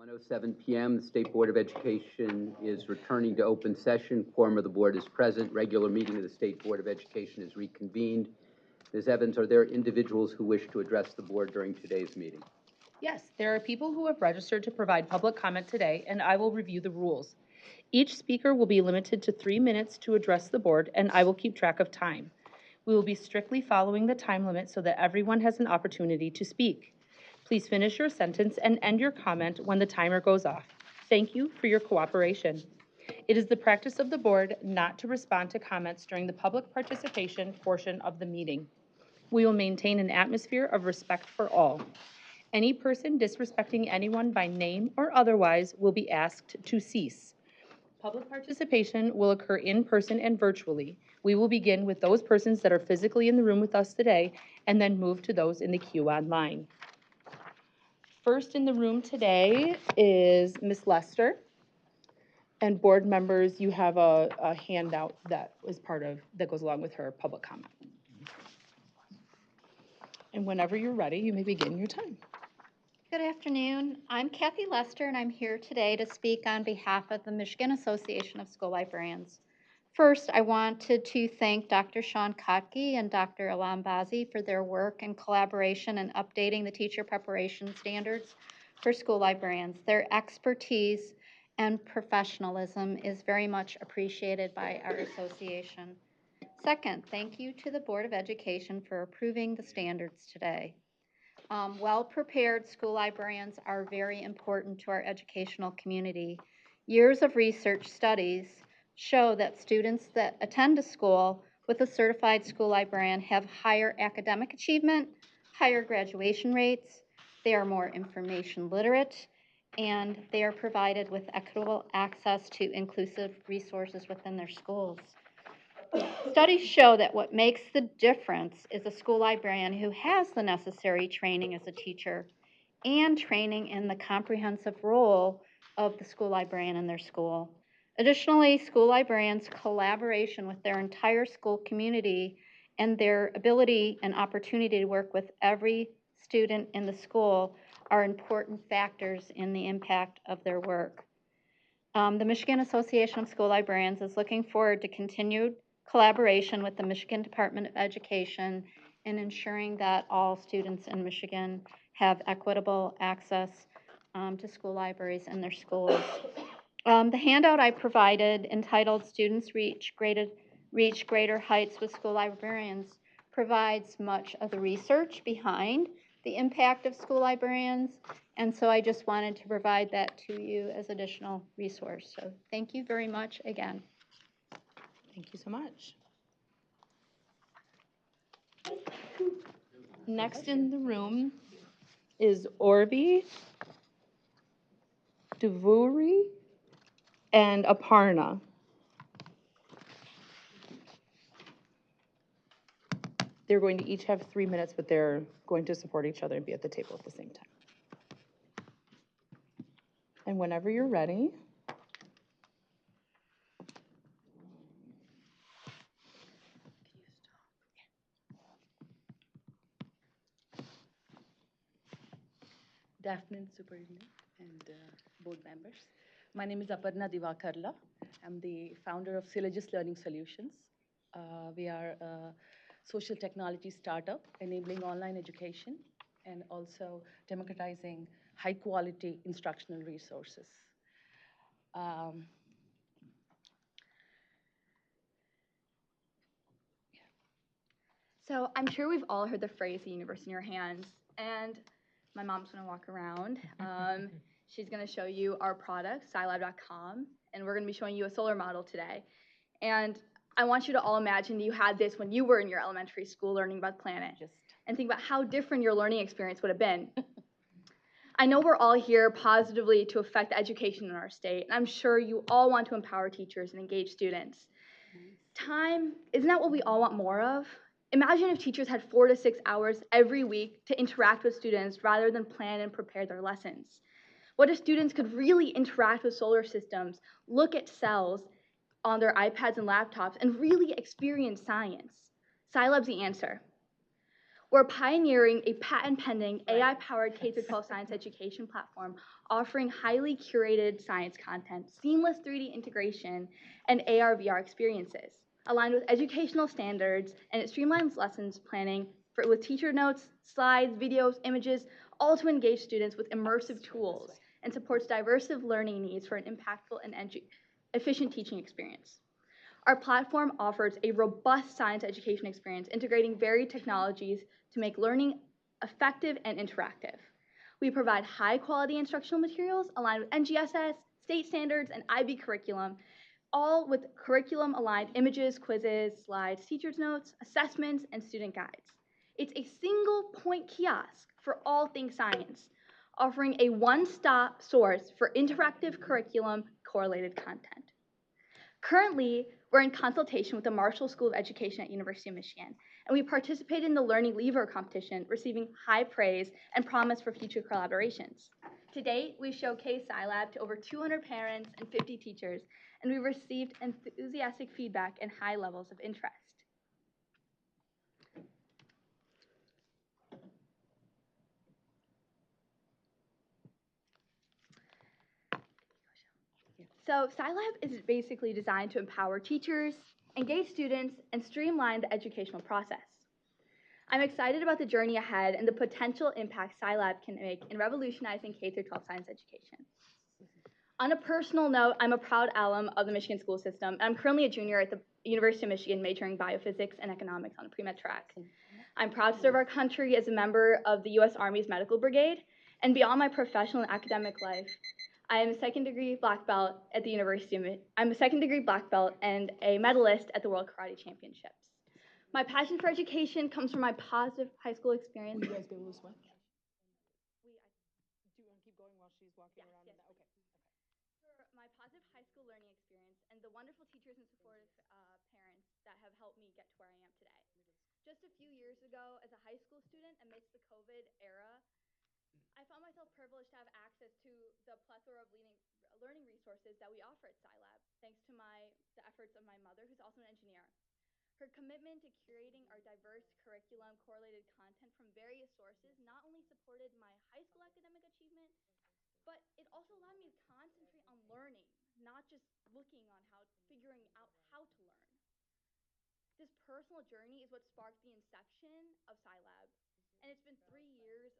1:07 p.m. The State Board of Education is returning to open session. Quorum of the board is present. Regular meeting of the State Board of Education is reconvened. Ms. Evans, are there individuals who wish to address the board during today's meeting? Yes, there are people who have registered to provide public comment today, and I will review the rules. Each speaker will be limited to 3 minutes to address the board, and I will keep track of time. We will be strictly following the time limit so that everyone has an opportunity to speak. Please finish your sentence and end your comment when the timer goes off. Thank you for your cooperation. It is the practice of the board not to respond to comments during the public participation portion of the meeting. We will maintain an atmosphere of respect for all. Any person disrespecting anyone by name or otherwise will be asked to cease. Public participation will occur in person and virtually. We will begin with those persons that are physically in the room with us today and then move to those in the queue online. First in the room today is Ms. Lester. And board members, you have a handout that goes along with her public comment. And whenever you're ready, you may begin your time. Good afternoon. I'm Kathy Lester, and I'm here today to speak on behalf of the Michigan Association of School Librarians. First, I wanted to thank Dr. Sean Kotke and Dr. Alam Bazi for their work and collaboration in updating the teacher preparation standards for school librarians. Their expertise and professionalism is very much appreciated by our association. Second, thank you to the Board of Education for approving the standards today. Well-prepared school librarians are very important to our educational community. Years of research studies show that students that attend a school with a certified school librarian have higher academic achievement, higher graduation rates, they are more information literate, and they are provided with equitable access to inclusive resources within their schools. Studies show that what makes the difference is a school librarian who has the necessary training as a teacher and training in the comprehensive role of the school librarian in their school. Additionally, school librarians' collaboration with their entire school community and their ability and opportunity to work with every student in the school are important factors in the impact of their work. The Michigan Association of School Librarians is looking forward to continued collaboration with the Michigan Department of Education in ensuring that all students in Michigan have equitable access to school libraries in their schools. The handout I provided entitled Students Reach Greater Heights with School Librarians provides much of the research behind the impact of school librarians, and so I just wanted to provide that to you as additional resource. So thank you very much again. Thank you so much. Next in the room is Orbi, Devuri, and Aparna. They're going to each have 3 minutes, but they're going to support each other and be at the table at the same time. And whenever you're ready. Good afternoon, Superintendent and board members. My name is Aparna Divakarla. I'm the founder of Syllogist Learning Solutions. We are a social technology startup enabling online education and also democratizing high-quality instructional resources. So I'm sure we've all heard the phrase "the universe in your hands," and my mom's gonna walk around. She's gonna show you our product, scilab.com, and we're gonna be showing you a solar model today. And I want you to all imagine you had this when you were in your elementary school learning about the planet, and think about how different your learning experience would have been. I know we're all here positively to affect education in our state, and I'm sure you all want to empower teachers and engage students. Time, isn't that what we all want more of? Imagine if teachers had 4 to 6 hours every week to interact with students rather than plan and prepare their lessons. What if students could really interact with solar systems, look at cells on their iPads and laptops, and really experience science? Scilab's the answer. We're pioneering a patent-pending AI-powered K-12 science education platform offering highly curated science content, seamless 3D integration, and AR/VR experiences, aligned with educational standards, and it streamlines lessons planning with teacher notes, slides, videos, images, all to engage students with immersive tools and supports diverse learning needs for an impactful and efficient teaching experience. Our platform offers a robust science education experience, integrating varied technologies to make learning effective and interactive. We provide high-quality instructional materials aligned with NGSS, state standards, and IB curriculum, all with curriculum-aligned images, quizzes, slides, teacher's notes, assessments, and student guides. It's a single-point kiosk for all things science, offering a one-stop source for interactive curriculum correlated content. Currently, we're in consultation with the Marshall School of Education at University of Michigan, and we participated in the Learning Lever competition, receiving high praise and promise for future collaborations. To date, we've showcased SciLab to over 200 parents and 50 teachers, and we've received enthusiastic feedback and high levels of interest. So SciLab is basically designed to empower teachers, engage students, and streamline the educational process. I'm excited about the journey ahead and the potential impact SciLab can make in revolutionizing K-12 science education. On a personal note, I'm a proud alum of the Michigan school system, and I'm currently a junior at the University of Michigan majoring biophysics and economics on the pre-med track. I'm proud to serve our country as a member of the U.S. Army's Medical Brigade, and beyond my professional and academic life, I am a second-degree black belt at the University of I'm a second-degree black belt and a medalist at the World Karate Championships. My passion for education comes from my positive high school experience. Will you guys be able to switch? Do you want to keep going while she's walking around? Yes. Okay. For my positive high school learning experience and the wonderful teachers and supportive parents that have helped me get to where I am today. Just a few years ago, as a high school student amidst the COVID era, I found myself privileged to have access to the plethora of learning resources that we offer at SciLab, thanks to the efforts of my mother, who's also an engineer. Her commitment to curating our diverse curriculum correlated content from various sources not only supported my high school academic achievement, but it also allowed me to concentrate on learning, not just figuring out how to learn. This personal journey is what sparked the inception of SciLab, and it's been 3 years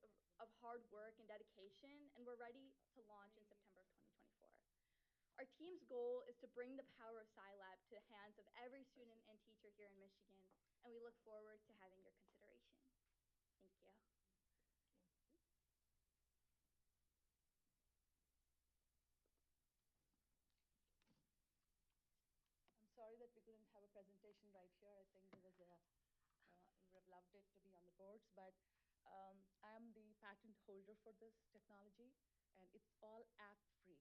of hard work and dedication, and we're ready to launch in September of 2024. Our team's goal is to bring the power of SciLab to the hands of every student and teacher here in Michigan, and we look forward to having your consideration. Thank you. I'm sorry that we couldn't have a presentation right here. I think it was we would have loved it to be on the boards, but I am the patent holder for this technology, and it's all app free.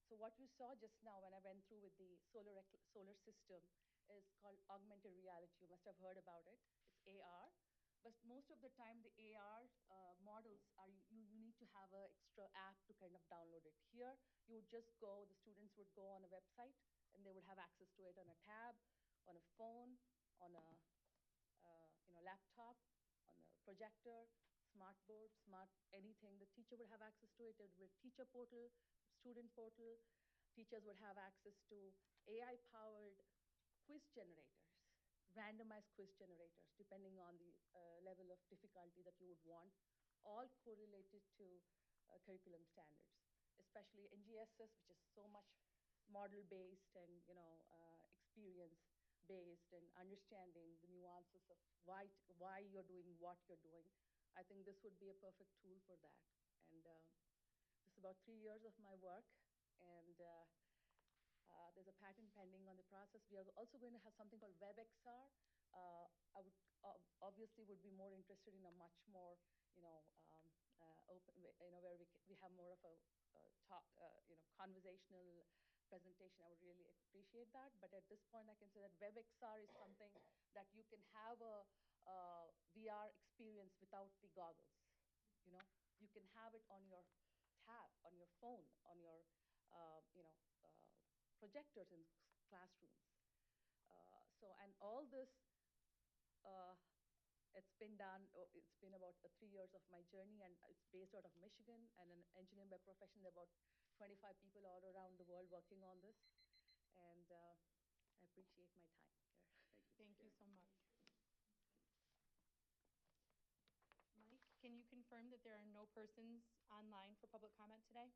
So what you saw just now when I went through with the solar system is called augmented reality. You must have heard about it. It's AR. But most of the time, the AR models are you need to have an extra app to kind of download it. Here, you would just go. The students would go on a website, and they would have access to it on a tab, on a phone, on a laptop, on a projector, smart board, smart anything. The teacher would have access to it. There would be a teacher portal, student portal. Teachers would have access to AI-powered quiz generators, randomized quiz generators, depending on the level of difficulty that you would want, all correlated to curriculum standards, especially NGSS, which is so much model-based and experience-based and understanding the nuances of why you're doing what you're doing. I think this would be a perfect tool for that. And this is about 3 years of my work, and there's a patent pending on the process. We are also going to have something called WebXR. I would obviously would be more interested in a much more, open, where we have more of a talk, conversational presentation. I would really appreciate that. But at this point, I can say that WebXR is something that you can have a VR experience without the goggles. You can have it on your tab, on your phone, on your, projectors in classrooms. And all this It's been about 3 years of my journey, and it's based out of Michigan, and an engineer by profession. There are about 25 people all around the world working on this, and I appreciate my time here. Thank you so much. Mike, can you confirm that there are no persons online for public comment today?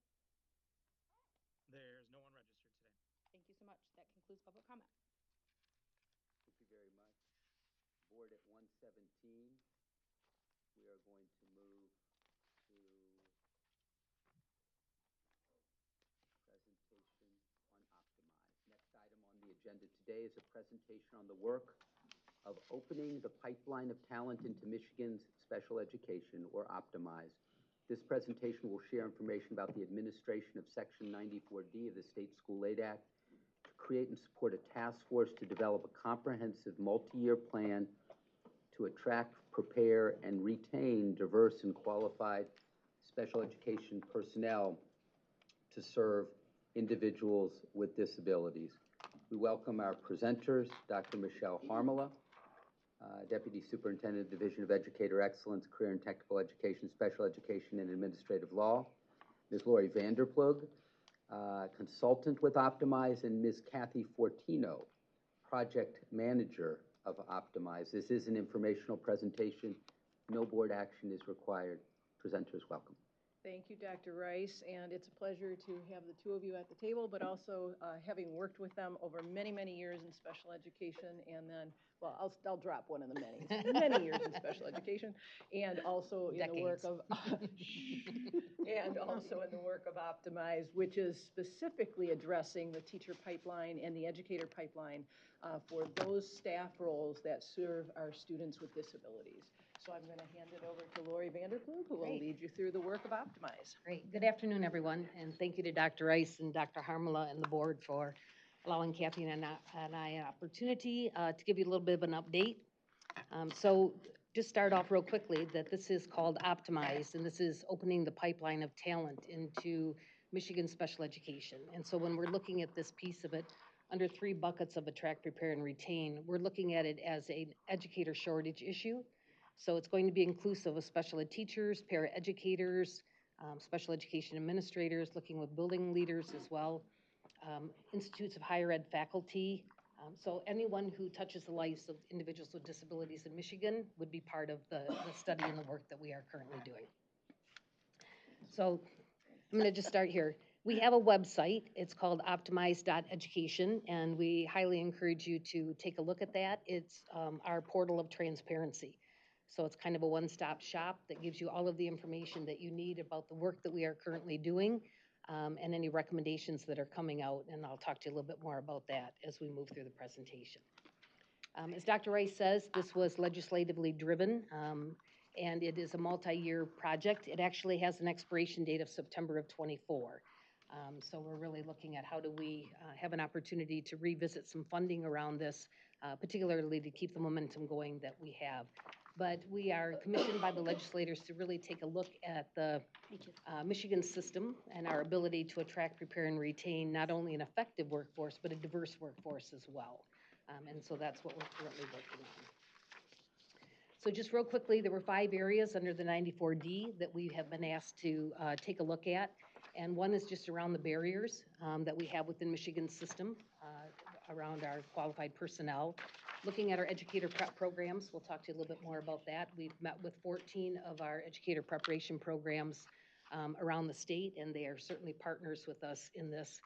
There's no one registered today. Thank you so much. That concludes public comment. Thank you very much. Board at 117, we are going to move to presentation on Optimize. Next item on the agenda today is a presentation on the work of opening the pipeline of talent into Michigan's special education, or Optimize. This presentation will share information about the administration of Section 94D of the State School Aid Act to create and support a task force to develop a comprehensive multi-year plan to attract, prepare, and retain diverse and qualified special education personnel to serve individuals with disabilities. We welcome our presenters, Dr. Michelle Harmala, Deputy Superintendent, Division of Educator Excellence, Career and Technical Education, Special Education, and Administrative Law, Ms. Lori Vanderplug, Consultant with Optimize, and Ms. Kathy Fortino, Project Manager of Optimize. This is an informational presentation. No board action is required. Presenters, welcome. Thank you, Dr. Rice, and it's a pleasure to have the two of you at the table, but also having worked with them over many, many years in special education, and then, well, I'll drop one of the many years in special education, and also in the work of, and also in the work of Optimize, which is specifically addressing the teacher pipeline and the educator pipeline for those staff roles that serve our students with disabilities. So I'm going to hand it over to Lori Vanderplug, who will lead you through the work of Optimize. Great. Good afternoon, everyone, and thank you to Dr. Rice and Dr. Harmala and the board for allowing Kathy and I an opportunity to give you a little bit of an update. So just start off real quickly that this is called Optimize, and this is opening the pipeline of talent into Michigan special education. And so when we're looking at this piece of it, under 3 buckets of attract, prepare, and retain, we're looking at it as an educator shortage issue. So it's going to be inclusive of special ed teachers, paraeducators, special education administrators, looking with building leaders as well, institutes of higher ed faculty. So anyone who touches the lives of individuals with disabilities in Michigan would be part of the study and the work that we are currently doing. So I'm going to just start here. We have a website. It's called optimize.education, and we highly encourage you to take a look at that. It's our portal of transparency. So it's kind of a one-stop shop that gives you all of the information that you need about the work that we are currently doing, and any recommendations that are coming out, and I'll talk to you a little bit more about that as we move through the presentation. As Dr. Rice says, this was legislatively driven, and it is a multi-year project. It actually has an expiration date of September of 24. So we're really looking at how do we have an opportunity to revisit some funding around this, particularly to keep the momentum going that we have. But we are commissioned by the legislators to really take a look at the Michigan system and our ability to attract, prepare, and retain not only an effective workforce, but a diverse workforce as well. And so that's what we're currently working on. So just real quickly, there were 5 areas under the 94D that we have been asked to take a look at. And one is just around the barriers that we have within Michigan's system around our qualified personnel. Looking at our educator prep programs, we'll talk to you a little bit more about that. We've met with 14 of our educator preparation programs around the state, and they are certainly partners with us in this.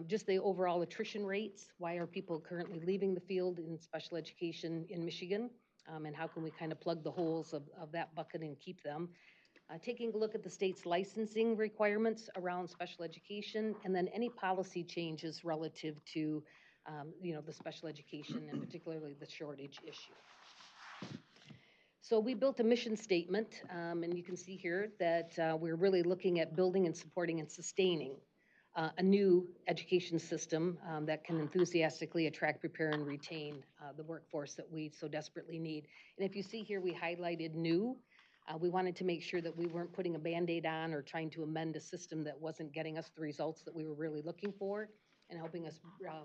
Just the overall attrition rates, why are people currently leaving the field in special education in Michigan, and how can we kind of plug the holes of that bucket and keep them. Taking a look at the state's licensing requirements around special education, and then any policy changes relative to the special education and particularly the shortage issue. So we built a mission statement, and you can see here that we're really looking at building and supporting and sustaining a new education system that can enthusiastically attract, prepare, and retain the workforce that we so desperately need. And if you see here, we highlighted new. We wanted to make sure that we weren't putting a Band-Aid on or trying to amend a system that wasn't getting us the results that we were really looking for and helping us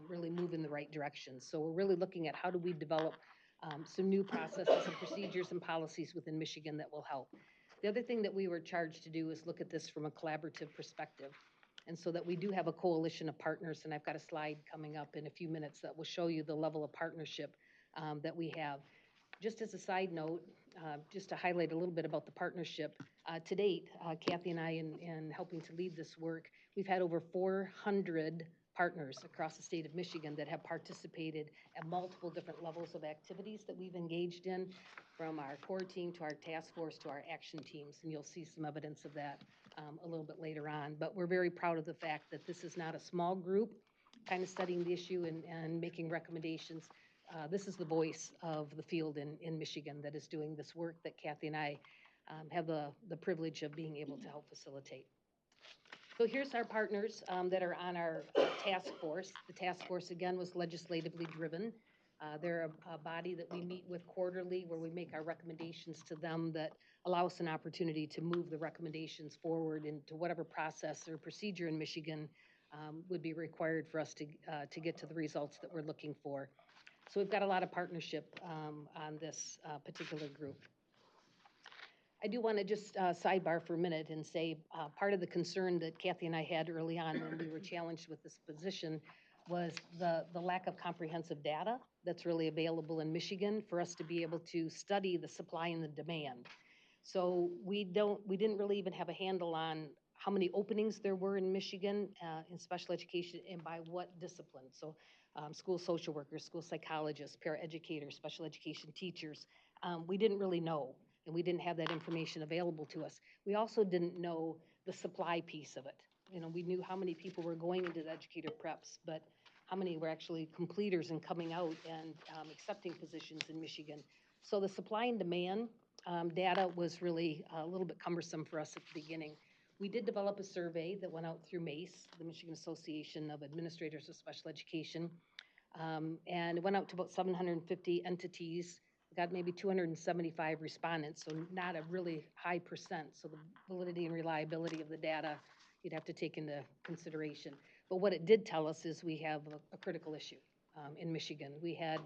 really move in the right direction. So we're really looking at how do we develop some new processes and procedures and policies within Michigan that will help. The other thing that we were charged to do is look at this from a collaborative perspective. And so that we do have a coalition of partners, and I've got a slide coming up in a few minutes that will show you the level of partnership that we have. Just as a side note, just to highlight a little bit about the partnership, to date, Kathy and I, in helping to lead this work, we've had over 400 partners across the state of Michigan that have participated at multiple different levels of activities that we've engaged in, from our core team to our task force to our action teams, and you'll see some evidence of that a little bit later on. But we're very proud of the fact that this is not a small group kind of studying the issue and making recommendations. This is the voice of the field in Michigan that is doing this work that Kathy and I have the privilege of being able to help facilitate. So here's our partners that are on our task force. The task force, again, was legislatively driven. They're a body that we meet with quarterly, where we make our recommendations to them that allow us an opportunity to move the recommendations forward into whatever process or procedure in Michigan would be required for us to get to the results that we're looking for. So we've got a lot of partnership on this particular group. I do want to just sidebar for a minute and say part of the concern that Kathy and I had early on when we were challenged with this position was the lack of comprehensive data that's really available in Michigan for us to be able to study the supply and the demand. So we didn't really even have a handle on how many openings there were in Michigan in special education and by what discipline. So school social workers, school psychologists, paraeducators, special education teachers. We didn't really know, and we didn't have that information available to us. We also didn't know the supply piece of it. You know, we knew how many people were going into the educator preps, but how many were actually completers and coming out and accepting positions in Michigan. So the supply and demand data was really a little bit cumbersome for us at the beginning. We did develop a survey that went out through MACE, the Michigan Association of Administrators of Special Education, and it went out to about 750 entities. We got maybe 275 respondents, so not a really high percent. So the validity and reliability of the data you'd have to take into consideration. But what it did tell us is we have a critical issue in Michigan. We had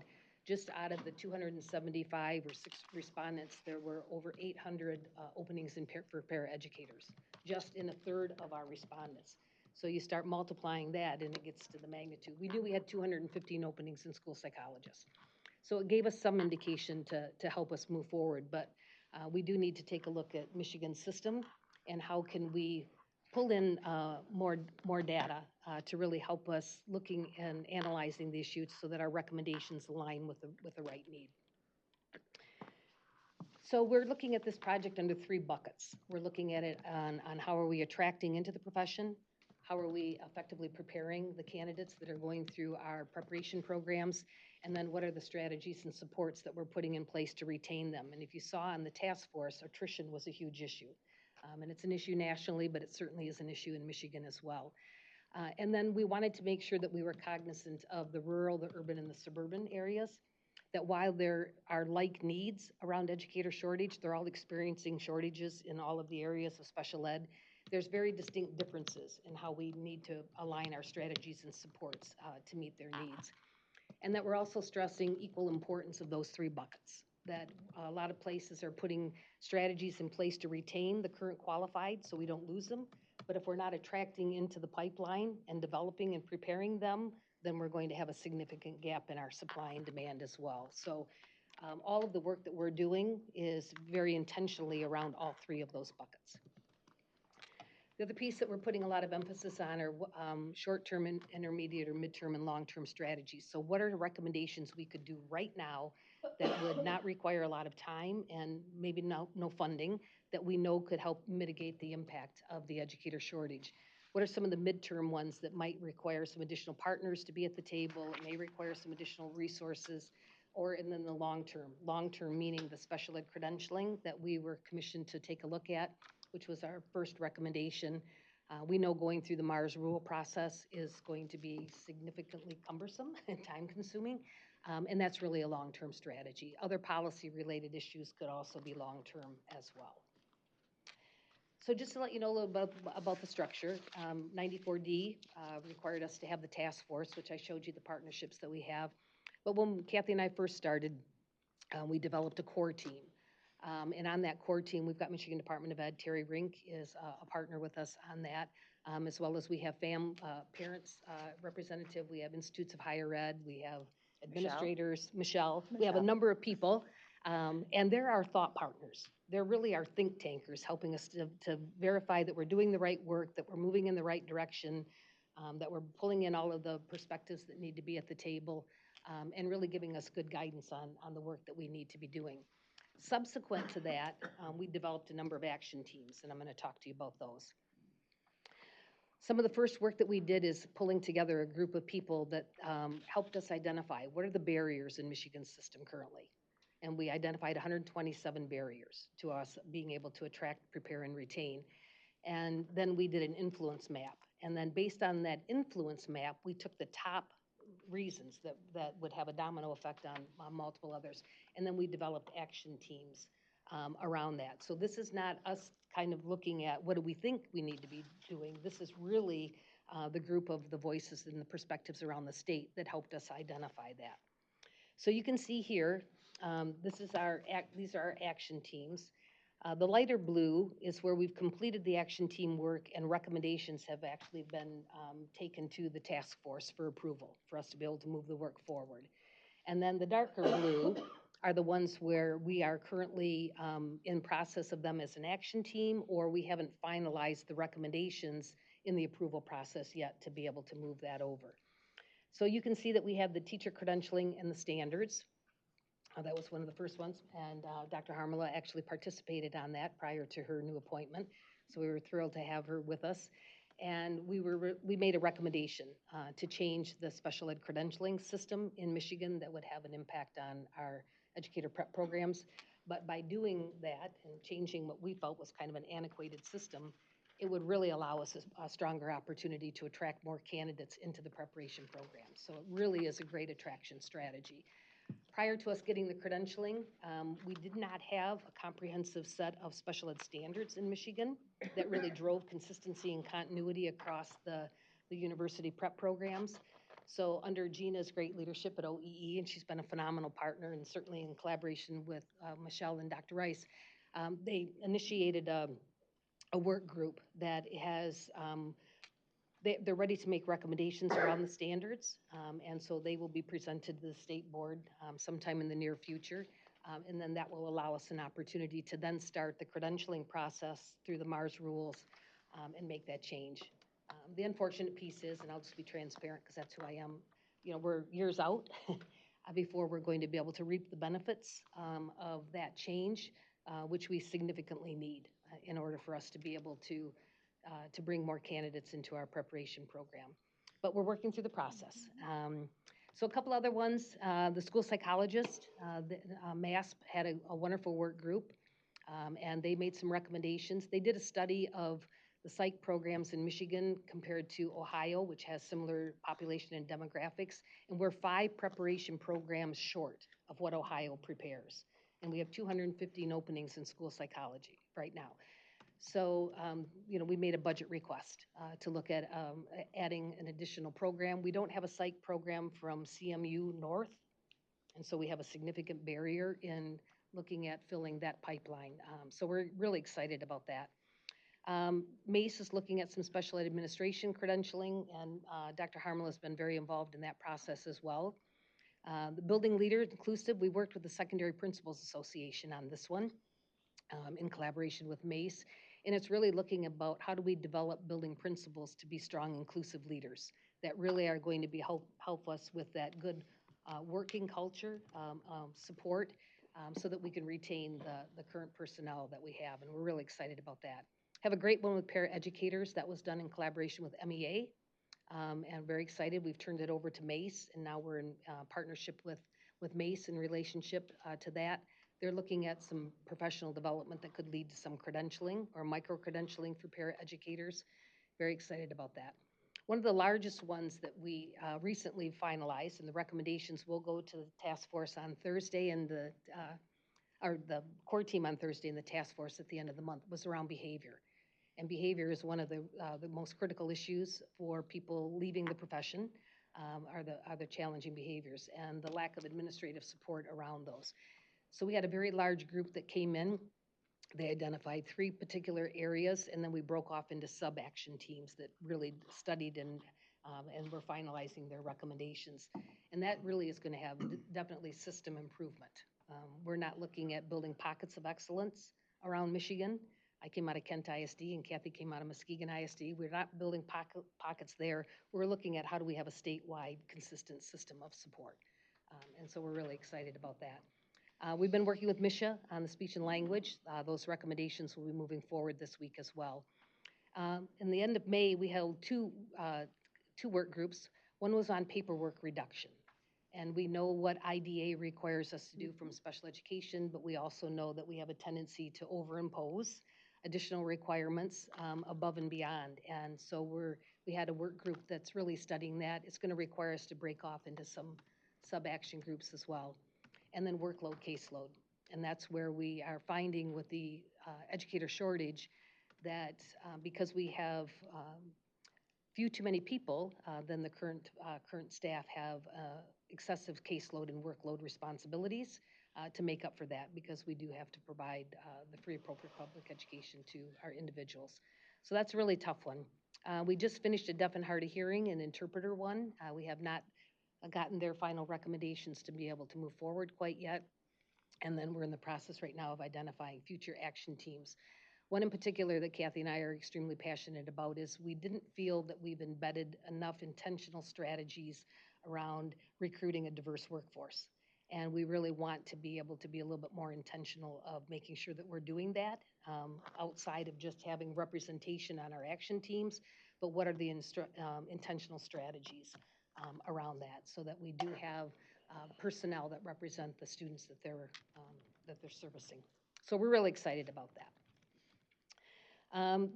just out of the 275 or 6 respondents, there were over 800 openings for paraeducators, just in a third of our respondents. So you start multiplying that and it gets to the magnitude. We knew we had 215 openings in school psychologists. So it gave us some indication to help us move forward, but we do need to take a look at Michigan's system and how can we pull in more data to really help us looking and analyzing the issues so that our recommendations align with the right need. So we're looking at this project under 3 buckets. We're looking at it on how are we attracting into the profession, how are we effectively preparing the candidates that are going through our preparation programs, and then what are the strategies and supports that we're putting in place to retain them. And if you saw on the task force, attrition was a huge issue. And it's an issue nationally, but it certainly is an issue in Michigan as well. And then we wanted to make sure that we were cognizant of the rural, the urban, and the suburban areas, that while there are like needs around educator shortage, they're all experiencing shortages in all of the areas of special ed. There's very distinct differences in how we need to align our strategies and supports to meet their needs. And that we're also stressing equal importance of those 3 buckets, that a lot of places are putting strategies in place to retain the current qualified so we don't lose them. But if we're not attracting into the pipeline and developing and preparing them, then we're going to have a significant gap in our supply and demand as well. So all of the work that we're doing is very intentionally around all 3 of those buckets. The other piece that we're putting a lot of emphasis on are short-term, intermediate, or midterm and long-term strategies. So what are the recommendations we could do right now that would not require a lot of time and maybe no funding, that we know could help mitigate the impact of the educator shortage? What are some of the midterm ones that might require some additional partners to be at the table? It may require some additional resources. And then the long-term meaning the special ed credentialing that we were commissioned to take a look at, which was our first recommendation. We know going through the Mars rule process is going to be significantly cumbersome and time-consuming, and that's really a long-term strategy. Other policy-related issues could also be long-term as well. So just to let you know a little bit about the structure, 94D required us to have the task force, which I showed you the partnerships that we have. But when Kathy and I first started, We developed a core team. And on that core team, we've got Michigan Department of Ed. Terry Rink is a partner with us on that, as well as we have parents representative, we have institutes of higher ed, we have administrators, Michelle. We have a number of people, and they're our thought partners. They're really our think tankers, helping us to verify that we're doing the right work, that we're moving in the right direction, that we're pulling in all of the perspectives that need to be at the table, and really giving us good guidance on the work that we need to be doing. Subsequent to that, we developed a number of action teams, and I'm going to talk to you about those. Some of the first work that we did is pulling together a group of people that helped us identify what are the barriers in Michigan's system currently. And we identified 127 barriers to us being able to attract, prepare, and retain. And then we did an influence map. And then based on that influence map, we took the top reasons that would have a domino effect on multiple others. And then we developed action teams around that. So this is not us kind of looking at what do we think we need to be doing. This is really the group of the voices and the perspectives around the state that helped us identify that. So you can see here, these are our action teams. The lighter blue is where we've completed the action team work and recommendations have actually been taken to the task force for approval for us to be able to move the work forward. And then the darker blue are the ones where we are currently in process of them as an action team, or we haven't finalized the recommendations in the approval process yet to be able to move that over. So you can see that we have the teacher credentialing and the standards. That was one of the first ones, and Dr. Harmala actually participated on that prior to her new appointment, so we were thrilled to have her with us. And we made a recommendation to change the special ed credentialing system in Michigan that would have an impact on our educator prep programs. But by doing that and changing what we felt was kind of an antiquated system, it would really allow us a stronger opportunity to attract more candidates into the preparation program. So it really is a great attraction strategy. Prior to us getting the credentialing, we did not have a comprehensive set of special ed standards in Michigan that really drove consistency and continuity across the university prep programs. So under Gina's great leadership at OEE, and she's been a phenomenal partner, and certainly in collaboration with Michelle and Dr. Rice, they initiated a work group that has they're ready to make recommendations around the standards, and so they will be presented to the state board sometime in the near future, and then that will allow us an opportunity to then start the credentialing process through the MARS rules and make that change. The unfortunate piece is, and I'll just be transparent because that's who I am, you know, we're years out before we're going to be able to reap the benefits of that change, which we significantly need in order for us to be able to bring more candidates into our preparation program. But we're working through the process. So a couple other ones, the school psychologist, MASP had a wonderful work group, and they made some recommendations. They did a study of the psych programs in Michigan compared to Ohio, which has similar population and demographics, and we're 5 preparation programs short of what Ohio prepares. And we have 215 openings in school psychology right now. So, you know, we made a budget request to look at adding an additional program. We don't have a psych program from CMU North, and so we have a significant barrier in looking at filling that pipeline. So we're really excited about that. MACE is looking at some special ed administration credentialing, and Dr. Harmel has been very involved in that process as well. The building leader inclusive, we worked with the Secondary Principals Association on this one in collaboration with MACE. And it's really looking about how do we develop building principals to be strong, inclusive leaders that really are going to be help us with that good working culture support so that we can retain the current personnel that we have. And we're really excited about that. Have a great one with paraeducators that was done in collaboration with MEA. And very excited. We've turned it over to MACE, and now we're in partnership with MACE in relationship to that. They're looking at some professional development that could lead to some credentialing or micro-credentialing for paraeducators. Very excited about that. One of the largest ones that we recently finalized, and the recommendations will go to the task force on Thursday and the core team on Thursday and the task force at the end of the month, was around behavior. And behavior is one of the most critical issues for people leaving the profession, are the challenging behaviors and the lack of administrative support around those. So we had a very large group that came in. They identified 3 particular areas, and then we broke off into sub-action teams that really studied and were finalizing their recommendations. And that really is going to have definitely system improvement. We're not looking at building pockets of excellence around Michigan. I came out of Kent ISD and Kathy came out of Muskegon ISD. We're not building pockets there. We're looking at how do we have a statewide consistent system of support. And so we're really excited about that. We've been working with Misha on the speech and language. Those recommendations will be moving forward this week as well. In the end of May, we held two work groups. One was on paperwork reduction. And we know what IDA requires us to do from special education, but we also know that we have a tendency to overimpose additional requirements above and beyond. And so we had a work group that's really studying that. It's going to require us to break off into some sub-action groups as well. And then workload, caseload. And that's where we are finding with the educator shortage that because we have few too many people, then the current staff have excessive caseload and workload responsibilities to make up for that, because we do have to provide the free appropriate public education to our individuals. So that's a really tough one. We just finished a deaf and hard of hearing and interpreter one. We have not gotten their final recommendations to be able to move forward quite yet. And then we're in the process right now of identifying future action teams. One in particular that Kathy and I are extremely passionate about is we didn't feel that we've embedded enough intentional strategies around recruiting a diverse workforce. And we really want to be able to be a little bit more intentional of making sure that we're doing that outside of just having representation on our action teams, but what are the intentional strategies around that, so that we do have personnel that represent the students that they're servicing. So we're really excited about that.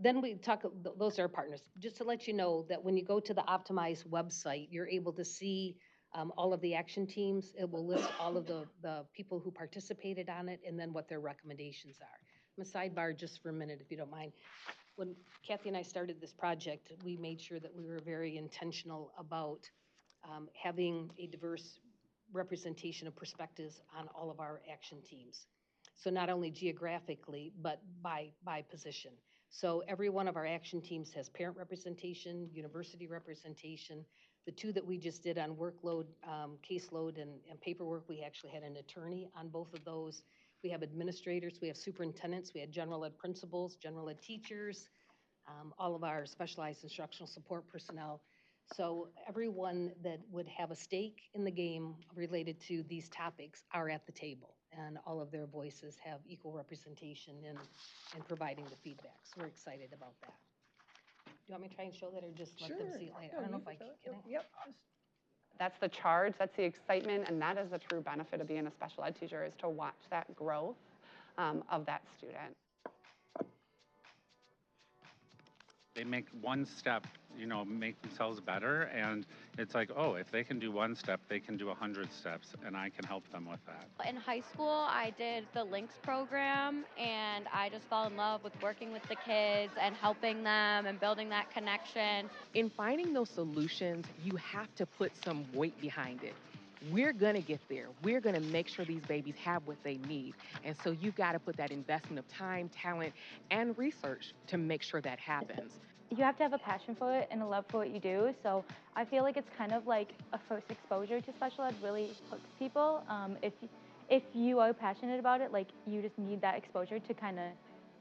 Then we talk, those are our partners. Just to let you know that when you go to the Optimize website, you're able to see all of the action teams. It will list all of the people who participated on it and then what their recommendations are. I'm a sidebar just for a minute, if you don't mind. When Kathy and I started this project, we made sure that we were very intentional about having a diverse representation of perspectives on all of our action teams. So not only geographically, but by position. So every one of our action teams has parent representation, university representation. The 2 that we just did on workload, caseload, and paperwork, we actually had an attorney on both of those. We have administrators, we have superintendents, we had general ed principals, general ed teachers, all of our specialized instructional support personnel. So everyone that would have a stake in the game related to these topics are at the table, and all of their voices have equal representation in providing the feedback. So we're excited about that. Do you want me to try and show that, or just let them see it later? I don't know if I can. Yep. That's the charge, that's the excitement, and that is the true benefit of being a special ed teacher, is to watch that growth of that student. They make one step, make themselves better. And it's like, oh, if they can do one step, they can do 100 steps, and I can help them with that. In high school, I did the Links program, and I just fell in love with working with the kids and helping them and building that connection. In finding those solutions, you have to put some weight behind it. We're going to get there. We're going to make sure these babies have what they need. And so you've got to put that investment of time, talent, and research to make sure that happens. You have to have a passion for it and a love for what you do. So I feel like it's kind of like a first exposure to special ed really hooks people. If you are passionate about it, like, you just need that exposure to kind of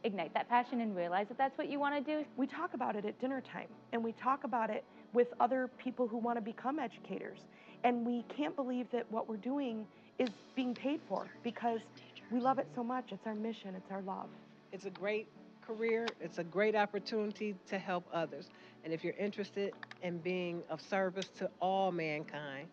ignite that passion and realize that that's what you want to do. We talk about it at dinner time, and we talk about it with other people who want to become educators. And we can't believe that what we're doing is being paid for, because we love it so much. It's our mission, it's our love. It's a great career. It's a great opportunity to help others. And if you're interested in being of service to all mankind,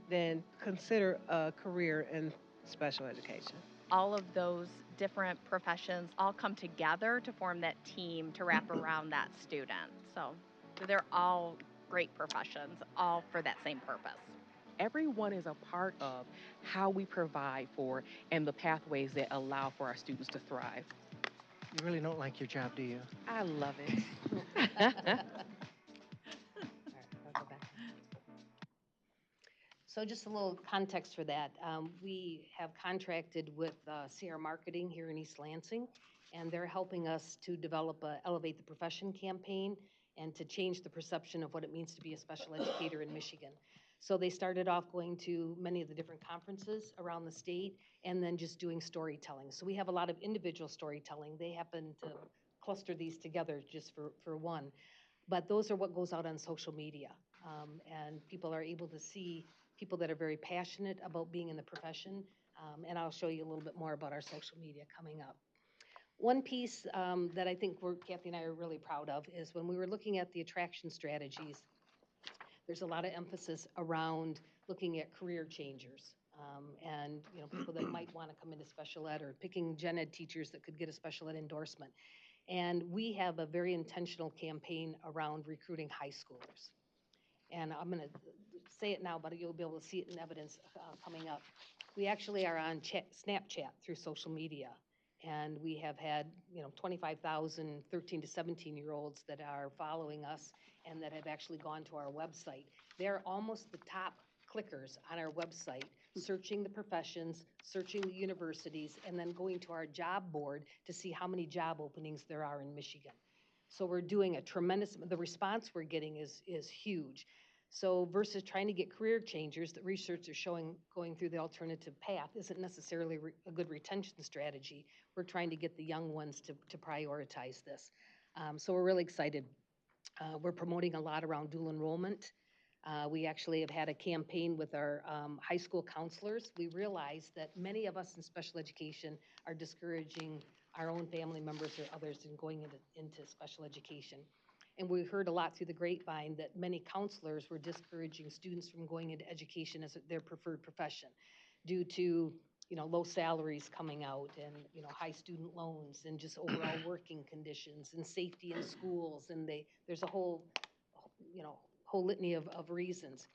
then consider a career in special education. All of those different professions all come together to form that team to wrap around that student. So they're all great professions, all for that same purpose. Everyone is a part of how we provide for and the pathways that allow for our students to thrive. You really don't like your job, do you? I love it. So just a little context for that. We have contracted with CR Marketing here in East Lansing, and they're helping us to develop a Elevate the Profession campaign and to change the perception of what it means to be a special educator in Michigan. So they started off going to many of the different conferences around the state and then just doing storytelling. So we have a lot of individual storytelling. They happen to cluster these together just for one. But those are what goes out on social media. And people are able to see people that are very passionate about being in the profession. And I'll show you a little bit more about our social media coming up. One piece that I think Kathy and I are really proud of is when we were looking at the attraction strategies, there's a lot of emphasis around looking at career changers. And people that might want to come into special ed or picking gen ed teachers that could get a special ed endorsement. And we have a very intentional campaign around recruiting high schoolers. And I'm going to say it now, but you'll be able to see it in evidence coming up. We actually are on Snapchat through social media. And we have had 25,000 13 to 17-year-olds that are following us and that have actually gone to our website. They're almost the top clickers on our website, searching the professions, searching the universities, and then going to our job board to see how many job openings there are in Michigan. So we're doing a tremendous, the response we're getting is huge. So versus trying to get career changers, the research is showing going through the alternative path isn't necessarily a good retention strategy. We're trying to get the young ones to prioritize this. So we're really excited. We're promoting a lot around dual enrollment. We actually have had a campaign with our high school counselors. We realize that many of us in special education are discouraging our own family members or others in going into special education. And we heard a lot through the grapevine that many counselors were discouraging students from going into education as their preferred profession due to low salaries coming out and high student loans and just overall working conditions and safety in schools. And there's a whole litany of reasons.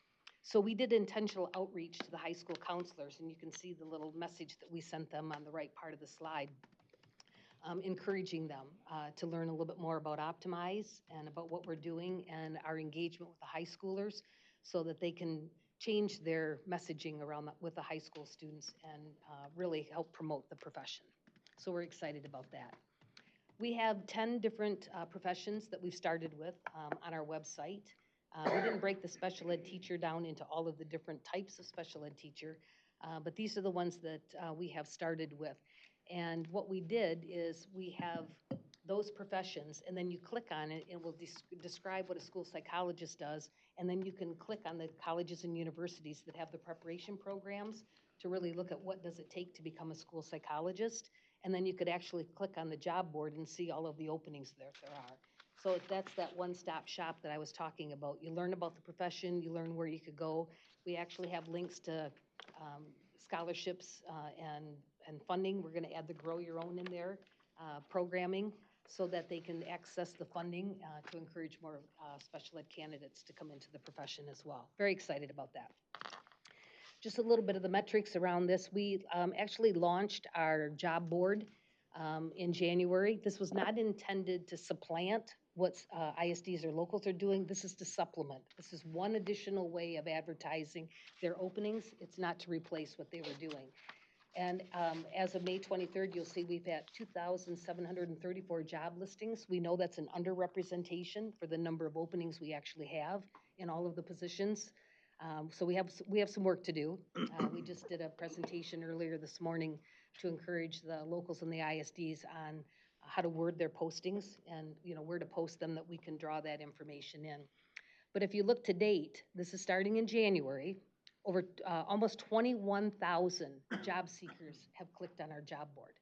So we did intentional outreach to the high school counselors, and you can see the little message that we sent them on the right part of the slide, encouraging them to learn a little bit more about Optimize and about what we're doing and our engagement with the high schoolers so that they can change their messaging around with the high school students and really help promote the profession. So we're excited about that. We have 10 different professions that we've started with on our website. We didn't break the special ed teacher down into all of the different types of special ed teacher, but these are the ones that we have started with. And what we did is we have those professions, and then you click on it, and it will describe what a school psychologist does, and then you can click on the colleges and universities that have the preparation programs to really look at what does it take to become a school psychologist, and then you could actually click on the job board and see all of the openings there are. So that's that one-stop shop that I was talking about. You learn about the profession, you learn where you could go. We actually have links to scholarships and funding. We're going to add the Grow Your Own in there, programming, so that they can access the funding to encourage more special ed candidates to come into the profession as well. Very excited about that. Just a little bit of the metrics around this. We actually launched our job board in January. This was not intended to supplant what ISDs or locals are doing. This is to supplement. This is one additional way of advertising their openings. It's not to replace what they were doing. And as of May 23rd, you'll see we've had 2,734 job listings. We know that's an underrepresentation for the number of openings we actually have in all of the positions. So we have some work to do. We just did a presentation earlier this morning to encourage the locals and the ISDs on how to word their postings and where to post them that we can draw that information in. But if you look to date, this is starting in January, over almost 21,000 job seekers have clicked on our job board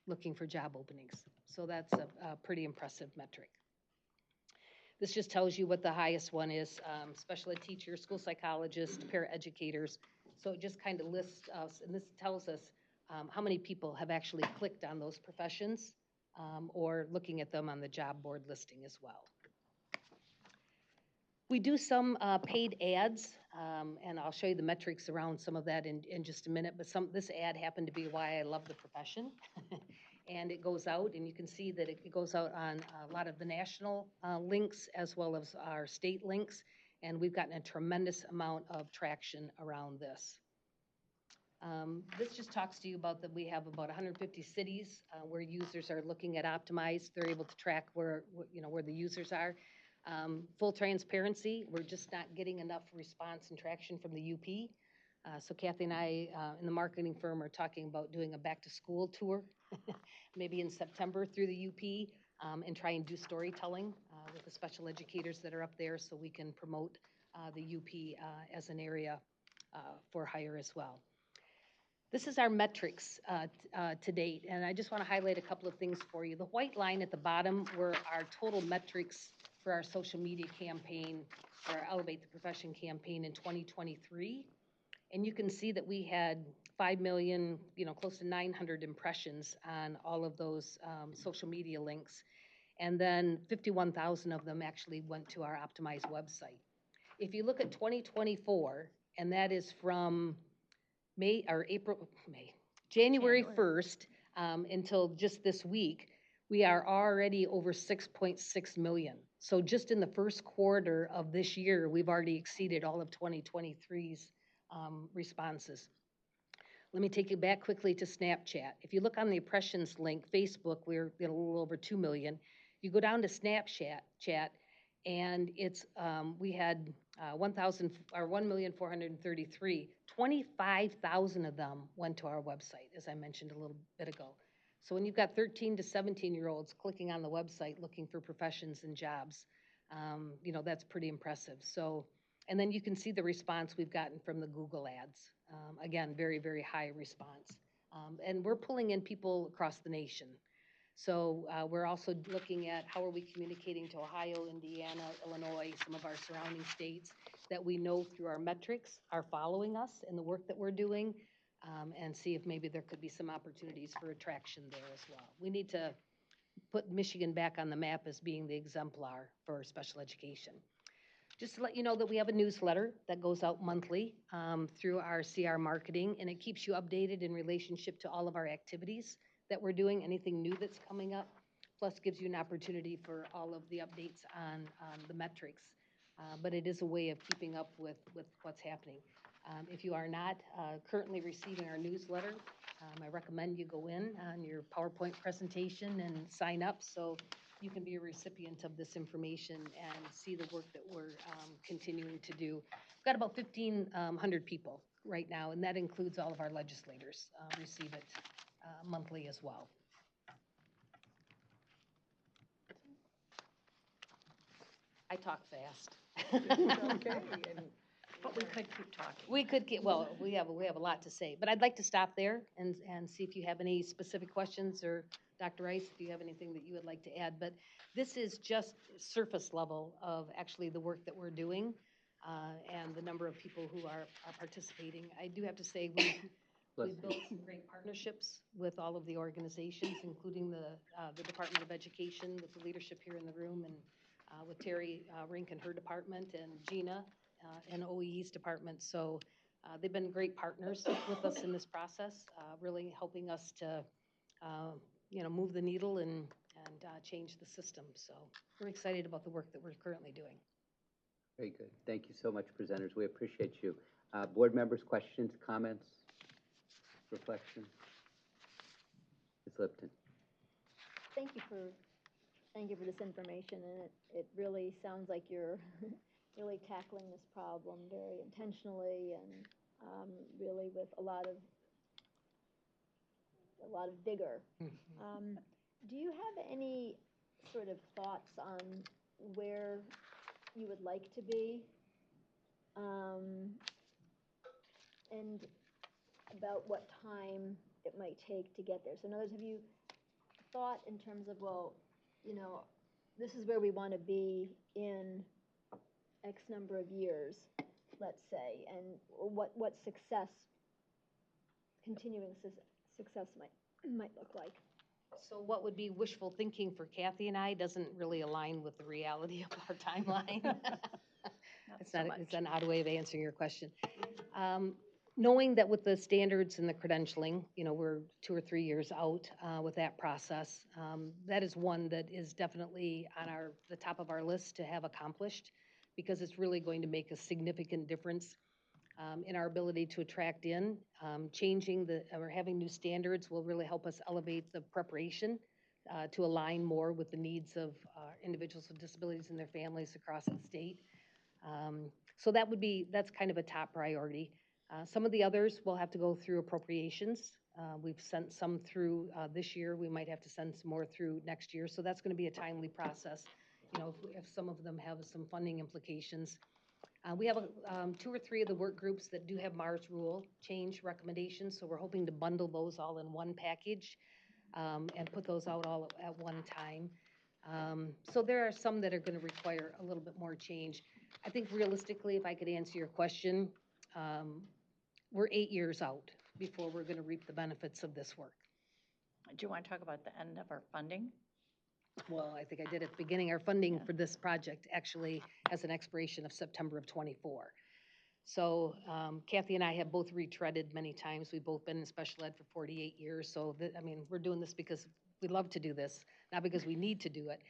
looking for job openings. So that's a pretty impressive metric. This just tells you what the highest one is, special ed teachers, school psychologists, paraeducators. So it just kind of lists us, and this tells us how many people have actually clicked on those professions or looking at them on the job board listing as well. We do some paid ads, and I'll show you the metrics around some of that in just a minute, but this ad happened to be why I love the profession. And it goes out, and you can see that it goes out on a lot of the national links as well as our state links. And we've gotten a tremendous amount of traction around this. This just talks to you about that we have about 150 cities where users are looking at Optimize. They're able to track where the users are. Full transparency, we're just not getting enough response and traction from the UP. So Kathy and I in the marketing firm are talking about doing a back to school tour, maybe in September through the UP, and try and do storytelling with the special educators that are up there so we can promote the UP as an area for hire as well. This is our metrics to date, and I just want to highlight a couple of things for you. The white line at the bottom were our total metrics for our social media campaign, our Elevate the Profession campaign in 2023. And you can see that we had 5 million, close to 900 impressions on all of those social media links. And then 51,000 of them actually went to our optimized website. If you look at 2024, and that is from January 1st until just this week, we are already over 6.6 million. So just in the first quarter of this year, we've already exceeded all of 2023's responses. Let me take you back quickly to Snapchat. If you look on the impressions link, Facebook, we're at a little over 2 million. You go down to Snapchat, and it's we had 1,433,000. 25,000 of them went to our website, as I mentioned a little bit ago. So when you've got 13 to 17-year-olds clicking on the website looking for professions and jobs, that's pretty impressive. So, and then you can see the response we've gotten from the Google ads. Again, very, very high response. And we're pulling in people across the nation. So we're also looking at how are we communicating to Ohio, Indiana, Illinois, some of our surrounding states that we know through our metrics are following us in the work that we're doing, and see if maybe there could be some opportunities for attraction there as well. We need to put Michigan back on the map as being the exemplar for special education. Just to let you know that we have a newsletter that goes out monthly through our CR marketing, and it keeps you updated in relationship to all of our activities that we're doing, anything new that's coming up, plus gives you an opportunity for all of the updates on the metrics. But it is a way of keeping up with what's happening. If you are not currently receiving our newsletter, I recommend you go in on your PowerPoint presentation and sign up so you can be a recipient of this information and see the work that we're continuing to do. We've got about 1,500 people right now, and that includes all of our legislators receive it monthly as well. I talk fast. Okay. But we could keep talking. We could get, well, we have a lot to say, but I'd like to stop there and see if you have any specific questions, or Dr. Rice, if you have anything that you would like to add. But this is just surface level of actually the work that we're doing and the number of people who are participating. I do have to say we've built some great partnerships with all of the organizations, including the Department of Education, with the leadership here in the room, and with Terry Rink and her department, and Gina and OEE's department. So they've been great partners with us in this process, really helping us to move the needle and change the system. So we're excited about the work that we're currently doing. Very good. Thank you so much, presenters. We appreciate you. Board members, questions, comments, reflections? Ms. Lipton. Thank you for this information, and it really sounds like you're really tackling this problem very intentionally and really with a lot of vigor. Do you have any sort of thoughts on where you would like to be, and about what time it might take to get there? So in other words, have you thought in terms of, well, this is where we want to be in X number of years, let's say, and what continuing success might look like? So what would be wishful thinking for Kathy and I doesn't really align with the reality of our timeline. It's an odd way of answering your question. Knowing that with the standards and the credentialing, we're 2 or 3 years out with that process, that is one that is definitely on the top of our list to have accomplished, because it's really going to make a significant difference in our ability to attract in. Changing or having new standards will really help us elevate the preparation to align more with the needs of individuals with disabilities and their families across the state. So that's kind of a top priority. Some of the others will have to go through appropriations. We've sent some through this year. We might have to send some more through next year. So that's going to be a timely process, if some of them have some funding implications. We have 2 or 3 of the work groups that do have Mars rule change recommendations. So we're hoping to bundle those all in one package and put those out all at one time. So there are some that are going to require a little bit more change. I think realistically, if I could answer your question, we're 8 years out before we're going to reap the benefits of this work. Do you want to talk about the end of our funding? Well, I think I did at the beginning. Our funding for this project actually has an expiration of September of '24. So Kathy and I have both retreaded many times. We've both been in special ed for 48 years. So, we're doing this because we love to do this, not because we need to do it,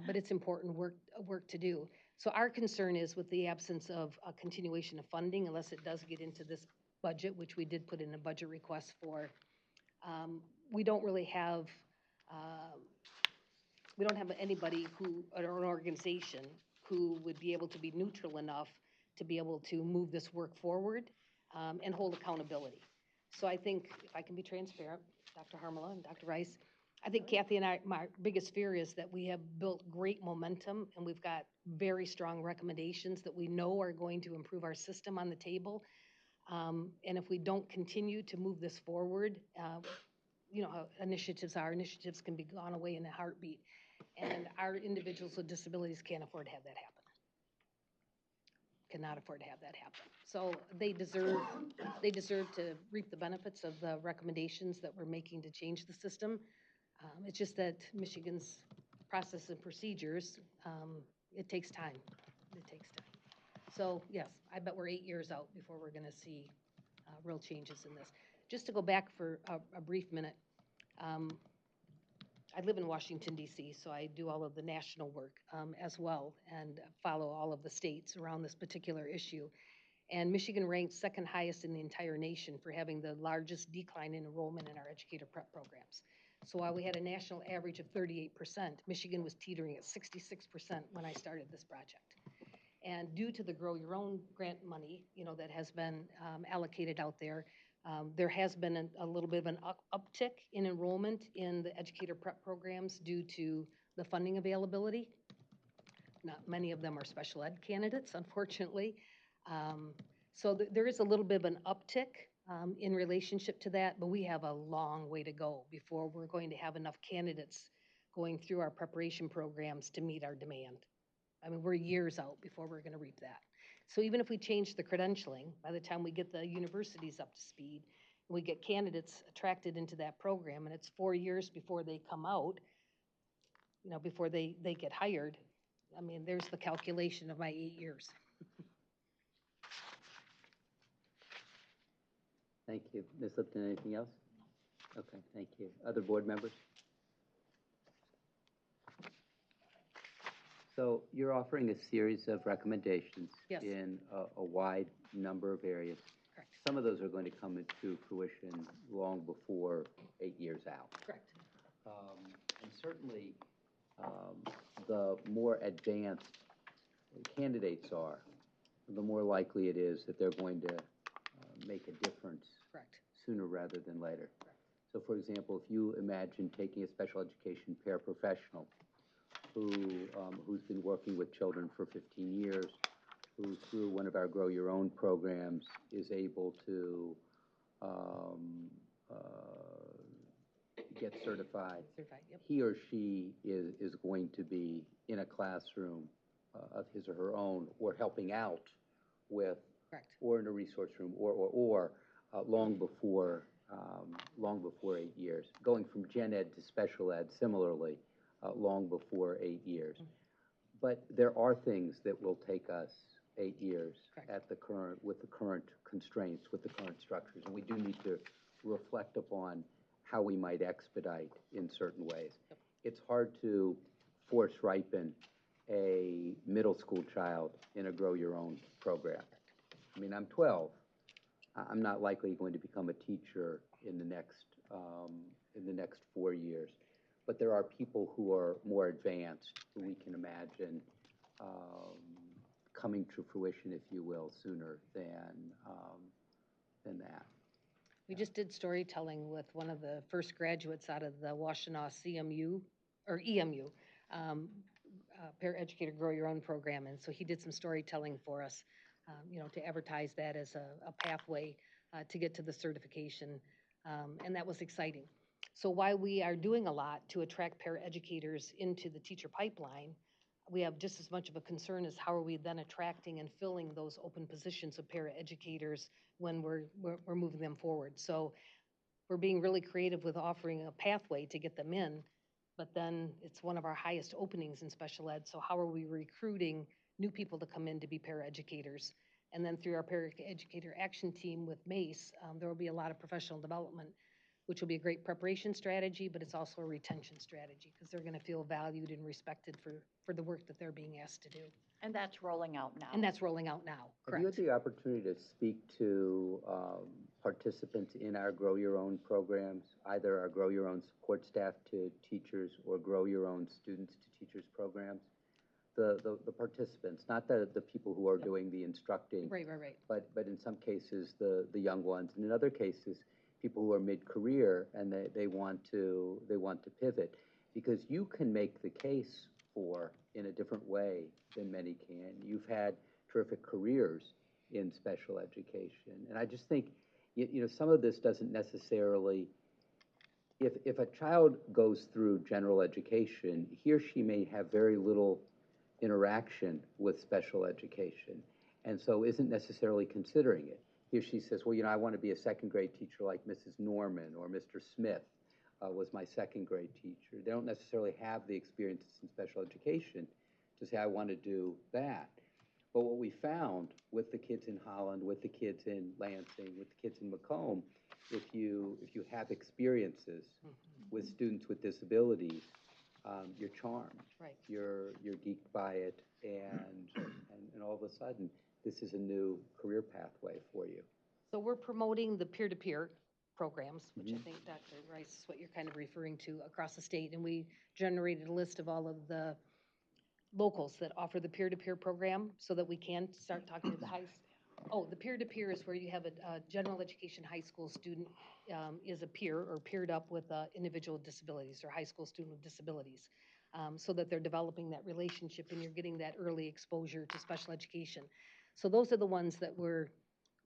but it's important work to do. So our concern is with the absence of a continuation of funding, unless it does get into this budget, which we did put in a budget request for, we don't really have anybody or an organization who would be able to be neutral enough to be able to move this work forward and hold accountability. So I think, if I can be transparent, Dr. Harmala and Dr. Rice, I think Kathy and my biggest fear is that we have built great momentum and we've got very strong recommendations that we know are going to improve our system on the table. And if we don't continue to move this forward, how initiatives can be gone away in a heartbeat. And our individuals with disabilities can't afford to have that happen. Cannot afford to have that happen. So they deserve to reap the benefits of the recommendations that we're making to change the system. It's just that Michigan's process and procedures, it takes time. It takes time. So yes, I bet we're 8 years out before we're going to see real changes in this. Just to go back for a brief minute, I live in Washington, D.C., so I do all of the national work as well and follow all of the states around this particular issue. And Michigan ranks second highest in the entire nation for having the largest decline in enrollment in our educator prep programs. So while we had a national average of 38%, Michigan was teetering at 66% when I started this project. And due to the Grow Your Own grant money, that has been allocated out there, there has been a little bit of an uptick in enrollment in the educator prep programs due to the funding availability. Not many of them are special ed candidates, unfortunately. So there is a little bit of an uptick in relationship to that, but we have a long way to go before we're going to have enough candidates going through our preparation programs to meet our demand. We're years out before we're going to reap that. So even if we change the credentialing, by the time we get the universities up to speed, and we get candidates attracted into that program, and it's 4 years before they come out, before they get hired, there's the calculation of my 8 years. Thank you. Ms. Lipton, anything else? Okay, thank you. Other board members? So you're offering a series of recommendations in a wide number of areas. Correct. Some of those are going to come into fruition long before 8 years out. Correct. And certainly, the more advanced candidates are, the more likely it is that they're going to make a difference sooner rather than later. Correct. So for example, if you imagine taking a special education paraprofessional who's been working with children for 15 years, who through one of our Grow Your Own programs is able to get certified. Yep. He or she is going to be in a classroom of his or her own, or helping out with, or in a resource room, or long before 8 years. Going from gen ed to special ed, similarly, long before 8 years. But there are things that will take us 8 years with the current constraints, with the current structures, and we do need to reflect upon how we might expedite in certain ways. It's hard to force ripen a middle school child in a Grow Your Own program. I mean, I'm 12. I'm not likely going to become a teacher in the next 4 years. But there are people who are more advanced, who we can imagine coming to fruition, if you will, sooner than that. We just did storytelling with one of the first graduates out of the Washtenaw CMU, or EMU, Paraeducator Grow Your Own program. And so he did some storytelling for us, to advertise that as a pathway to get to the certification. And that was exciting. So while we are doing a lot to attract paraeducators into the teacher pipeline, we have just as much of a concern as how are we then attracting and filling those open positions of paraeducators when we're moving them forward. So we're being really creative with offering a pathway to get them in, but then it's one of our highest openings in special ed. So how are we recruiting new people to come in to be paraeducators? And then through our paraeducator action team with MACE, there will be a lot of professional development, which will be a great preparation strategy, but it's also a retention strategy because they're going to feel valued and respected for the work that they're being asked to do. And that's rolling out now. And that's rolling out now, Have you had correct. the opportunity to speak to participants in our Grow Your Own programs, either our Grow Your Own support staff to teachers or Grow Your Own students to teachers programs? The participants, not the people who are doing the instructing. Right. But in some cases, the young ones, and in other cases, people who are mid-career and they want to pivot, because you can make the case for in a different way than many can. You've had terrific careers in special education, and I just think some of this doesn't necessarily. If a child goes through general education, he or she may have very little interaction with special education, and so isn't necessarily considering it. Here she says, well, I want to be a second grade teacher like Mrs. Norman or Mr. Smith was my second grade teacher. They don't necessarily have the experiences in special education to say, I want to do that. But what we found with the kids in Holland, with the kids in Lansing, with the kids in Macomb, if you have experiences with students with disabilities, you're charmed. Right. You're geeked by it, and all of a sudden, this is a new career pathway for you. So we're promoting the peer-to-peer programs, which I think, Dr. Rice, is what you're kind of referring to across the state. And we generated a list of all of the locals that offer the peer-to-peer program so that we can start talking to the the peer-to-peer is where you have a general education high school student is a peer or paired up with individual with disabilities or high school student with disabilities, so that they're developing that relationship and you're getting that early exposure to special education. So those are the ones that we're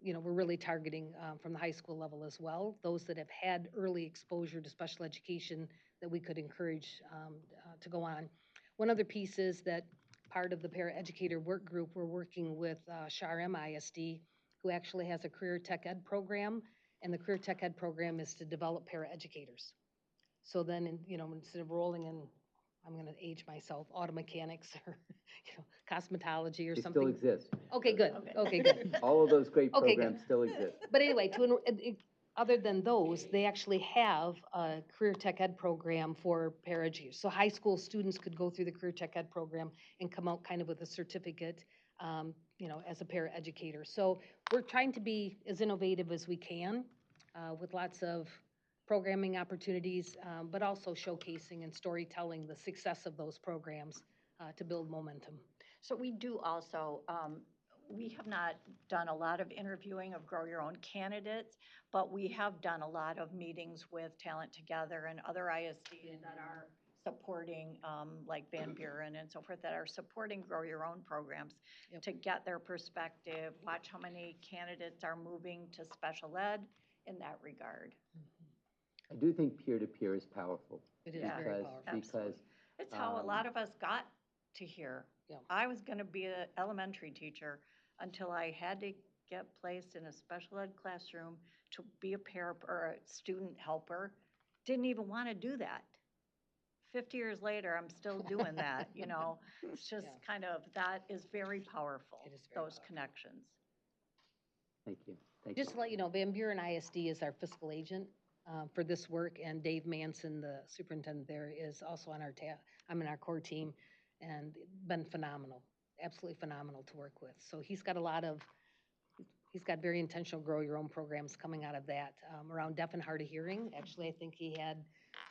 really targeting from the high school level as well, those that have had early exposure to special education that we could encourage to go on. One other piece is that part of the paraeducator work group, we're working with SHARM ISD, who actually has a career tech ed program, and the career tech ed program is to develop paraeducators. So then, instead of rolling in, I'm going to age myself, auto mechanics or cosmetology or They something. still exist. Okay, good. Okay, good. All of those great Okay, programs good. still exist. But anyway, other than those, they actually have a career tech ed program for paraeducators. So high school students could go through the career tech ed program and come out kind of with a certificate, as a paraeducator. So we're trying to be as innovative as we can with lots of programming opportunities, but also showcasing and storytelling the success of those programs to build momentum. So we do also, we have not done a lot of interviewing of Grow Your Own candidates, but we have done a lot of meetings with Talent Together and other ISDs that are supporting, like Van Buren and so forth, that are supporting Grow Your Own programs to get their perspective, watch how many candidates are moving to special ed in that regard. I do think peer-to-peer is powerful. It is very powerful. Because it's how a lot of us got to here. Yeah. I was going to be an elementary teacher until I had to get placed in a special ed classroom to be a or a student helper. Didn't even want to do that. 50 years later, I'm still doing that, It's just kind of, that is very powerful, It is very those connections. Thank you. Just to let you know, Van Buren ISD is our fiscal agent for this work, and Dave Manson, the superintendent there, is also on our I'm in our core team. and been phenomenal, absolutely phenomenal to work with. So he's got very intentional grow your own programs coming out of that around deaf and hard of hearing. Actually, I think he had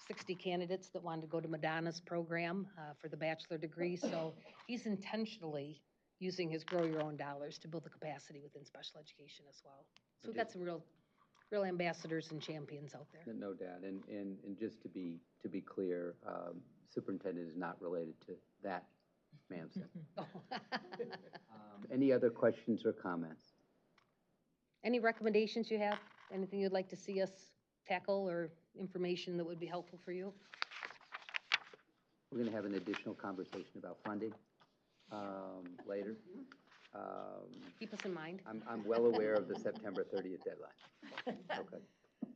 60 candidates that wanted to go to Madonna's program for the bachelor degree. So he's intentionally using his grow your own dollars to build the capacity within special education as well. So we've got some real ambassadors and champions out there. No doubt. And just to be clear, superintendent is not related to that Mamson. Any other questions or comments? Any recommendations you have? Anything you'd like to see us tackle or information that would be helpful for you? We're going to have an additional conversation about funding later. Keep us in mind. I'm well aware of the September 30th deadline. Okay.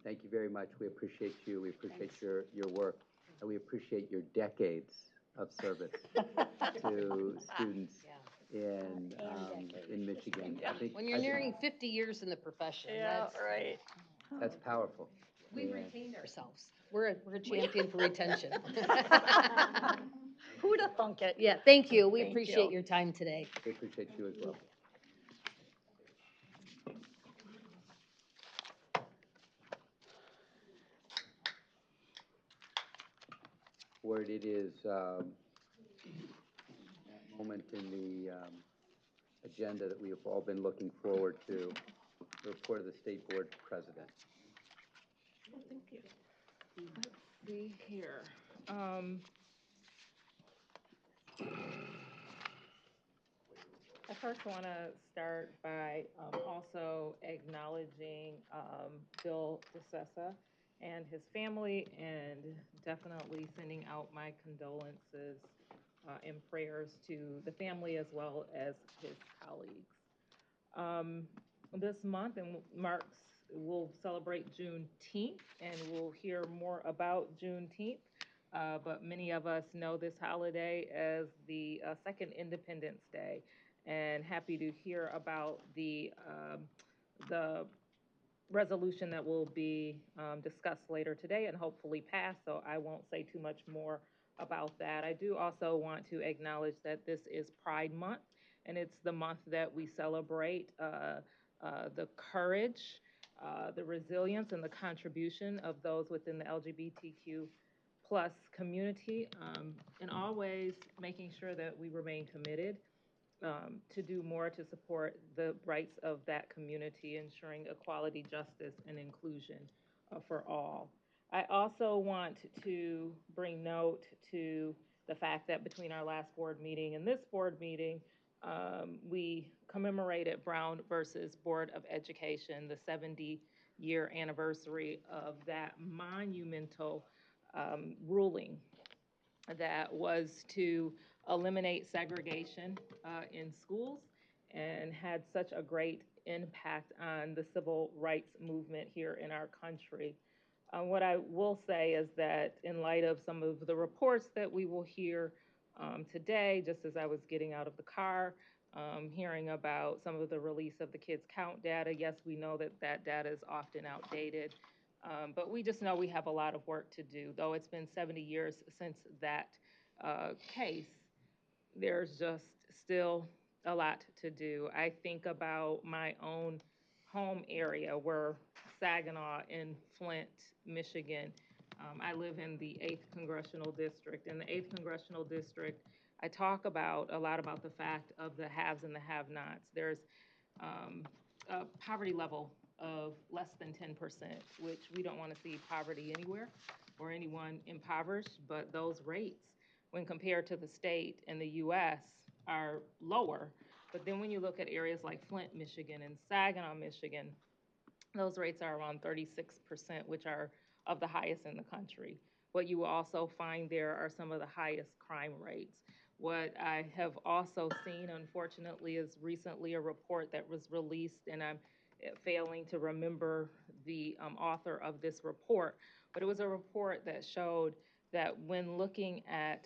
Thank you very much. We appreciate you. We appreciate your work. And we appreciate your decades of service to students in Michigan. I think When you're nearing 50 years in the profession, right. That's powerful. We've retained ourselves. We're a champion for retention. Who'd have thunk it? Yeah, thank you. We Thank appreciate you. your time today. We appreciate you as well. Word, it is that moment in the agenda that we have all been looking forward to, the report of the State Board President. Thank you. Let's see here. I first want to start by also acknowledging Bill DeSessa and his family, and definitely sending out my condolences and prayers to the family as well as his colleagues. This month and we'll celebrate Juneteenth, and we'll hear more about Juneteenth. But many of us know this holiday as the second Independence Day, and happy to hear about the resolution that will be discussed later today and hopefully passed, so I won't say too much more about that. I do also want to acknowledge that this is Pride Month, and it's the month that we celebrate the courage, the resilience, and the contribution of those within the LGBTQ plus community, and always making sure that we remain committed to do more to support the rights of that community, ensuring equality, justice, and inclusion for all. I also want to bring note to the fact that between our last board meeting and this board meeting, we commemorated Brown versus Board of Education, the 70-year anniversary of that monumental ruling that was to eliminate segregation in schools, and had such a great impact on the civil rights movement here in our country. What I will say is that in light of some of the reports that we will hear today, just as I was getting out of the car, hearing about some of the release of the kids' count data, yes, we know that that data is often outdated. But we just know we have a lot of work to do. Though it's been 70 years since that case, there's just still a lot to do. I think about my own home area, where Saginaw in Flint, Michigan. I live in the 8th Congressional District. In the 8th Congressional District, I talk a lot about the fact of the haves and the have-nots. There's a poverty level of less than 10%, which we don't want to see poverty anywhere or anyone impoverished, but those rates, when compared to the state and the U.S., are lower. But then when you look at areas like Flint, Michigan, and Saginaw, Michigan, those rates are around 36%, which are of the highest in the country. What you will also find there are some of the highest crime rates. What I have also seen, unfortunately, is recently a report that was released, and I'm failing to remember the author of this report, but it was a report that showed that when looking at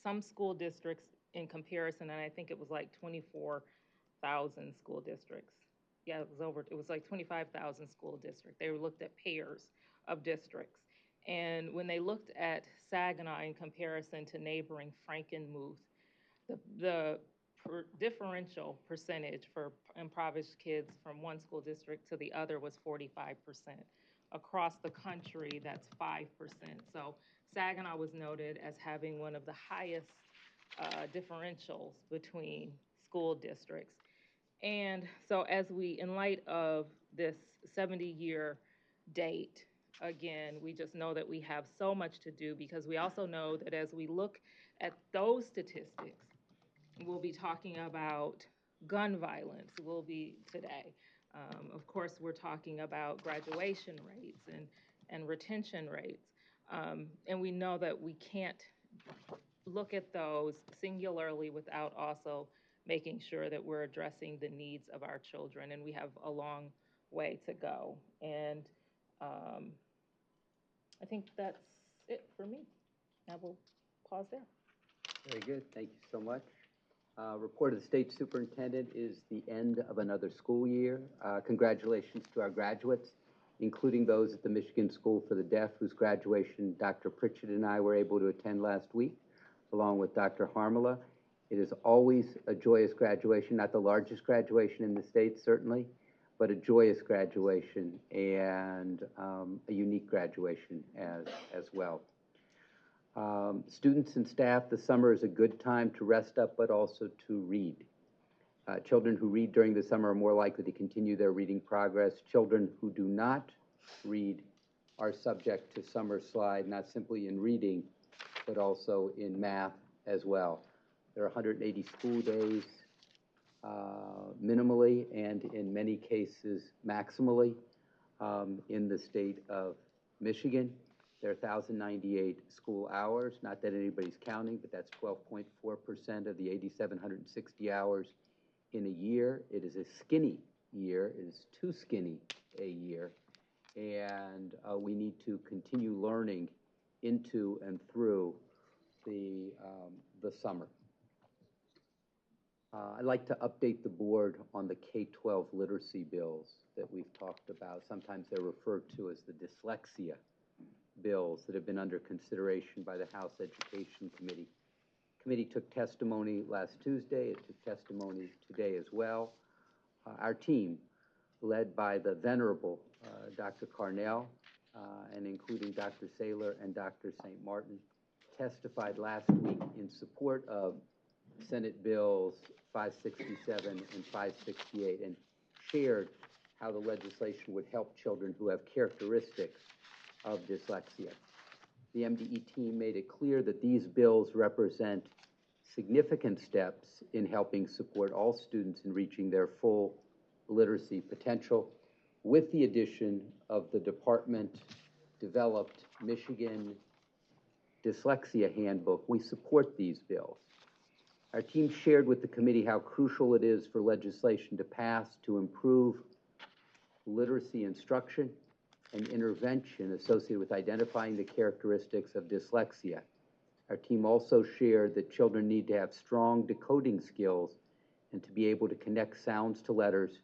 some school districts in comparison, and I think it was like 24,000 school districts. Yeah, it was like 25,000 school districts. They looked at pairs of districts. And when they looked at Saginaw in comparison to neighboring Frankenmuth, the differential percentage for impoverished kids from one school district to the other was 45%. Across the country, that's 5%. So Saginaw was noted as having one of the highest differentials between school districts. And so as we, in light of this 70-year date, again, we just know that we have so much to do, because we also know that as we look at those statistics, we'll be talking about gun violence, will be today. Of course, we're talking about graduation rates and retention rates. And we know that we can't look at those singularly without also making sure that we're addressing the needs of our children. And we have a long way to go. And I think that's it for me. I will pause there. Very good. Thank you so much. Report of the state superintendent is the end of another school year. Congratulations to our graduates, including those at the Michigan School for the Deaf, whose graduation Dr. Pritchett and I were able to attend last week, along with Dr. Harmala. It is always a joyous graduation, not the largest graduation in the state, certainly, but a joyous graduation and a unique graduation as well. Students and staff, the summer is a good time to rest up, but also to read. Children who read during the summer are more likely to continue their reading progress. Children who do not read are subject to summer slide, not simply in reading, but also in math as well. There are 180 school days minimally, and in many cases maximally, in the state of Michigan. There are 1,098 school hours. Not that anybody's counting, but that's 12.4% of the 8,760 hours in a year. It is a skinny year. It is too skinny a year. And we need to continue learning into and through the summer. I'd like to update the board on the K-12 literacy bills that we've talked about. Sometimes they're referred to as the dyslexia bills that have been under consideration by the House Education Committee. Committee took testimony last Tuesday. It took testimony today as well. Our team, led by the venerable Dr. Carnell, and including Dr. Saylor and Dr. St. Martin, testified last week in support of Senate Bills 567 and 568, and shared how the legislation would help children who have characteristics of dyslexia. The MDE team made it clear that these bills represent significant steps in helping support all students in reaching their full literacy potential. With the addition of the department-developed Michigan Dyslexia Handbook, we support these bills. Our team shared with the committee how crucial it is for legislation to pass to improve literacy instruction and intervention associated with identifying the characteristics of dyslexia. Our team also shared that children need to have strong decoding skills and to be able to connect sounds to letters,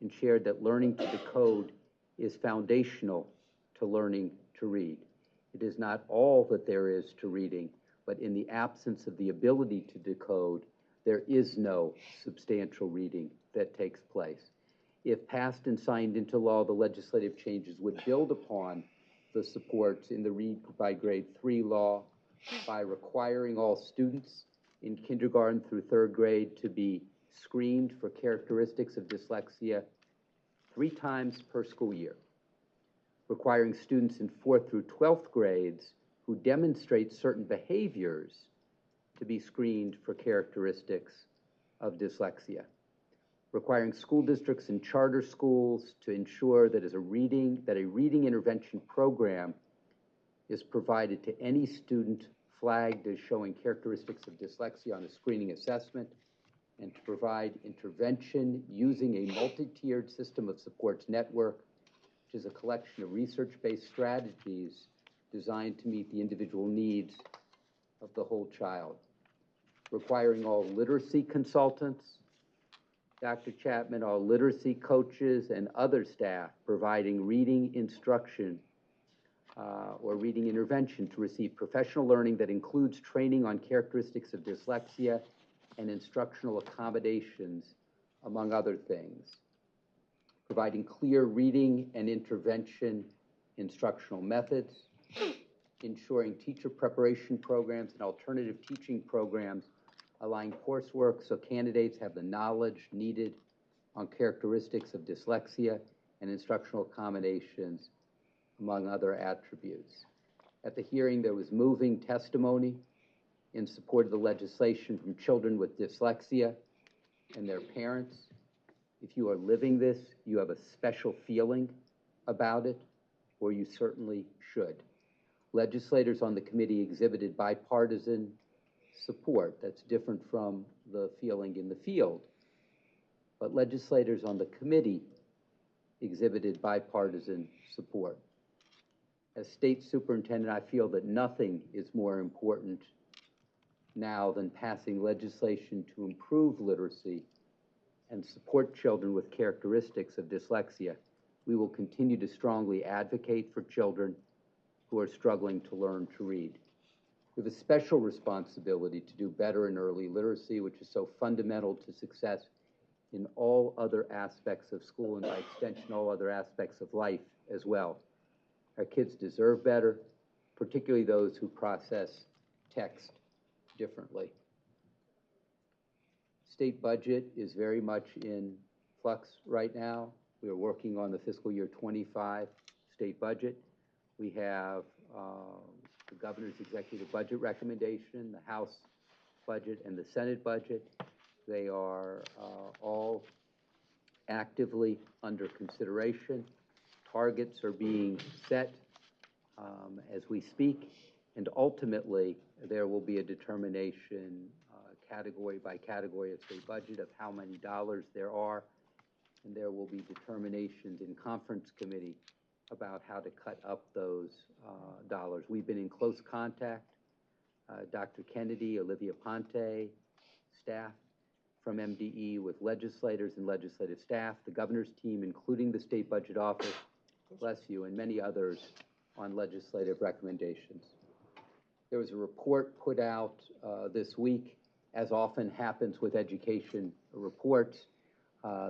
and shared that learning to decode is foundational to learning to read. It is not all that there is to reading, but in the absence of the ability to decode, there is no substantial reading that takes place. If passed and signed into law, the legislative changes would build upon the supports in the Read by Grade 3 law by requiring all students in kindergarten through third grade to be screened for characteristics of dyslexia 3 times per school year, requiring students in 4th through 12th grades who demonstrate certain behaviors to be screened for characteristics of dyslexia, requiring school districts and charter schools to ensure that a reading intervention program is provided to any student flagged as showing characteristics of dyslexia on a screening assessment, and to provide intervention using a multi-tiered system of supports network, which is a collection of research-based strategies designed to meet the individual needs of the whole child. Requiring all literacy consultants, Dr. Chapman, all literacy coaches, and other staff providing reading instruction or reading intervention to receive professional learning that includes training on characteristics of dyslexia and instructional accommodations, among other things. Providing clear reading and intervention instructional methods, ensuring teacher preparation programs and alternative teaching programs align coursework so candidates have the knowledge needed on characteristics of dyslexia and instructional accommodations, among other attributes. At the hearing, there was moving testimony in support of the legislation from children with dyslexia and their parents. If you are living this, you have a special feeling about it, or you certainly should. Legislators on the committee exhibited bipartisan support. That's different from the feeling in the field. But legislators on the committee exhibited bipartisan support. As state superintendent, I feel that nothing is more important now than passing legislation to improve literacy and support children with characteristics of dyslexia. We will continue to strongly advocate for children who are struggling to learn to read. We have a special responsibility to do better in early literacy, which is so fundamental to success in all other aspects of school and, by extension, all other aspects of life as well. Our kids deserve better, particularly those who process text differently. State budget is very much in flux right now. We are working on the fiscal year 25 state budget. We have the governor's executive budget recommendation, the House budget, and the Senate budget. They are all actively under consideration. Targets are being set as we speak, and ultimately there will be a determination category by category of state budget of how many dollars there are, and there will be determinations in conference committee about how to cut up those dollars. We've been in close contact, Dr. Kennedy, Olivia Ponte, staff from MDE with legislators and legislative staff, the governor's team, including the state budget office, bless you, and many others on legislative recommendations. There was a report put out this week, as often happens with education reports.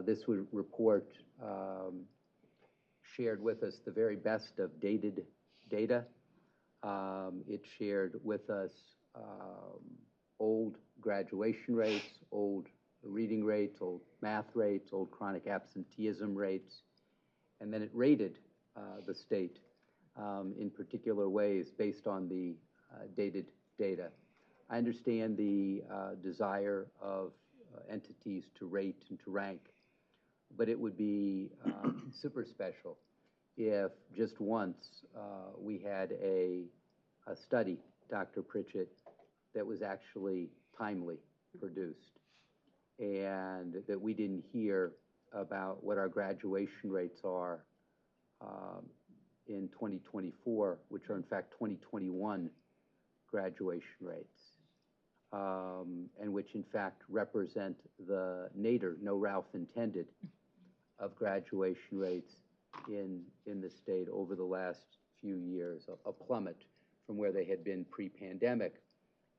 This report shared with us the very best of dated data. It shared with us old graduation rates, old reading rates, old math rates, old chronic absenteeism rates, and then it rated the state in particular ways based on the dated data. I understand the desire of entities to rate and to rank, but it would be super special if just once we had a study, Dr. Pritchett, that was actually timely produced, and that we didn't hear about what our graduation rates are in 2024, which are in fact 2021 graduation rates, and which in fact represent the nadir, no Ralph intended, of graduation rates in the state over the last few years, a plummet from where they had been pre-pandemic,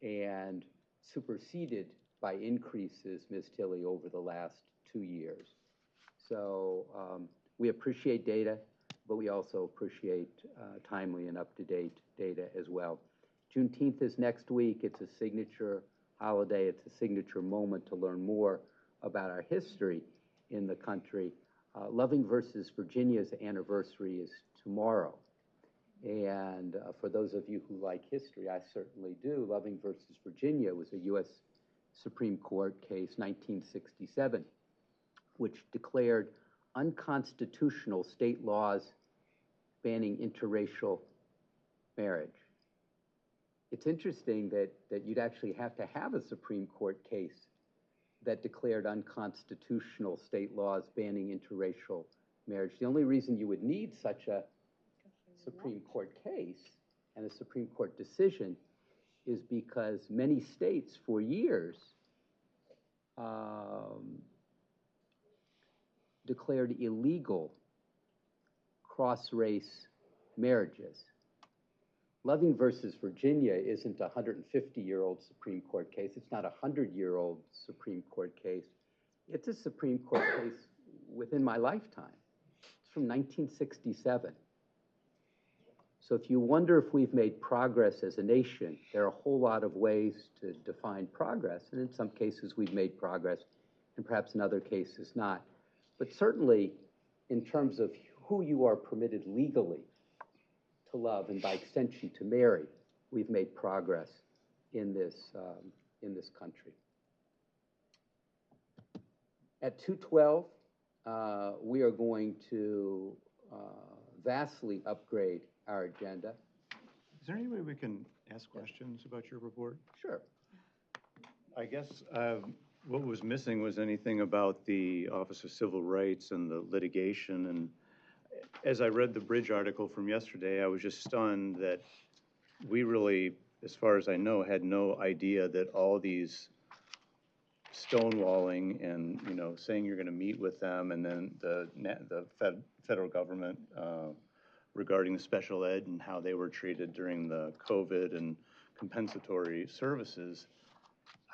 and superseded by increases, Ms. Tilley, over the last 2 years. So we appreciate data, but we also appreciate timely and up-to-date data as well. Juneteenth is next week. It's a signature holiday. It's a signature moment to learn more about our history in the country. Loving versus Virginia's anniversary is tomorrow. And for those of you who like history, I certainly do, Loving versus Virginia was a U.S. Supreme Court case, 1967, which declared unconstitutional state laws banning interracial marriage. It's interesting that you'd actually have to have a Supreme Court case that declared unconstitutional state laws banning interracial marriage. The only reason you would need such a Supreme Court case and a Supreme Court decision is because many states for years declared illegal cross-race marriages. Loving versus Virginia isn't a 150-year-old Supreme Court case. It's not a 100-year-old Supreme Court case. It's a Supreme Court case within my lifetime. It's from 1967. So if you wonder if we've made progress as a nation, there are a whole lot of ways to define progress. And in some cases, we've made progress, and perhaps in other cases not. But certainly, in terms of who you are permitted legally to love, and by extension to marry, we've made progress in this country. At 2:12, we are going to vastly upgrade our agenda. Is there any way we can ask questions about your report? Sure. I guess what was missing was anything about the Office of Civil Rights and the litigation. And as I read the Bridge article from yesterday, I was just stunned that we really, as far as I know, had no idea that all these stonewalling and, you know, saying you're going to meet with them, and then the federal government regarding the special ed and how they were treated during the COVID and compensatory services.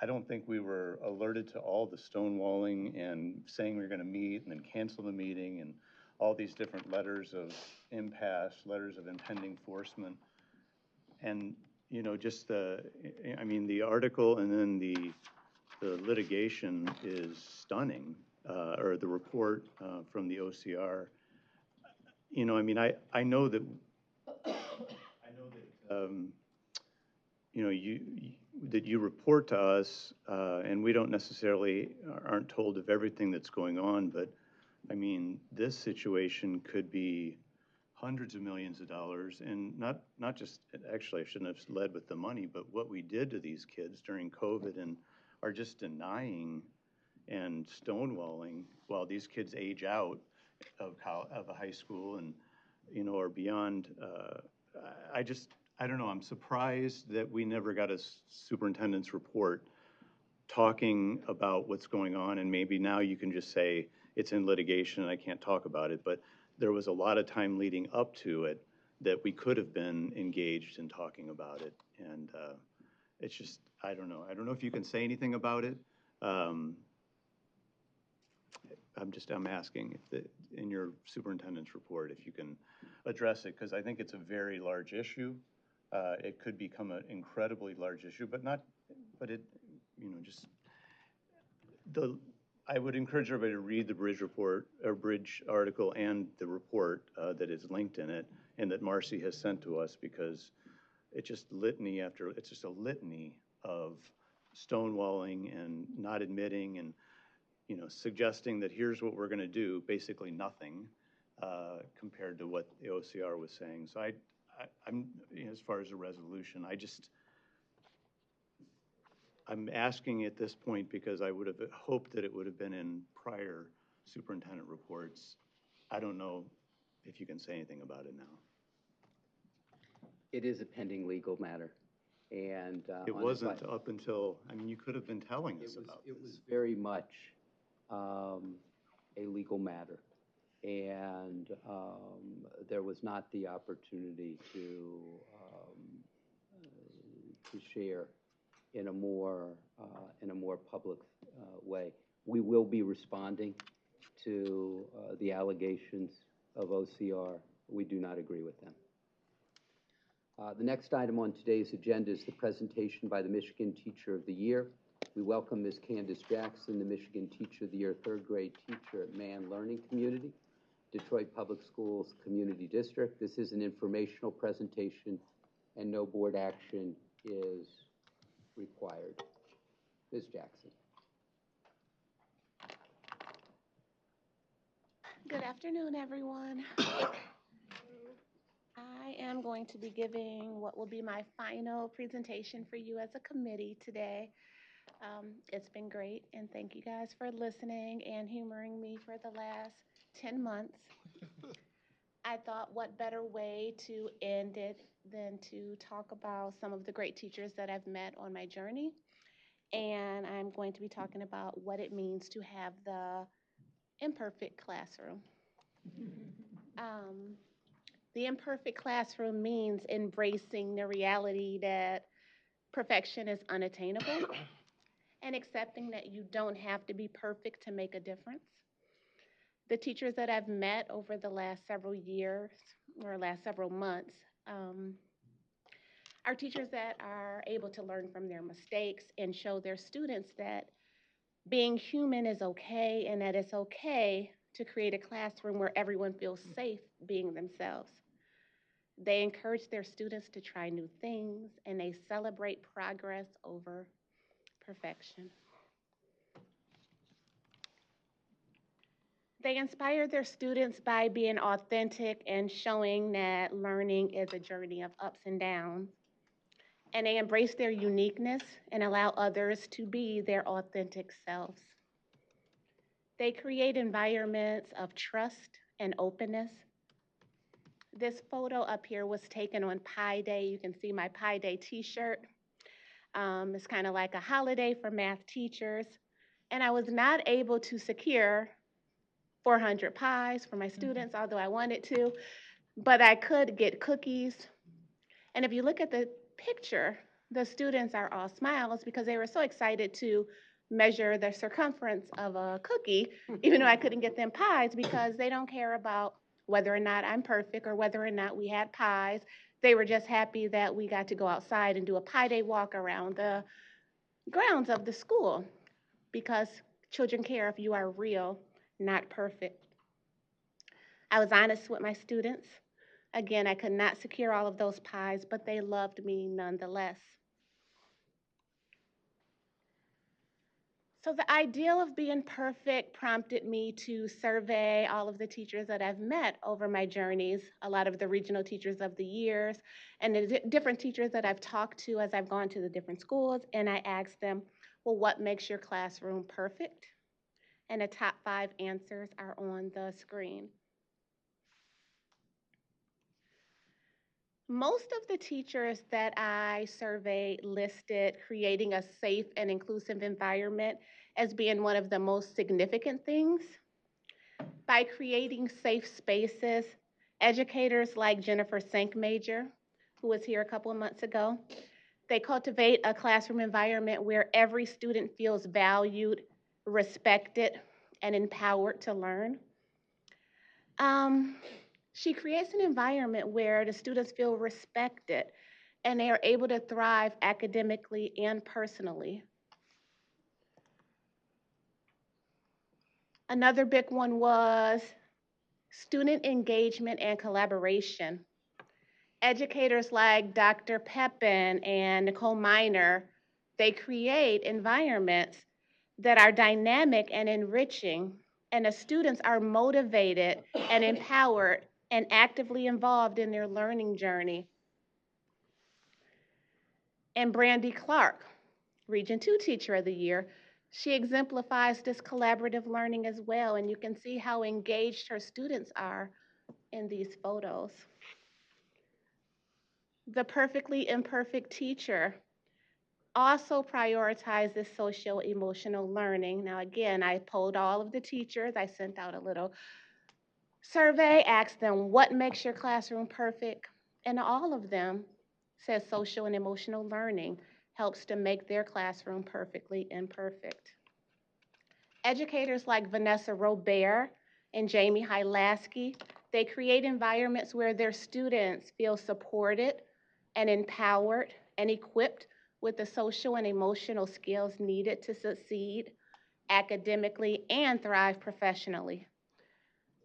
I don't think we were alerted to all the stonewalling and saying we were going to meet and then cancel the meeting and all these different letters of impasse, letters of impending enforcement. And, you know, just I mean, the article and then the litigation is stunning, or the report from the OCR. You know, I mean, I know that, you know, that you report to us, and we don't necessarily aren't told of everything that's going on, but I mean, this situation could be hundreds of millions of dollars, and not just, actually, I shouldn't have led with the money, but what we did to these kids during COVID and are just denying and stonewalling while these kids age out of a high school and, you know, or beyond. I don't know, I'm surprised that we never got a superintendent's report talking about what's going on, and maybe now you can just say it's in litigation and I can't talk about it, but there was a lot of time leading up to it that we could have been engaged in talking about it, and it's just, I don't know if you can say anything about it. I'm asking if in your superintendent's report, if you can address it, because I think it's a very large issue. It could become an incredibly large issue, but it, you know, just I would encourage everybody to read the Bridge report, or Bridge article, and the report that is linked in it, and that Marcy has sent to us, because it's just it's just a litany of stonewalling and not admitting and, you know, suggesting that here's what we're going to do, basically nothing compared to what the OCR was saying. So I'm, you know, as far as a resolution, I'm asking at this point because I would have hoped that it would have been in prior superintendent reports. I don't know if you can say anything about it now. It is a pending legal matter. And it wasn't up until, I mean, you could have been telling us about this. It was very much a legal matter. And there was not the opportunity to share in a more public way. We will be responding to the allegations of OCR. We do not agree with them. The next item on today's agenda is the presentation by the Michigan Teacher of the Year. We welcome Ms. Candace Jackson, the Michigan Teacher of the Year, third grade teacher at Mann Learning Community, Detroit Public Schools Community District. This is an informational presentation and no board action is required. Ms. Jackson. Good afternoon, everyone. I am going to be giving what will be my final presentation for you as a committee today. It's been great, and thank you guys for listening and humoring me for the last 10 months. I thought what better way to end it than to talk about some of the great teachers that I've met on my journey. And I'm going to be talking about what it means to have the imperfect classroom. The imperfect classroom means embracing the reality that perfection is unattainable and accepting that you don't have to be perfect to make a difference. The teachers that I've met over the last several years or last several months are teachers that are able to learn from their mistakes and show their students that being human is okay and that it's okay to create a classroom where everyone feels safe being themselves. They encourage their students to try new things and they celebrate progress over perfection. They inspire their students by being authentic and showing that learning is a journey of ups and downs. And they embrace their uniqueness and allow others to be their authentic selves. They create environments of trust and openness. This photo up here was taken on Pi Day. You can see my Pi Day t-shirt. It's kind of like a holiday for math teachers. And I was not able to secure 400 pies for my students, although I wanted to, but I could get cookies. And if you look at the picture, the students are all smiles because they were so excited to measure the circumference of a cookie, even though I couldn't get them pies because they don't care about whether or not I'm perfect or whether or not we had pies. They were just happy that we got to go outside and do a Pi Day walk around the grounds of the school because children care if you are real, not perfect. I was honest with my students. Again, I could not secure all of those pies, but they loved me nonetheless. So the ideal of being perfect prompted me to survey all of the teachers that I've met over my journeys, a lot of the regional teachers of the years, and the different teachers that I've talked to as I've gone to the different schools, and I asked them, well, what makes your classroom perfect? And the top 5 answers are on the screen. Most of the teachers that I surveyed listed creating a safe and inclusive environment as being one of the most significant things. By creating safe spaces, educators like Jennifer Sankmajor, who was here a couple of months ago, they cultivate a classroom environment where every student feels valued, respected, and empowered to learn. She creates an environment where the students feel respected and they are able to thrive academically and personally. Another big one was student engagement and collaboration. Educators like Dr. Pepin and Nicole Miner, they create environments that are dynamic and enriching, and the students are motivated and empowered and actively involved in their learning journey. And Brandy Clark, Region 2 Teacher of the Year, she exemplifies this collaborative learning as well, and you can see how engaged her students are in these photos. The Perfectly Imperfect Teacher also prioritizes social-emotional learning. Now again, I polled all of the teachers. I sent out a little survey, asked them what makes your classroom perfect, and all of them said social and emotional learning helps to make their classroom perfectly imperfect. Educators like Vanessa Robert and Jamie Hylaski, they create environments where their students feel supported and empowered and equipped with the social and emotional skills needed to succeed academically and thrive professionally.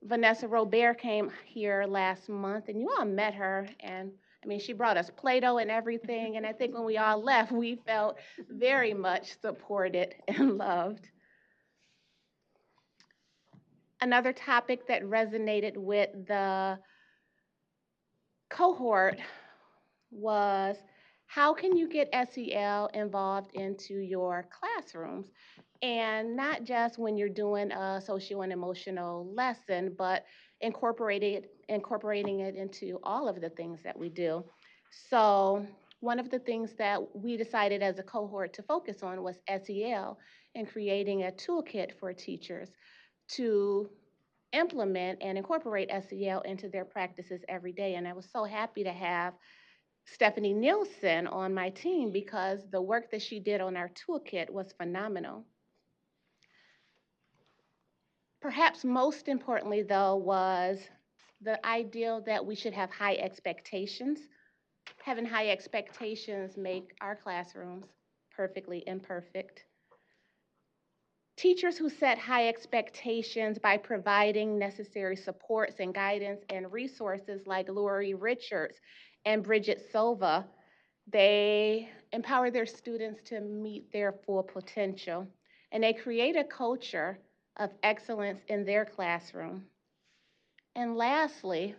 Vanessa Robert came here last month, and you all met her, and I mean, she brought us Play-Doh and everything, and I think when we all left, we felt very much supported and loved. Another topic that resonated with the cohort was how can you get SEL involved into your classrooms? And not just when you're doing a social and emotional lesson, but incorporating it into all of the things that we do. So one of the things that we decided as a cohort to focus on was SEL and creating a toolkit for teachers to implement and incorporate SEL into their practices every day. And I was so happy to have Stephanie Nielsen on my team because the work that she did on our toolkit was phenomenal. Perhaps most importantly, though, was the ideal that we should have high expectations. Having high expectations make our classrooms perfectly imperfect. Teachers who set high expectations by providing necessary supports and guidance and resources like Lori Richards and Bridget Silva, they empower their students to meet their full potential, and they create a culture of excellence in their classroom. And lastly,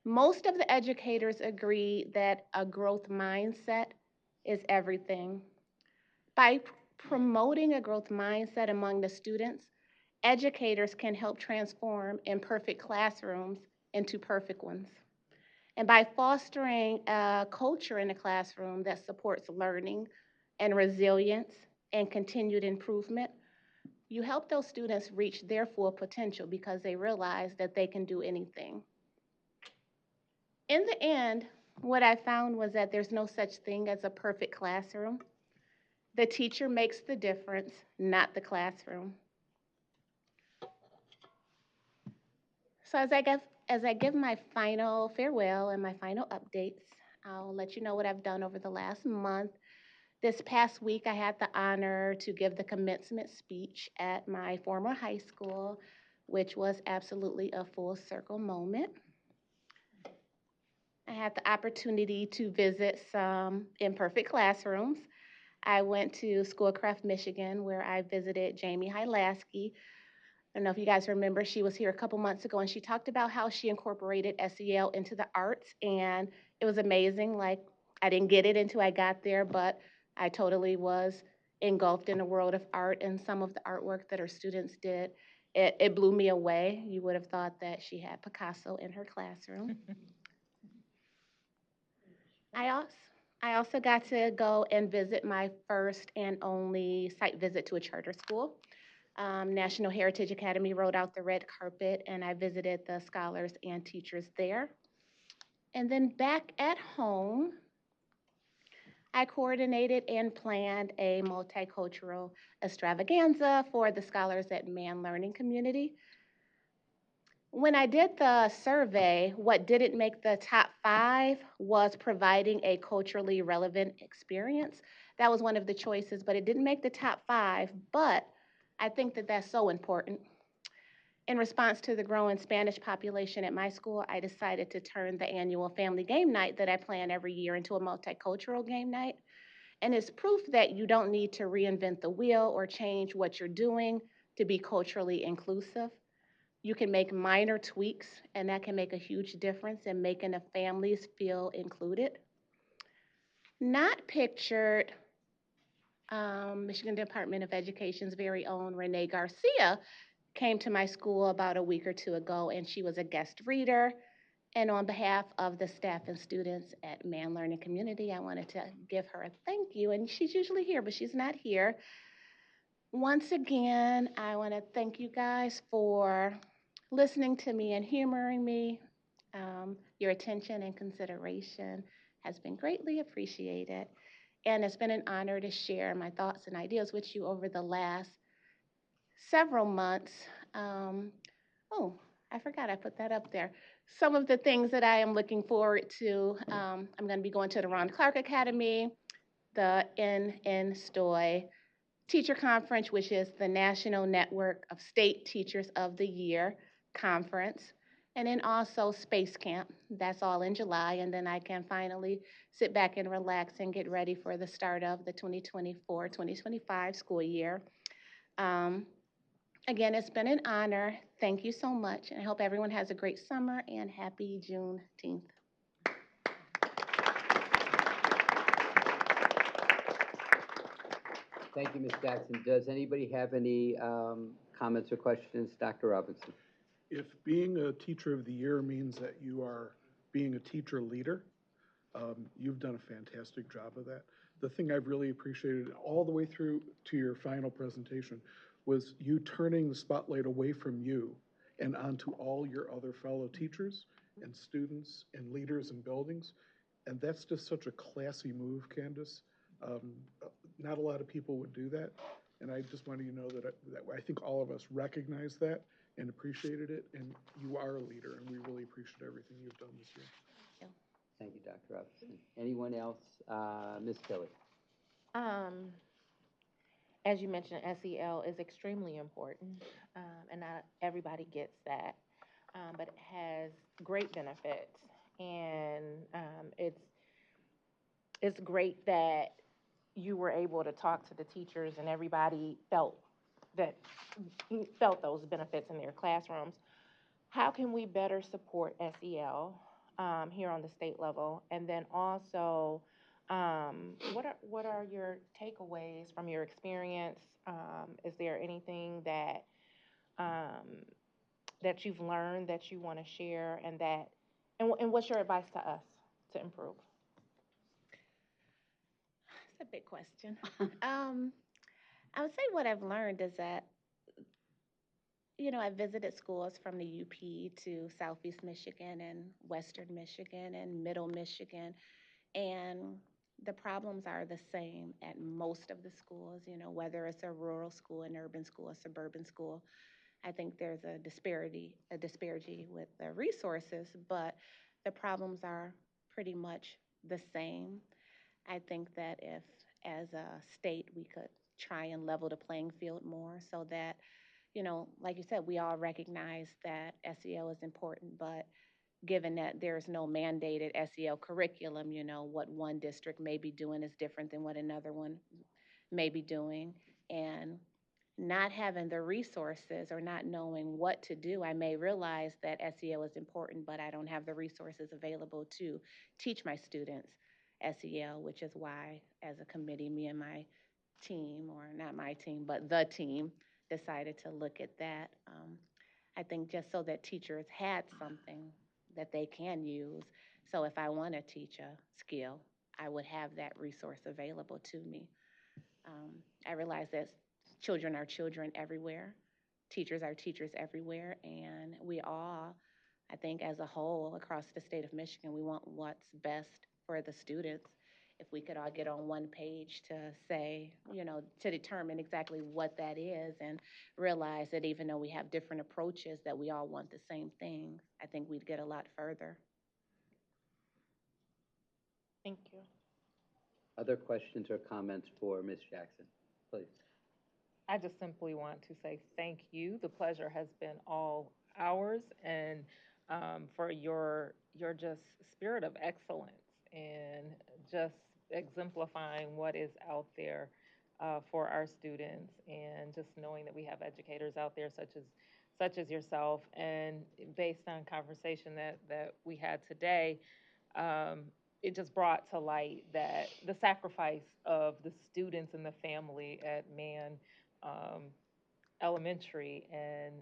most of the educators agree that a growth mindset is everything. By promoting a growth mindset among the students, educators can help transform imperfect classrooms into perfect ones. And by fostering a culture in the classroom that supports learning and resilience and continued improvement, you help those students reach their full potential because they realize that they can do anything. In the end, what I found was that there's no such thing as a perfect classroom. The teacher makes the difference, not the classroom. So as I give my final farewell and my final updates, I'll let you know what I've done over the last month. This past week, I had the honor to give the commencement speech at my former high school, which was absolutely a full circle moment. I had the opportunity to visit some imperfect classrooms. I went to Schoolcraft, Michigan, where I visited Jamie Hylaski. I don't know if you guys remember, she was here a couple months ago and she talked about how she incorporated SEL into the arts, and it was amazing. Like, I didn't get it until I got there, but I totally was engulfed in the world of art, and some of the artwork that her students did, it blew me away. You would have thought that she had Picasso in her classroom. I also got to go and visit my first and only site visit to a charter school. National Heritage Academy rolled out the red carpet, and I visited the scholars and teachers there. And then back at home, I coordinated and planned a multicultural extravaganza for the scholars at Man Learning Community. When I did the survey, what didn't make the top 5 was providing a culturally relevant experience. That was one of the choices, but it didn't make the top 5, but I think that that's so important. In response to the growing Spanish population at my school, I decided to turn the annual family game night that I plan every year into a multicultural game night. And it's proof that you don't need to reinvent the wheel or change what you're doing to be culturally inclusive. You can make minor tweaks, and that can make a huge difference in making the families feel included. Not pictured, Michigan Department of Education's very own Renee Garcia came to my school about a week or 2 ago, and she was a guest reader. And on behalf of the staff and students at Man Learning Community, I wanted to give her a thank you. And she's usually here, but she's not here. Once again, I want to thank you guys for listening to me and humoring me. Your attention and consideration has been greatly appreciated. And it's been an honor to share my thoughts and ideas with you over the last several months. Oh, I forgot I put that up there. Some of the things that I am looking forward to, I'm going to be going to the Ron Clark Academy, the NSTOY Teacher Conference, which is the National Network of State Teachers of the Year Conference, and then also Space Camp. That's all in July, and then I can finally sit back and relax and get ready for the start of the 2024-2025 school year. Again, it's been an honor. Thank you so much, and I hope everyone has a great summer and happy Juneteenth. Thank you, Ms. Jackson. Does anybody have any comments or questions? Dr. Robinson. If being a Teacher of the Year means that you are being a teacher leader, you've done a fantastic job of that. The thing I've really appreciated all the way through to your final presentation was you turning the spotlight away from you and onto all your other fellow teachers and students and leaders in buildings. And that's just such a classy move, Candace. Not a lot of people would do that. And I just wanted you to know that I think all of us recognize that and appreciated it. And you are a leader, and we really appreciate everything you've done this year. Thank you, Dr. Robinson. Anyone else? Ms. Tilley? As you mentioned, SEL is extremely important, and not everybody gets that, but it has great benefits, and it's great that you were able to talk to the teachers and everybody felt those benefits in their classrooms. How can we better support SEL here on the state level? And then also, what are your takeaways from your experience? Is there anything that that you've learned that you want to share, and what's your advice to us to improve? That's a big question. I would say what I've learned is that, I visited schools from the UP to Southeast Michigan and Western Michigan and Middle Michigan, and the problems are the same at most of the schools, whether it's a rural school, an urban school, a suburban school. I think there's a disparity with the resources, but the problems are pretty much the same. I think that if, as a state, we could try and level the playing field more so that, like you said, we all recognize that SEL is important, but given that there's no mandated SEL curriculum, what one district may be doing is different than what another one may be doing. And not having the resources or not knowing what to do, I may realize that SEL is important, but I don't have the resources available to teach my students SEL, which is why, as a committee, me and my team, or not my team, but the team, decided to look at that. I think just so that teachers had something that they can use. So if I want to teach a skill, I would have that resource available to me. I realize that children are children everywhere. Teachers are teachers everywhere. And we all, I think as a whole, across the state of Michigan, we want what's best for the students. If we could all get on one page to say, to determine exactly what that is and realize that even though we have different approaches, that we all want the same thing, I think we'd get a lot further. Thank you. Other questions or comments for Ms. Jackson, please? I just simply want to say thank you. The pleasure has been all ours, and for your just spirit of excellence and just exemplifying what is out there for our students, and just knowing that we have educators out there such as yourself. And based on conversation that we had today, it just brought to light that the sacrifice of the students and the family at Man Elementary and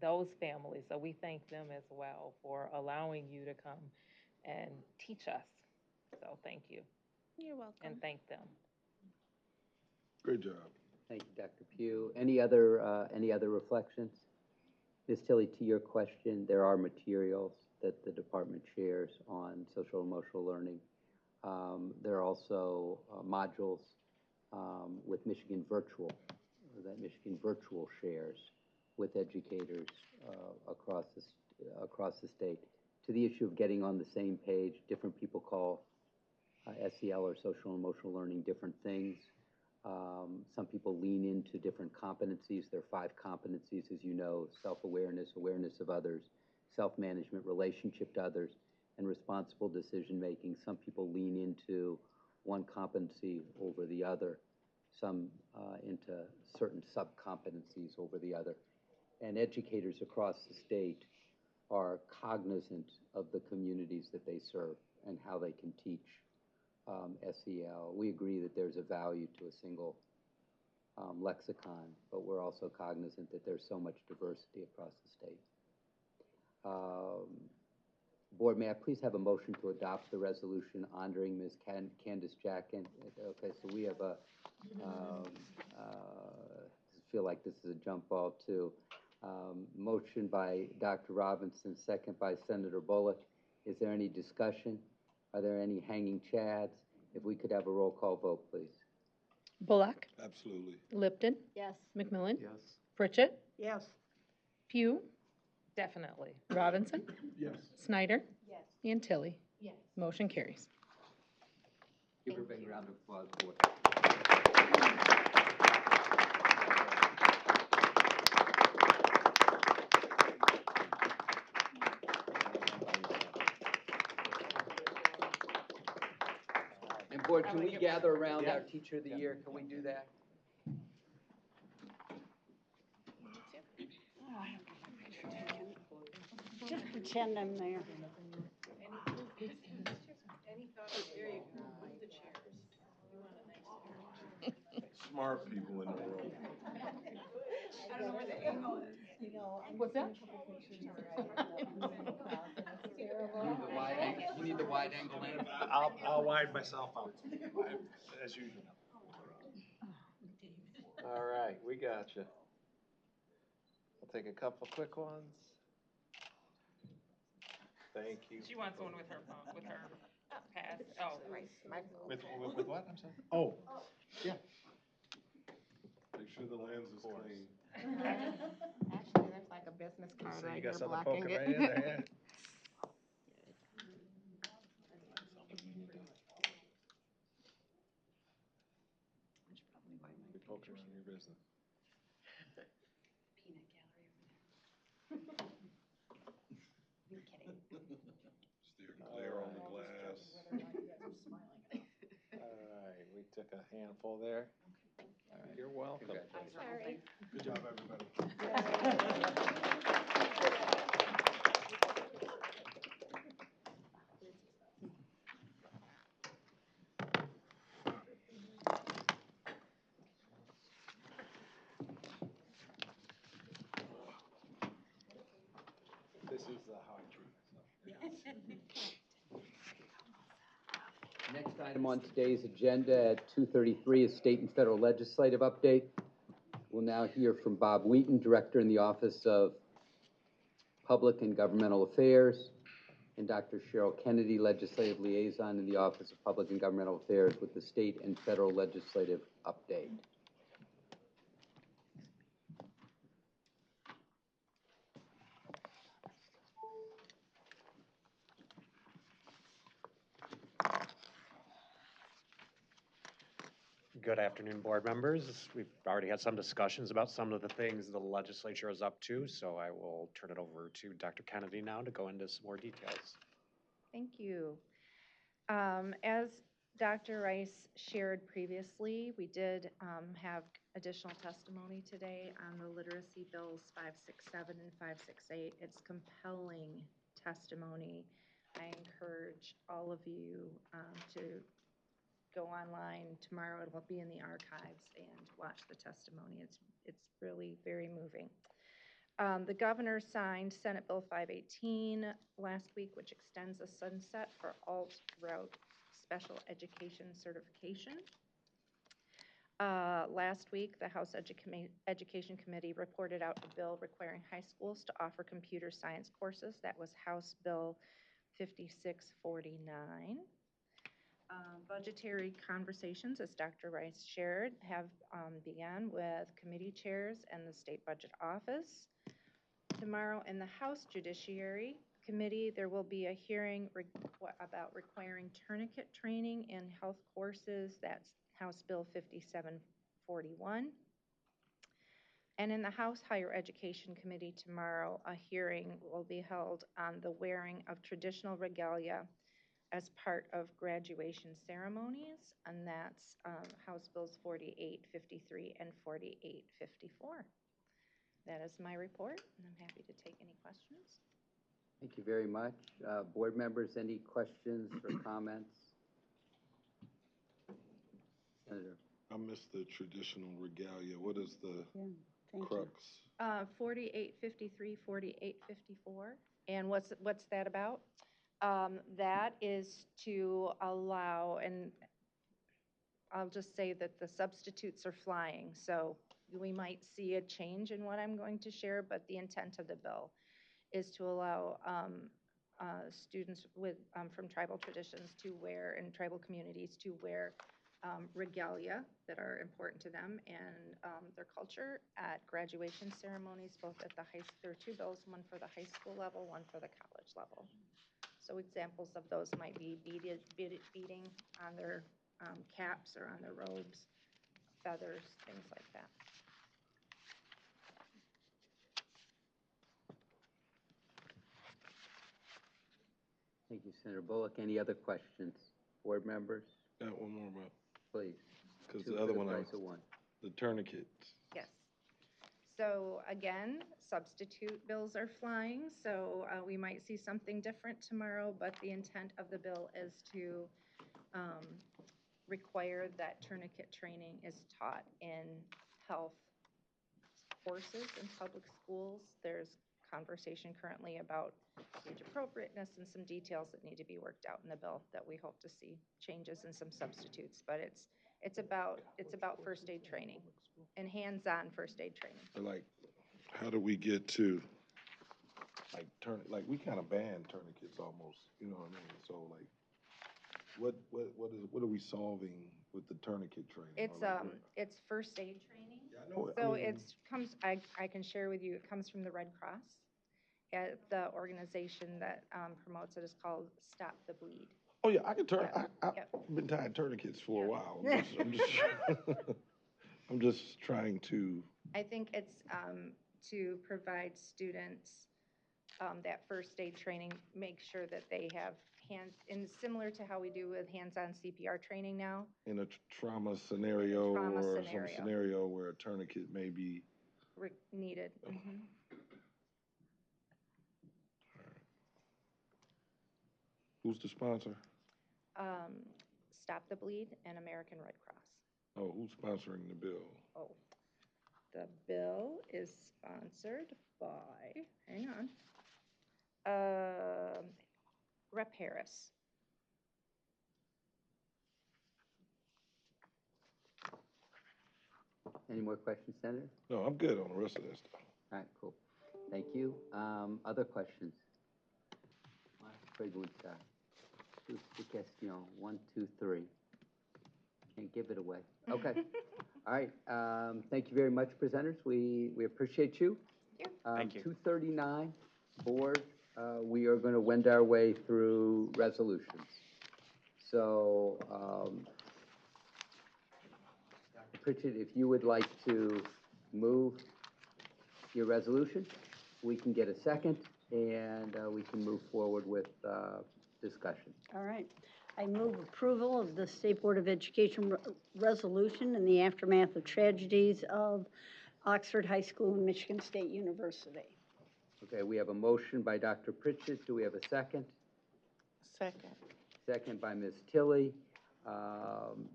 those families. So we thank them as well for allowing you to come and teach us. So thank you. You're welcome. And thank them. Great job. Thank you, Dr. Pugh. Any other reflections? Ms. Tilley, to your question, there are materials that the department shares on social emotional learning. There are also modules with Michigan Virtual, that Michigan Virtual shares with educators across the state. To the issue of getting on the same page, different people call SEL or social emotional learning different things. Some people lean into different competencies. There are 5 competencies, as you know: self-awareness, awareness of others, self-management, relationship to others, and responsible decision-making. Some people lean into one competency over the other, some into certain sub-competencies over the other. And educators across the state are cognizant of the communities that they serve and how they can teach SEL. We agree that there's a value to a single lexicon, but we're also cognizant that there's so much diversity across the state. Board, may I please have a motion to adopt the resolution honoring Ms. Candace Jacken? Okay, so we have a feel like this is a jump ball too. Motion by Dr. Robinson, second by Senator Bullock. Is there any discussion? Are there any hanging chads? If we could have a roll call vote, please. Bullock, Absolutely. Lipton, Yes. McMillan, Yes. Pritchett, Yes. Pugh, Definitely. Robinson, Yes. Snyder, Yes. and Tilly. Yes. Motion carries. Give her a big round of applause for And board, can we gather around our Teacher of the Year? Can we do that? Just pretend I'm there. Smart people in the room. I don't know where the angle is. You know, I'm What's that? seeing a couple pictures already. It's terrible. You need the wide angle in. I'll widen myself out, as usual. All right, we got you. I'll take a couple quick ones. Thank you. She wants one with her phone, with her pass. Oh, right. With what? I'm sorry. Oh, yeah. Make sure the lens is clean. Actually, there's like a business card So right you here got something blocking poking it. right in there, yeah. You're poking around your business. Peanut gallery over there. You're kidding. Steer clear on the glass. All right, we took a handful there. All right, you're welcome. Sorry. Good job, everybody. This is how I treat myself. Next item on today's agenda at 2:33 is state and federal legislative update. We'll now hear from Bob Wheaton, Director in the Office of Public and Governmental Affairs, and Dr. Cheryl Kennedy, Legislative Liaison in the Office of Public and Governmental Affairs with the state and federal legislative update. Good afternoon, board members. We've already had some discussions about some of the things the legislature is up to, so I will turn it over to Dr. Kennedy now to go into some more details. Thank you. As Dr. Rice shared previously, we did have additional testimony today on the literacy bills 567 and 568. It's compelling testimony. I encourage all of you to go online tomorrow. It'll be in the archives and watch the testimony. It's really very moving. The governor signed Senate Bill 518 last week, which extends the sunset for alt route special education certification. Last week, the House Education Committee reported out a bill requiring high schools to offer computer science courses. That was House Bill 5649. Budgetary conversations, as Dr. Rice shared, have begun with committee chairs and the State Budget Office. Tomorrow in the House Judiciary Committee, there will be a hearing about requiring tourniquet training in health courses. That's House Bill 5741. And in the House Higher Education Committee tomorrow, a hearing will be held on the wearing of traditional regalia as part of graduation ceremonies, and that's House Bills 4853 and 4854. That is my report, and I'm happy to take any questions. Thank you very much. Board members, any questions or comments? Senator. I missed the traditional regalia. What is the crux? 4853, 4854. And what's that about? That is to allow, and I'll just say that the substitutes are flying, so we might see a change in what I'm going to share, but the intent of the bill is to allow students with, from tribal traditions to wear, and tribal communities to wear regalia that are important to them and their culture at graduation ceremonies, both at the high. There are two bills, one for the high school level, one for the college level. So examples of those might be beading on their caps or on their robes, feathers, things like that. Thank you, Senator Bullock. Any other questions? Board members? Got one more, Bob. Please. Because Two the for other the one, price of one. the tourniquets. Yes. So again, substitute bills are flying, so we might see something different tomorrow, but the intent of the bill is to require that tourniquet training is taught in health courses in public schools. There's conversation currently about age appropriateness and some details that need to be worked out in the bill that we hope to see changes in some substitutes, but it's about first aid training and hands-on first aid training. But like, how do we get to like we kind of banned tourniquets almost, you know what I mean? So like, what are we solving with the tourniquet training? It's first aid training. Yeah, I know it. So I mean, I can share with you, it comes from the Red Cross. The organization that promotes it is called Stop the Bleed. oh yeah, I can turn. Yep. I've been tying tourniquets for a while. Yeah. I'm just I'm just trying to. I think it's to provide students that first aid training, make sure that they have hands, and similar to how we do with hands-on CPR training now. In a trauma scenario or some scenario where a tourniquet may be needed. Oh. Mm-hmm. Who's the sponsor? Stop the Bleed and American Red Cross. Oh, who's sponsoring the bill? Oh, the bill is sponsored by, hang on, Rep Harris. Any more questions, Senator? No, I'm good on the rest of that stuff. All right, cool. Thank you. Other questions? Pregunta. Sus question. 1, 2, 3. Can't give it away. Okay. All right. Thank you very much, presenters. We appreciate you. Thank you. Thank you. 2:39, board. We are going to wend our way through resolutions. So, Dr. Pritchett, if you would like to move your resolution, we can get a second, and we can move forward with discussion. All right. I move approval of the State Board of Education resolution in the aftermath of tragedies of Oxford High School and Michigan State University. Okay, we have a motion by Dr. Pritchett. Do we have a second? Second. Second by Ms. Tilley.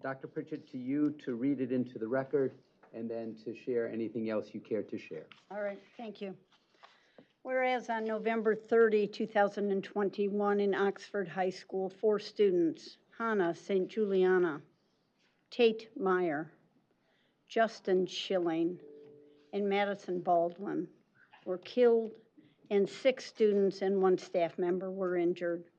Dr. Pritchett, to you to read it into the record and then to share anything else you care to share. All right, thank you. Whereas on November 30, 2021 in Oxford High School, 4 students, Hannah St. Juliana, Tate Meyer, Justin Schilling, and Madison Baldwin were killed, and 6 students and 1 staff member were injured.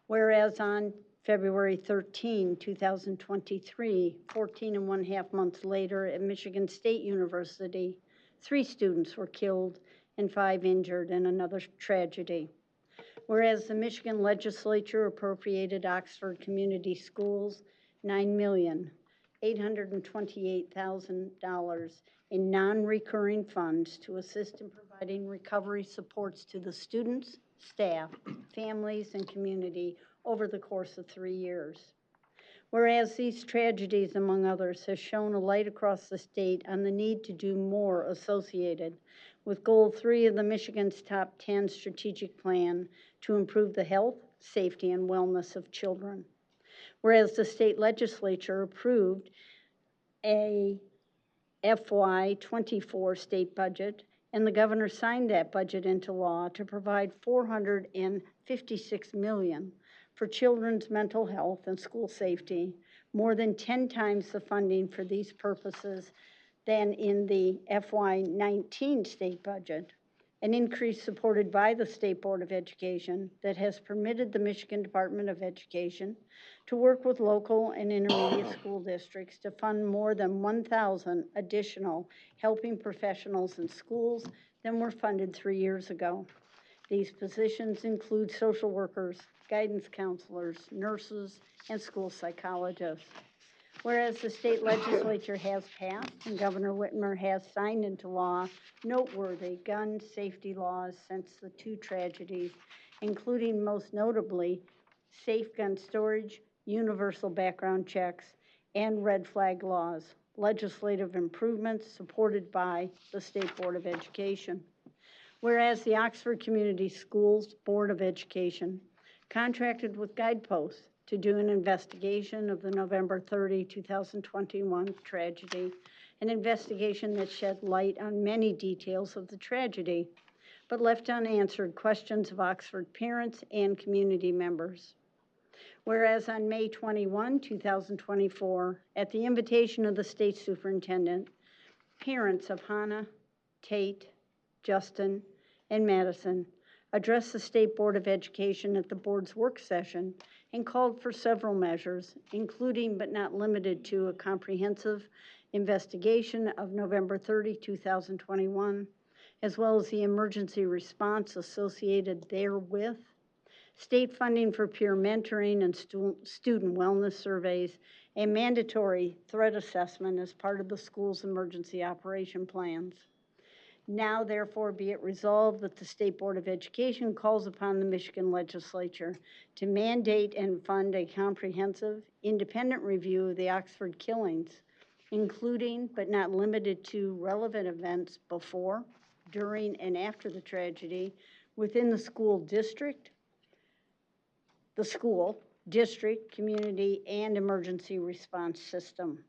Whereas on February 13, 2023, 14.5 months later at Michigan State University, 3 students were killed and 5 injured in another tragedy. Whereas the Michigan legislature appropriated Oxford Community Schools $9,828,000 in non-recurring funds to assist in providing recovery supports to the students, staff, families, and community over the course of 3 years. Whereas these tragedies, among others, have shown a light across the state on the need to do more associated with Goal 3 of the Michigan's Top 10 strategic plan to improve the health, safety, and wellness of children. Whereas the state legislature approved a FY24 state budget, and the governor signed that budget into law to provide $456 million for children's mental health and school safety, more than 10 times the funding for these purposes than in the FY19 state budget, an increase supported by the State Board of Education that has permitted the Michigan Department of Education to work with local and intermediate school districts to fund more than 1,000 additional helping professionals in schools than were funded 3 years ago. These positions include social workers, guidance counselors, nurses, and school psychologists. Whereas the state legislature has passed and Governor Whitmer has signed into law noteworthy gun safety laws since the 2 tragedies, including most notably safe gun storage, universal background checks, and red flag laws, legislative improvements supported by the State Board of Education. Whereas the Oxford Community Schools Board of Education contracted with Guideposts to do an investigation of the November 30, 2021 tragedy, an investigation that shed light on many details of the tragedy, but left unanswered questions of Oxford parents and community members. Whereas on May 21, 2024, at the invitation of the state superintendent, parents of Hannah, Tate, Justin, and Madison addressed the State Board of Education at the board's work session and called for several measures, including but not limited to a comprehensive investigation of November 30, 2021, as well as the emergency response associated therewith, state funding for peer mentoring and student wellness surveys, and mandatory threat assessment as part of the school's emergency operation plans. Now, therefore, be it resolved that the State Board of Education calls upon the Michigan Legislature to mandate and fund a comprehensive, independent review of the Oxford killings, including but not limited to relevant events before, during, and after the tragedy within the school district, community, and emergency response system.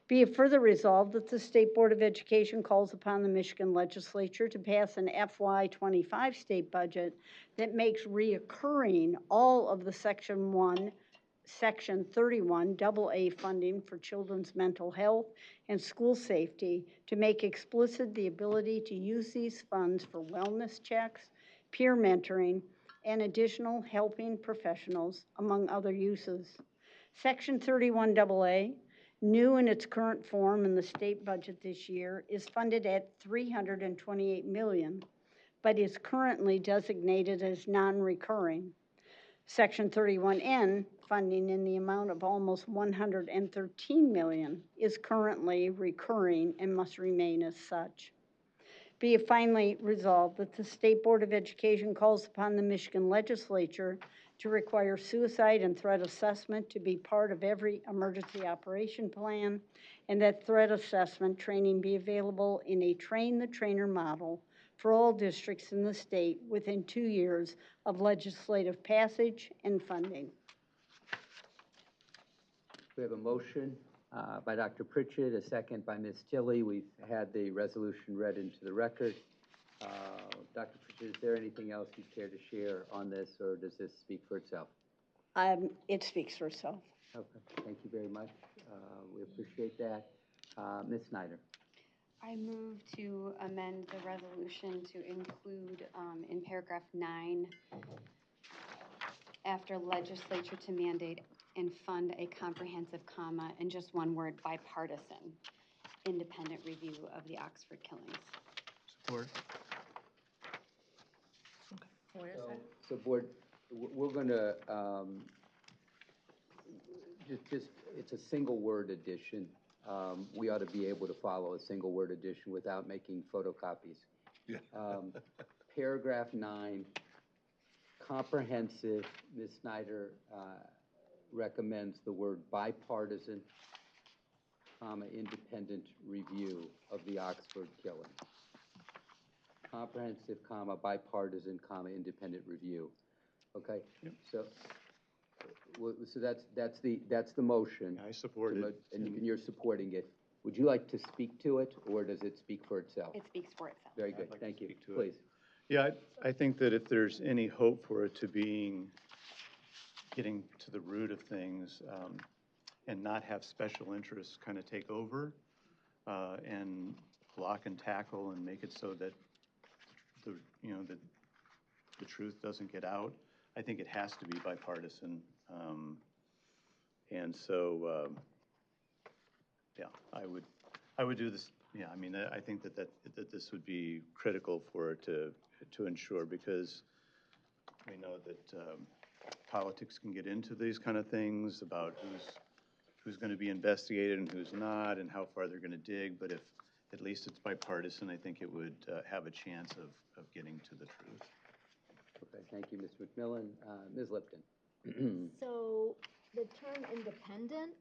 Be it further resolved that the State Board of Education calls upon the Michigan Legislature to pass an FY25 state budget that makes reoccurring all of the Section 31 AA funding for children's mental health and school safety to make explicit the ability to use these funds for wellness checks, peer mentoring, and additional helping professionals, among other uses. Section 31 AA, new in its current form in the state budget this year, is funded at $328 million, but is currently designated as non-recurring. Section 31N, funding in the amount of almost $113 million, is currently recurring and must remain as such. Be it finally resolved that the State Board of Education calls upon the Michigan Legislature to require suicide and threat assessment to be part of every emergency operation plan, and that threat assessment training be available in a train-the-trainer model for all districts in the state within 2 years of legislative passage and funding. We have a motion by Dr. Pritchett, a second by Ms. Tilley. We've had the resolution read into the record. Dr. Pritchett, is there anything else you'd care to share on this, or does this speak for itself? It speaks for itself. Okay, thank you very much. We appreciate that. Ms. Snyder. I move to amend the resolution to include in paragraph 9, after legislature to mandate and fund a comprehensive comma, and just one word, bipartisan, independent review of the Oxford killings. Support. So board, we're going to just it's a single word addition. We ought to be able to follow a single word addition without making photocopies. Yeah. Paragraph 9, comprehensive. Ms. Snyder recommends the word bipartisan, independent review of the Oxford killing. Comprehensive, bipartisan, independent review. Okay. Yep. So that's the motion. I support it, and you're supporting it. Would you like to speak to it, or does it speak for itself? It speaks for itself. Very good. Like Thank you. Please. Yeah, I think that if there's any hope for it to getting to the root of things and not have special interests kind of take over, and block and tackle and make it so that the truth doesn't get out. I think it has to be bipartisan. And so, yeah, I would do this. Yeah, I mean, I think that this would be critical for it to ensure, because we know that politics can get into these kind of things about who's going to be investigated and who's not, and how far they're going to dig. But if at least it's bipartisan, I think it would have a chance of getting to the truth. Okay, thank you, Mr. McMillan. Ms. Lipton. So the term independent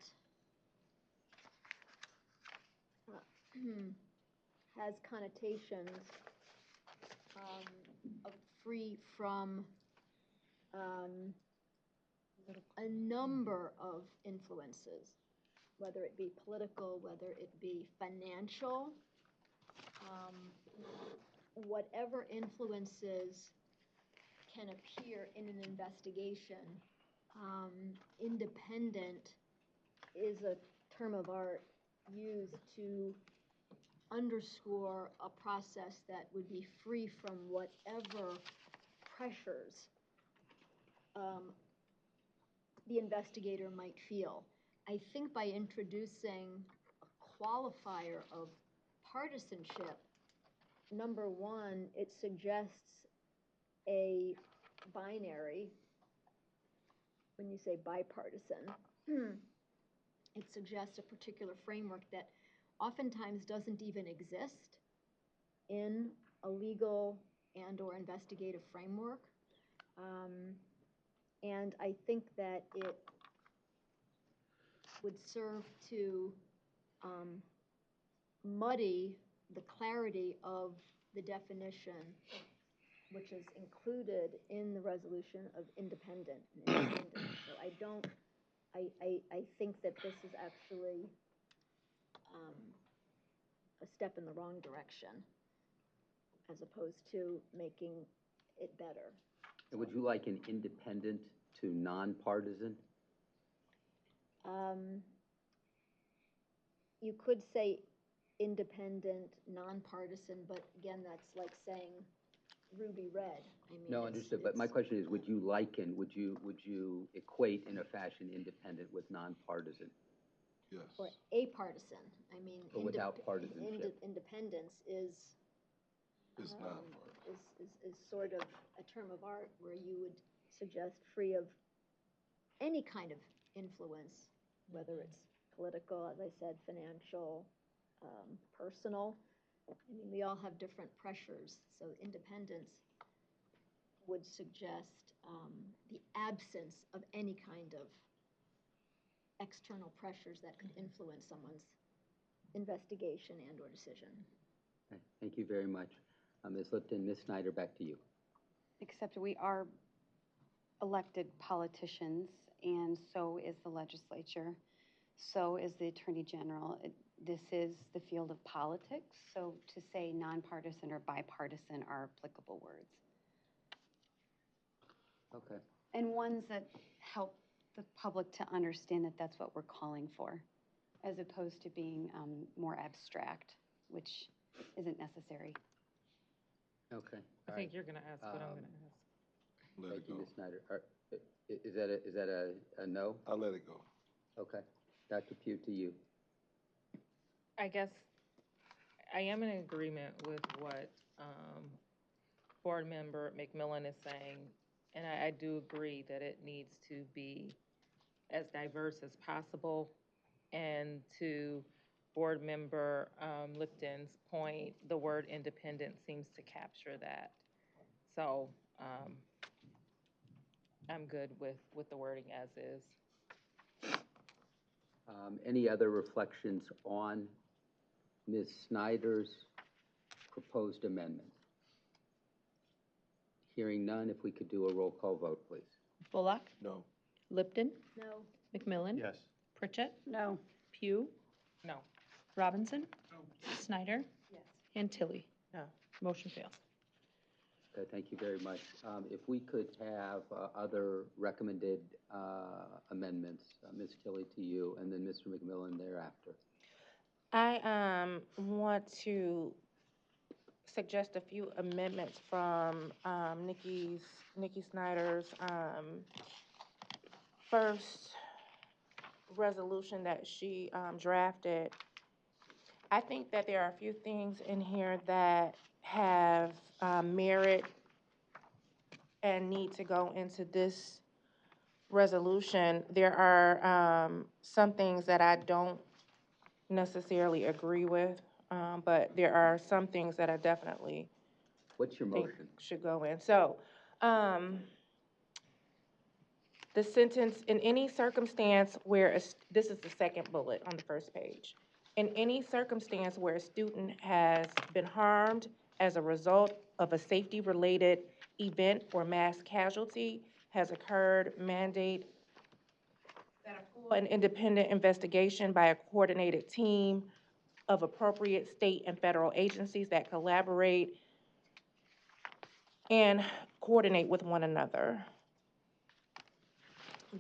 has connotations of free from a number of influences, whether it be political, whether it be financial, whatever influences can appear in an investigation. Independent is a term of art used to underscore a process that would be free from whatever pressures the investigator might feel. I think by introducing a qualifier of partisanship, number one, it suggests a binary. When you say bipartisan, it suggests a particular framework that oftentimes doesn't even exist in a legal and/or investigative framework. And I think that it would serve to muddy the clarity of the definition, which is included in the resolution of independent and independent. So I think that this is actually a step in the wrong direction, as opposed to making it better. And would you like an independent to nonpartisan? You could say independent, nonpartisan, but again, that's like saying ruby red. I mean, No, understood, but my question is, would you equate in a fashion independent with nonpartisan? Yes. Or apartisan. I mean, Or without partisanship. Independence is sort of a term of art where you would suggest free of any kind of influence, whether it's political, as I said, financial, personal. I mean, we all have different pressures, so independence would suggest the absence of any kind of external pressures that could influence someone's investigation and or decision. Okay, thank you very much. Ms. Lipton, Ms. Snyder, back to you. Except we are elected politicians, and so is the legislature, so is the Attorney General. This is the field of politics, so to say nonpartisan or bipartisan are applicable words. Okay. And ones that help the public to understand that that's what we're calling for, as opposed to being more abstract, which isn't necessary. Okay. I think you're going to ask what I'm going to ask. Let Thank it you, go. Ms. Snyder. Is that a no? I'll let it go. Okay. Dr. Pugh, to you. I guess I am in agreement with what Board Member McMillan is saying, and I do agree that it needs to be as diverse as possible. And to Board Member Lipton's point, the word independent seems to capture that. So I'm good with the wording as is. Any other reflections on Ms. Snyder's proposed amendment? Hearing none, if we could do a roll call vote, please. Bullock? No. Lipton? No. McMillan? Yes. Pritchett? No. Pugh? No. Robinson? Snyder? Yes. And Tilly? No. Motion fails. Okay, thank you very much. If we could have other recommended amendments, Ms. Tilly to you, and then Mr. McMillan thereafter. I want to suggest a few amendments from Nikki Snyder's first resolution that she drafted. I think that there are a few things in here that have merit and need to go into this resolution. There are some things that I don't necessarily agree with, but there are some things that I definitely What's your think motion? should go in. So, the sentence, in any circumstance where, this is the second bullet on the first page. In any circumstance where a student has been harmed as a result of a safety-related event or mass casualty has occurred, mandate that a full and independent investigation by a coordinated team of appropriate state and federal agencies that collaborate and coordinate with one another.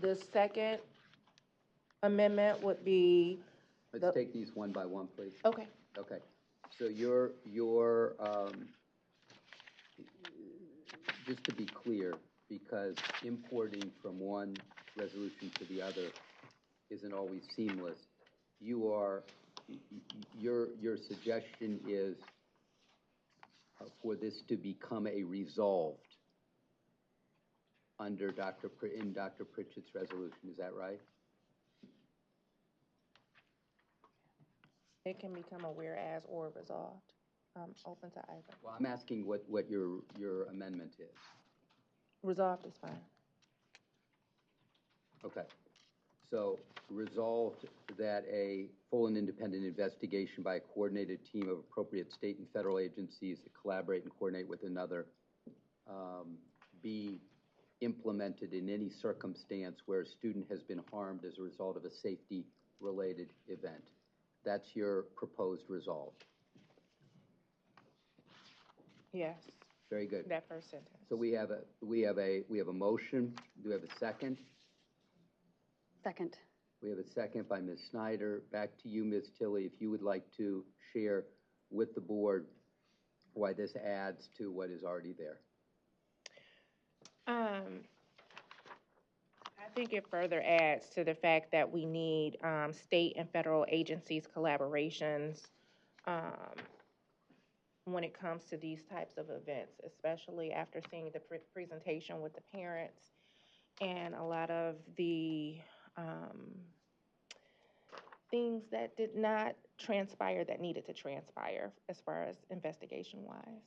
The second amendment would be. Let's take these one by one, please. Okay. Okay. So just to be clear, because importing from one resolution to the other isn't always seamless, your suggestion is for this to become a resolved under Dr. Pritchett's resolution, is that right? It can become a whereas or resolved. Open to either. Well, I'm asking what your amendment is. Resolved is fine. Okay. So resolved that a full and independent investigation by a coordinated team of appropriate state and federal agencies that collaborate and coordinate with another be implemented in any circumstance where a student has been harmed as a result of a safety-related event. That's your proposed resolve. Yes. Very good. That first sentence. So we have a motion. Do we have a second? Second. We have a second by Ms. Snyder. Back to you, Ms. Tilley, if you would like to share with the board why this adds to what is already there. I think it further adds to the fact that we need state and federal agencies collaborations when it comes to these types of events, especially after seeing the presentation with the parents and a lot of the things that did not transpire that needed to transpire as far as investigation-wise.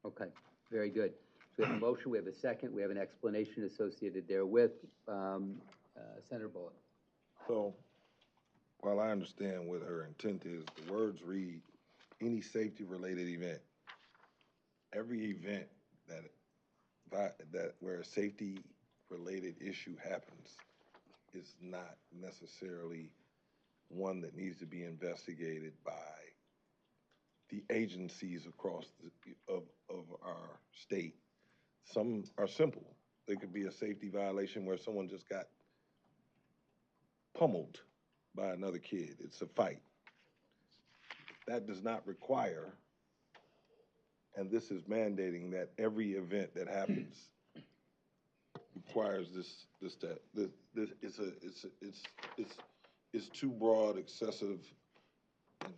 Okay, very good. So we have a motion, we have a second, we have an explanation associated therewith. Senator Bullock. So, while I understand what her intent is, the words read, any safety-related event. Every event that where a safety-related issue happens is not necessarily one that needs to be investigated by the agencies across of our state. Some are simple. There could be a safety violation where someone just got pummeled by another kid. It's a fight. That does not require, and this is mandating that every event that happens requires this it's too broad, excessive, and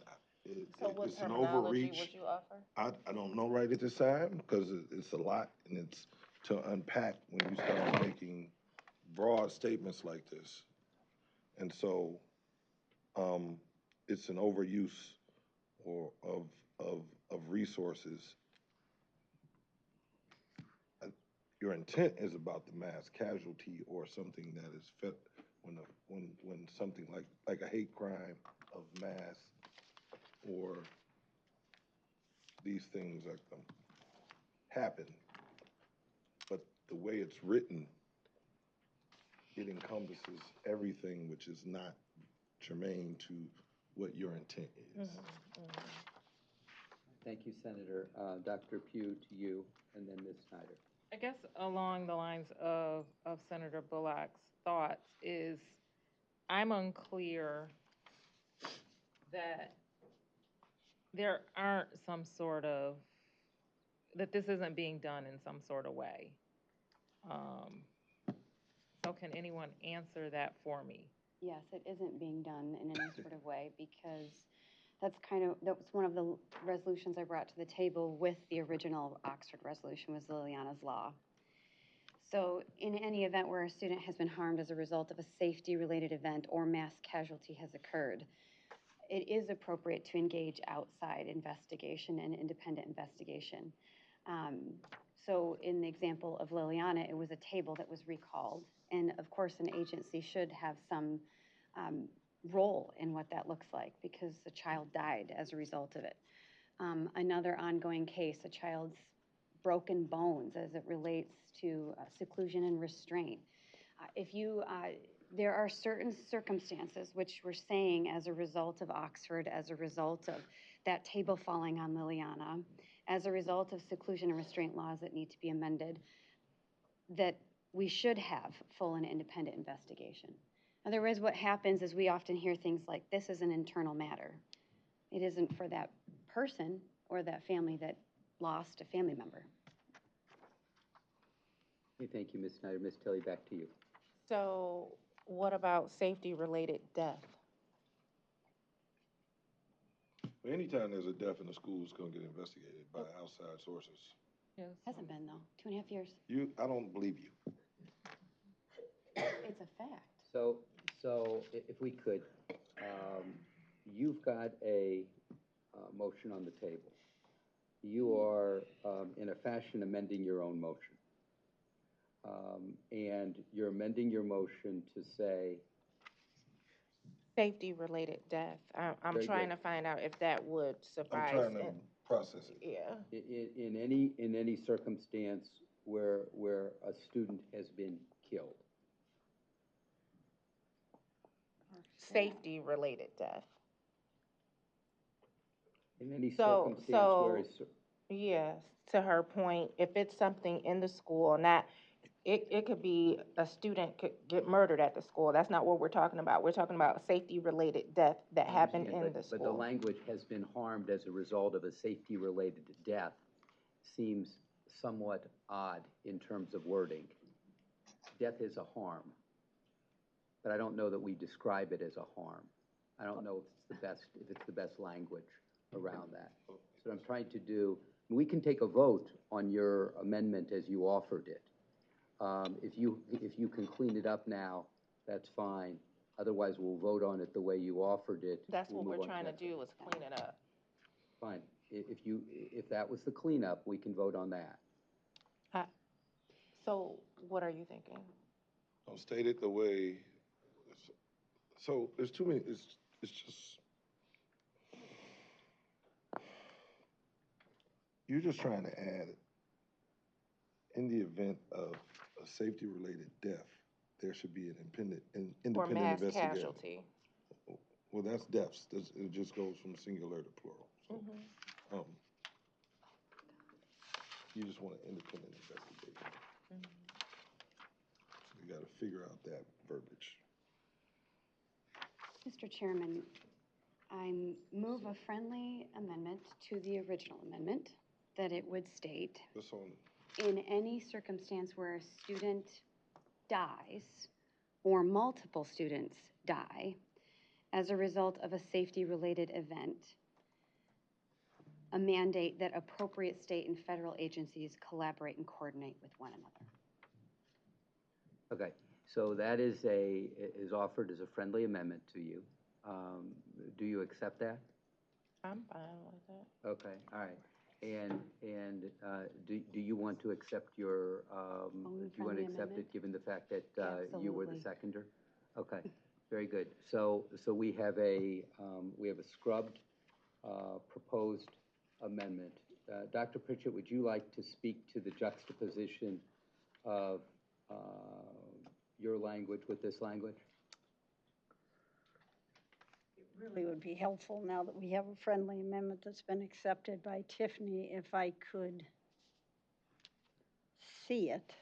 So what it's an terminology overreach. would you offer? I don't know right at this time because it's a lot and it's to unpack when you start making broad statements like this. And so it's an overuse or of resources. Your intent is about the mass casualty or something that is fit when something like a hate crime of mass or these things happen. But the way it's written, it encompasses everything which is not germane to what your intent is. Thank you, Senator. Dr. Pugh, to you, and then Ms. Snyder. I guess along the lines of Senator Bullock's thoughts is I'm unclear that there aren't some sort of, that this isn't being done in some sort of way. So can anyone answer that for me? Yes, it isn't being done in any sort of way because that was one of the resolutions I brought to the table with the original Oxford resolution was Liliana's Law. So in any event where a student has been harmed as a result of a safety-related event or mass casualty has occurred, it is appropriate to engage outside investigation and independent investigation. So in the example of Liliana, it was a table that was recalled. And of course, an agency should have some role in what that looks like because the child died as a result of it. Another ongoing case, a child's broken bones as it relates to seclusion and restraint. There are certain circumstances which we're saying as a result of Oxford, as a result of that table falling on Liliana, as a result of seclusion and restraint laws that need to be amended, that we should have full and independent investigation. Otherwise, what happens is we often hear things like, this is an internal matter. It isn't for that person or that family that lost a family member. Okay, thank you, Ms. Snyder. Ms. Tilley, back to you. So what about safety-related death? Anytime there's a death in the school, it's going to get investigated by outside sources. Yes. Hasn't been, though. 2.5 years. I don't believe you. It's a fact. So if we could, you've got a motion on the table. You are, in a fashion, amending your own motion. And you're amending your motion to say... Safety-related death. I'm trying to find out if that would suffice. I'm trying to process it. Yeah. In any circumstance where a student has been killed. Safety-related death. In any circumstance where... Yes, to her point, if it's something in the school, it could be a student could get murdered at the school. That's not what we're talking about. We're talking about safety-related death that happened in the school. But the language has been harmed as a result of a safety-related death seems somewhat odd in terms of wording. Death is a harm, but I don't know that we describe it as a harm. I don't know if it's the best language around that. So what I'm trying to do, we can take a vote on your amendment as you offered it. If you can clean it up now, that's fine. Otherwise, we'll vote on it the way you offered it. That's what we're trying to do, is clean it up. Fine. If that was the cleanup, we can vote on that. So what are you thinking? I'll state it the way. So there's too many. It's just you're just trying to add, in the event of a safety-related death, there should be an independent or mass investigator. Casualty. Well, that's deaths. It just goes from singular to plural. So, you just want an independent investigation. So you got to figure out that verbiage. Mr. Chairman, I move a friendly amendment to the original amendment that it would state, in any circumstance where a student dies or multiple students die as a result of a safety-related event, a mandate that appropriate state and federal agencies collaborate and coordinate with one another. Okay, so that is offered as a friendly amendment to you. Do you accept that? I'm fine with that. Okay, all right. And do you want to accept your, do you want to accept it given the fact that you were the seconder? Okay, very good. So we have a scrubbed proposed amendment. Dr. Pritchett, would you like to speak to the juxtaposition of your language with this language? Really would be helpful now that we have a friendly amendment that's been accepted by Tiffany. If I could see it,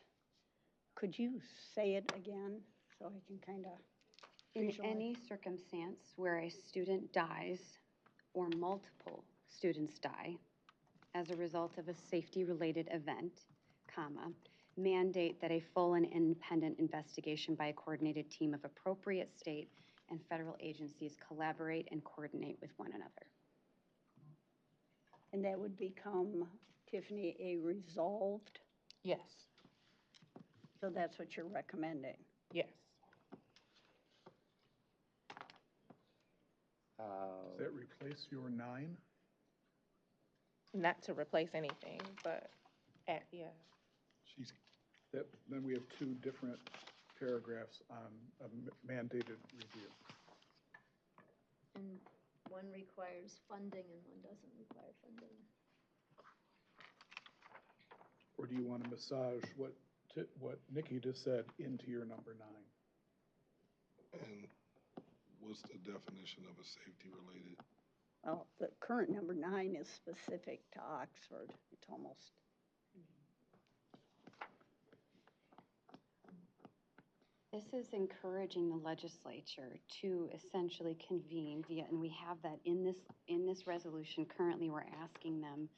could you say it again so I can kind of In Racial any circumstance where a student dies or multiple students die as a result of a safety-related event, comma, mandate that a full and independent investigation by a coordinated team of appropriate state and federal agencies collaborate and coordinate with one another. And that would become, Tiffany, a resolved, Yes, so that's what you're recommending. yes. Does that replace your 9? Not to replace anything, but, yeah. Then we have 2 different paragraphs on a mandated review. And one requires funding and one doesn't require funding. Or do you want to massage what Nikki just said into your number 9? And what's the definition of a safety-related? Well, the current number 9 is specific to Oxford. It's almost. This is encouraging the legislature to essentially convene via, and we have that in this resolution. Currently, we're asking them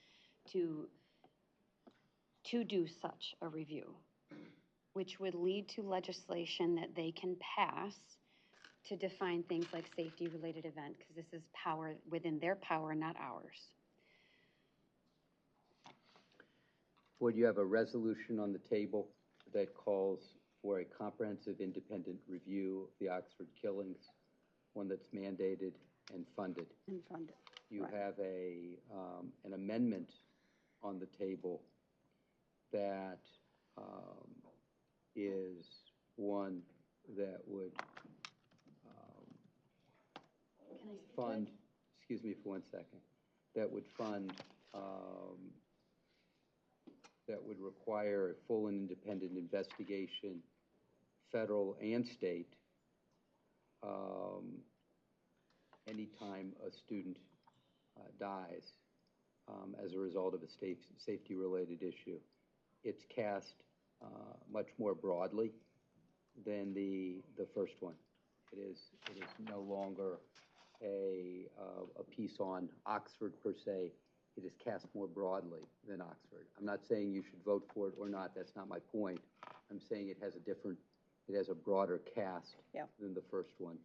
to do such a review, which would lead to legislation that they can pass to define things like safety-related event, because this is power within their power, not ours. Board, you have a resolution on the table that calls for a comprehensive independent review of the Oxford killings, one that's mandated and funded. You Right. have an amendment on the table that is one that would fund, excuse me for 1 second, that would fund, that would require a full and independent investigation, federal and state, anytime a student dies as a result of a safety-related issue. It's cast much more broadly than the first one. It is no longer a piece on Oxford per se. It is cast more broadly than Oxford. I'm not saying you should vote for it or not. That's not my point. I'm saying it has a broader cast than the first one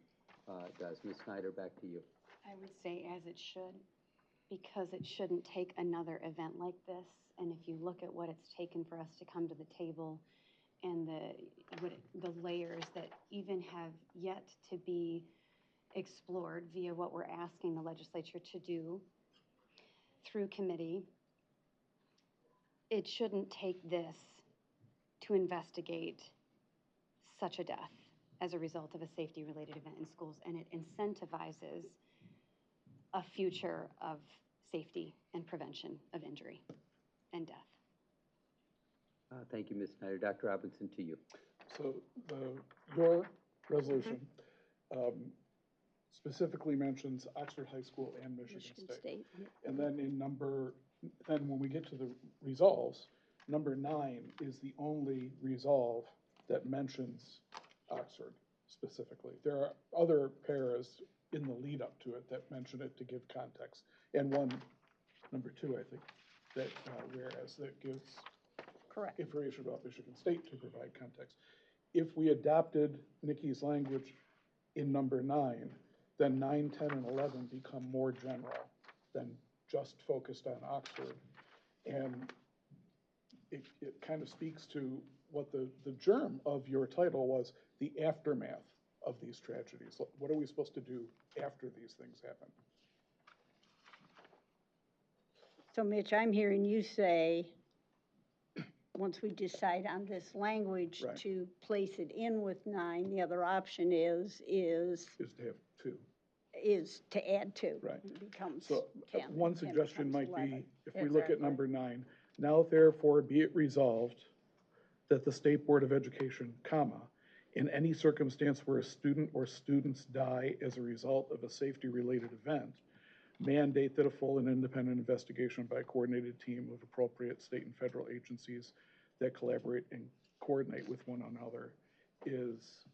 does. Ms. Snyder, back to you. I would say as it should, because it shouldn't take another event like this. And if you look at what it's taken for us to come to the table and the layers that even have yet to be explored via what we're asking the legislature to do through committee, it shouldn't take this to investigate such a death as a result of a safety-related event in schools, and it incentivizes a future of safety and prevention of injury and death. Thank you, Ms. Snyder. Dr. Robinson, to you. So your resolution specifically mentions Oxford High School and Michigan State. And then then when we get to the resolves, number 9 is the only resolve that mentions Oxford specifically. There are other paras in the lead up to it that mention it to give context. And number 2, I think, that whereas that gives information about Michigan State to provide context. If we adopted Nikki's language in number 9, then 9, 10, and 11 become more general than just focused on Oxford. And it kind of speaks to what the germ of your title was, the aftermath of these tragedies. What are we supposed to do after these things happen? So Mitch, I'm hearing you say, once we decide on this language to place it in with 9, the other option is to have 2. Is to add 2. Right. It becomes So 10. one 10 suggestion becomes might 11. be, if we look at number 9, now therefore be it resolved that the State Board of Education, comma, in any circumstance where a student or students die as a result of a safety-related event, mandate that a full and independent investigation by a coordinated team of appropriate state and federal agencies that collaborate and coordinate with one another is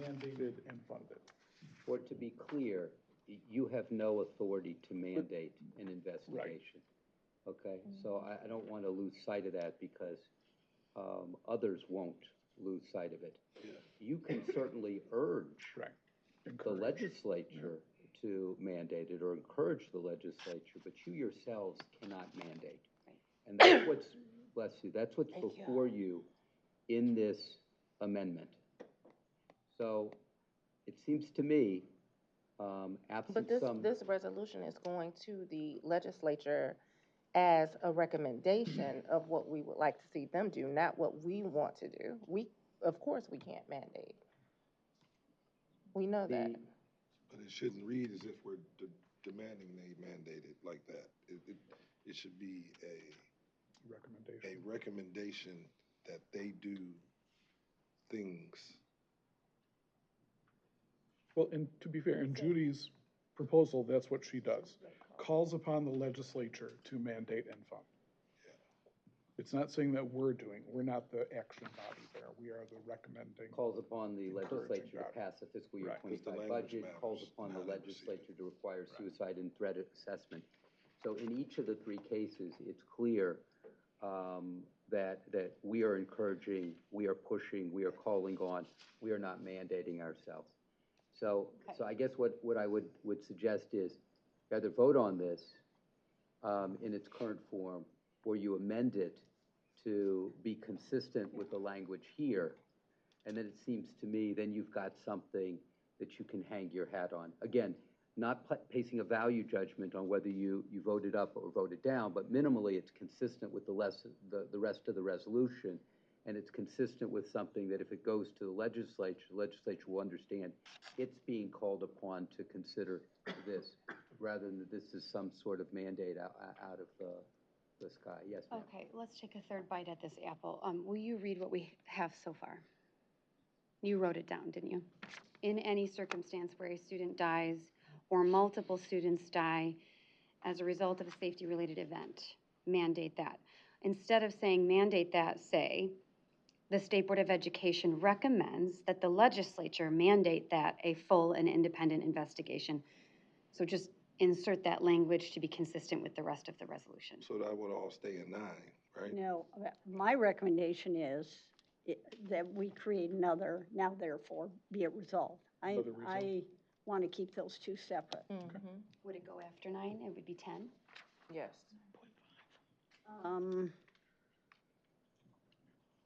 mandated and funded. Or to be clear, you have no authority to mandate an investigation. Okay, so I don't want to lose sight of that because others won't lose sight of it. You can certainly urge the legislature to mandate it or encourage the legislature, but you yourselves cannot mandate. And that's what's, bless you, that's what's before you in this amendment. So it seems to me, absent But some. this resolution is going to the legislature as a recommendation of what we would like to see them do, not what we want to do. Of course, we can't mandate. We know that. But it shouldn't read as if we're demanding they mandate it like that. It should be a recommendation that they do things. Well, and to be fair, in Judy's proposal, that's what she does. Calls upon the legislature to mandate and fund. It's not saying that we're not the action body there. We are the recommending. Calls upon the legislature to body. pass a fiscal year Right. 25 budget, calls upon the legislature to require suicide and threat assessment. So in each of the three cases, it's clear that we are encouraging, we are pushing, we are calling on, we are not mandating ourselves. So I guess what I would suggest is either vote on this in its current form, or you amend it to be consistent with the language here. And then it seems to me, then you've got something that you can hang your hat on. Again, not placing a value judgment on whether you voted up or voted down, but minimally it's consistent with the rest of the resolution. And it's consistent with something that if it goes to the legislature will understand it's being called upon to consider this, rather than that this is some sort of mandate out of the sky. Yes, ma'am. Okay, let's take a third bite at this apple. Will you read what we have so far? You wrote it down, didn't you? In any circumstance where a student dies or multiple students die as a result of a safety-related event, mandate that. Instead of saying mandate that, say, the State Board of Education recommends that the legislature mandate that a full and independent investigation. So just insert that language to be consistent with the rest of the resolution. So that would all stay in 9, right? No, my recommendation is that we create another, now therefore, be it resolved. I want to keep those two separate. Would it go after 9? It would be 10? Yes.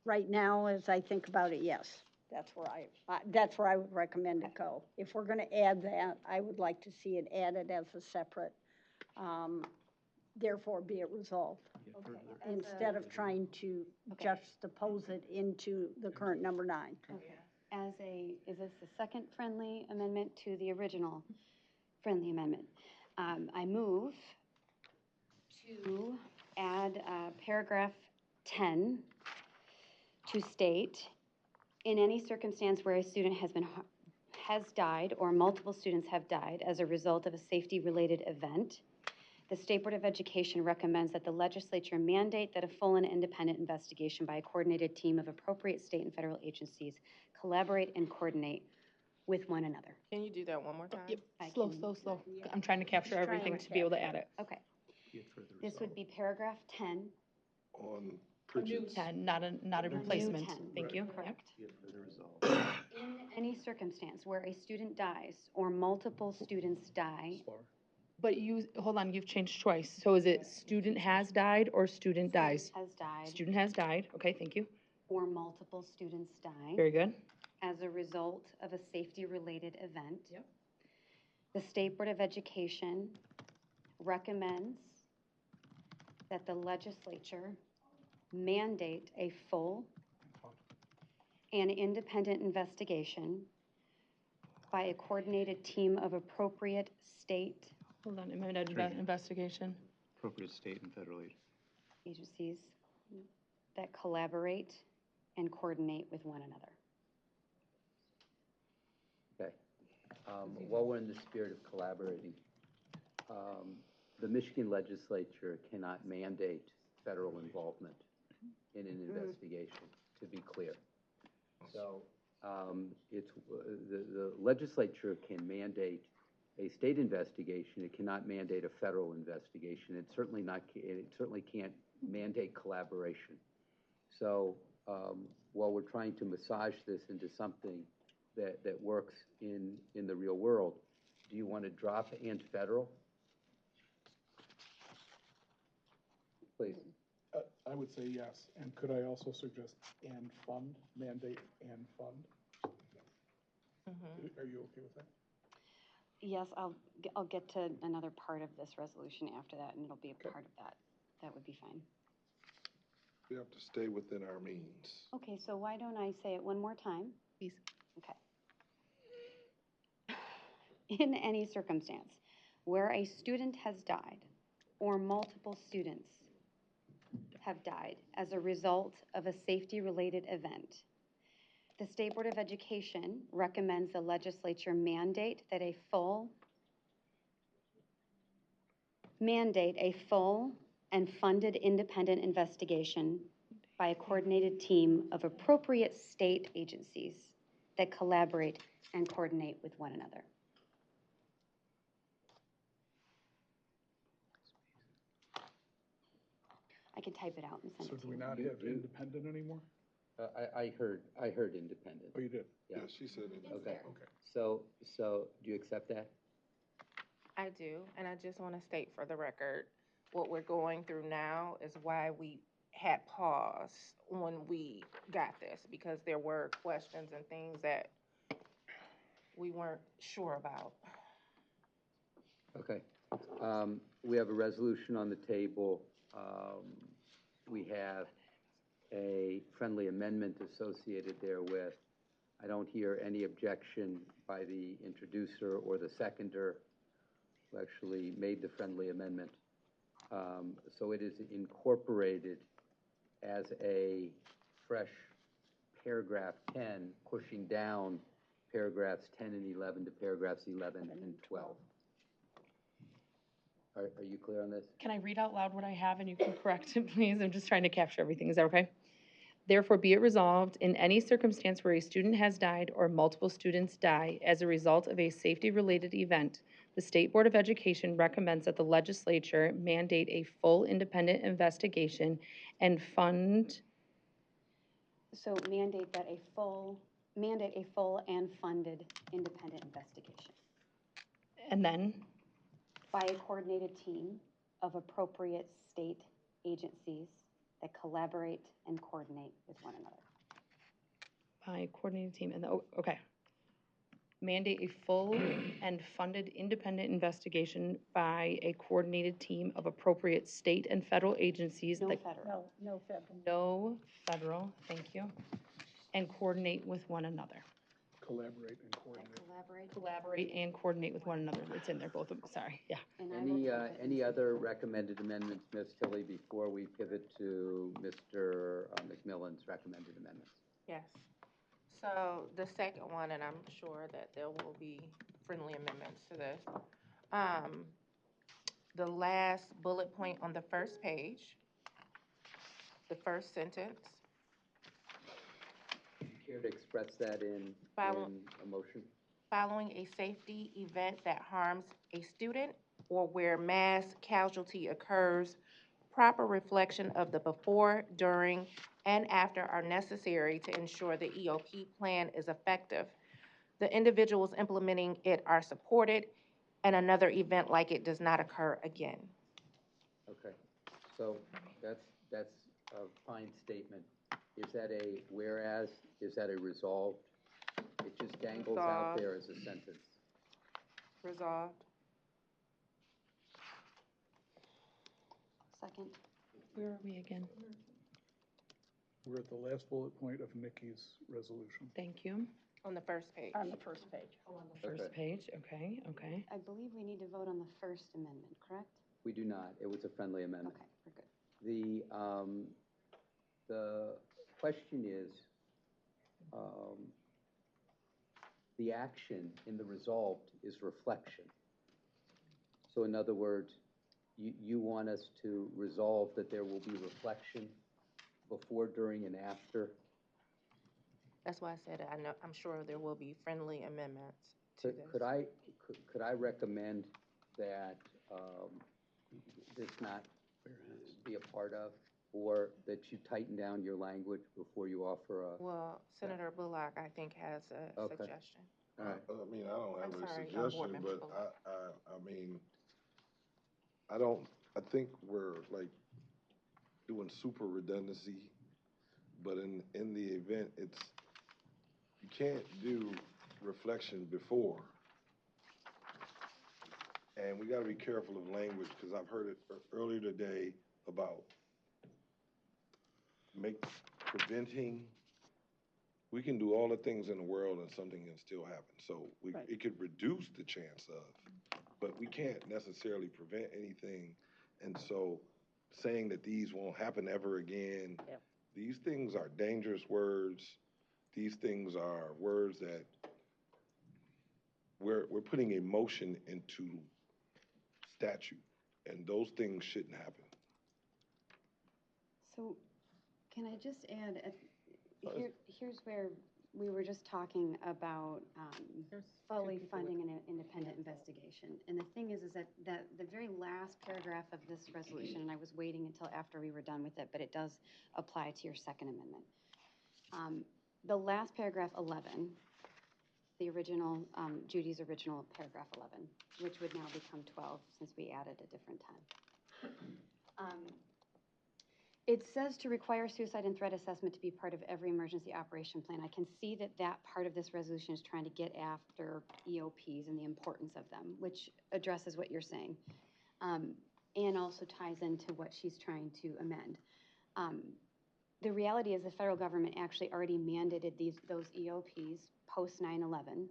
Right now, as I think about it, yes, that's where I would recommend it go. If we're going to add that, I would like to see it added as a separate, therefore be it resolved. Instead of trying to juxtapose it into the current number 9. Okay. Is this the second friendly amendment to the original friendly amendment? I move to add paragraph 10 to state, in any circumstance where a student has died or multiple students have died as a result of a safety-related event, the State Board of Education recommends that the legislature mandate that a full and independent investigation by a coordinated team of appropriate state and federal agencies collaborate and coordinate with one another. Can you do that one more time? Yep. Slow. I'm trying to capture everything to be able to add it. Okay. This would be paragraph 10. On New 10, not a replacement. 10. Thank you. Correct. In any circumstance where a student dies or multiple students die. But hold on, you've changed twice. So is it student has died or student dies? Has died. Student has died. Okay, thank you. Or multiple students die. Very good. As a result of a safety-related event. Yep. The State Board of Education recommends that the legislature mandate a full and independent investigation by a coordinated team of appropriate state. Hold on, investigation. Appropriate state and federal agencies that collaborate and coordinate with one another. Okay. While we're in the spirit of collaborating, the Michigan legislature cannot mandate federal involvement in an investigation, to be clear. So the legislature can mandate a state investigation. It cannot mandate a federal investigation. It certainly can't mandate collaboration. So while we're trying to massage this into something that works in the real world, do you want to drop and federal? Please. I would say yes. And could I also suggest and fund, mandate and fund? Are you okay with that? Yes, I'll get to another part of this resolution after that, and it'll be a part of that. That would be fine. We have to stay within our means. Okay, so why don't I say it one more time? Please. Okay. In any circumstance where a student has died or multiple students have died as a result of a safety-related event, the State Board of Education recommends the legislature mandate a full and funded independent investigation by a coordinated team of appropriate state agencies that collaborate and coordinate with one another. I can type it out and send So it to do you. we not have independent anymore? I heard independent. Oh, you did? Yeah. Yeah, she said it. Okay. Okay. So do you accept that? I do, and I just want to state for the record, what we're going through now is why we had pause when we got this, because there were questions and things that we weren't sure about. Okay. We have a resolution on the table. We have a friendly amendment associated therewith. I don't hear any objection by the introducer or the seconder who actually made the friendly amendment. So it is incorporated as a fresh paragraph 10, pushing down paragraphs 10 and 11 to paragraphs 11 and 12. Are you clear on this? Can I read out loud what I have and you can correct it, please? I'm just trying to capture everything. Is that okay? Therefore, be it resolved, in any circumstance where a student has died or multiple students die as a result of a safety-related event, the State Board of Education recommends that the legislature mandate a full independent investigation and fund. So mandate a full and funded independent investigation And then? by a coordinated team of appropriate state agencies that collaborate and coordinate with one another. By a coordinated team, and okay. Mandate a full and funded independent investigation by a coordinated team of appropriate state and federal agencies. No that, federal. No federal. No federal, thank you. And coordinate with one another. Collaborate and coordinate. Collaborate and coordinate with one another. It's in there, both of them, sorry, yeah. Any other recommended amendments, Ms. Tilley, before we pivot to Mr. McMillan's recommended amendments? Yes. So the second one, and I'm sure that there will be friendly amendments to this. The last bullet point on the first page, the first sentence. Care to express that in a motion? Following a safety event that harms a student or where mass casualty occurs, proper reflection of the before, during, and after are necessary to ensure the EOP plan is effective. The individuals implementing it are supported, and another event like it does not occur again. Okay, so that's a fine statement. Is that a whereas? Is that a resolved? It just dangles out there as a sentence. Resolved. Second. Where are we again? We're at the last bullet point of Nikki's resolution. Thank you. On the first page. On the first page. Oh, on the first page, okay. I believe we need to vote on the first amendment, correct? We do not. It was a friendly amendment. Okay, we're good. The question is, the action in the resolved is reflection. So in other words, you want us to resolve that there will be reflection before, during, and after That's why I said it. I know, I'm sure there will be friendly amendments to Could, this. could I recommend that, this not be a part of, or that you tighten down your language before you offer a? Well, Senator Bullock, I think, has a Okay. suggestion. All right. I mean, I don't have I'm a sorry, Board suggestion, Member but Bullock. I mean, I think we're like doing super redundancy, but in the event, you can't do reflection before. And we gotta be careful of language, because I've heard it earlier today about preventing. We can do all the things in the world and something can still happen. So it could reduce the chance of, but we can't necessarily prevent anything. And so saying that these won't happen ever again, these things are dangerous words. These things are words that we're putting emotion into statute, and those things shouldn't happen. So can I just add, here's where we were just talking about fully funding an independent investigation. And the thing is that the very last paragraph of this resolution, and I was waiting until after we were done with it, but it does apply to your second amendment. The last paragraph 11, the original, Judy's original paragraph 11, which would now become 12 since we added a different time. It says to require suicide and threat assessment to be part of every emergency operation plan. I can see that that part of this resolution is trying to get after EOPs and the importance of them, which addresses what you're saying, and also ties into what she's trying to amend. The reality is the federal government actually already mandated those EOPs post 9/11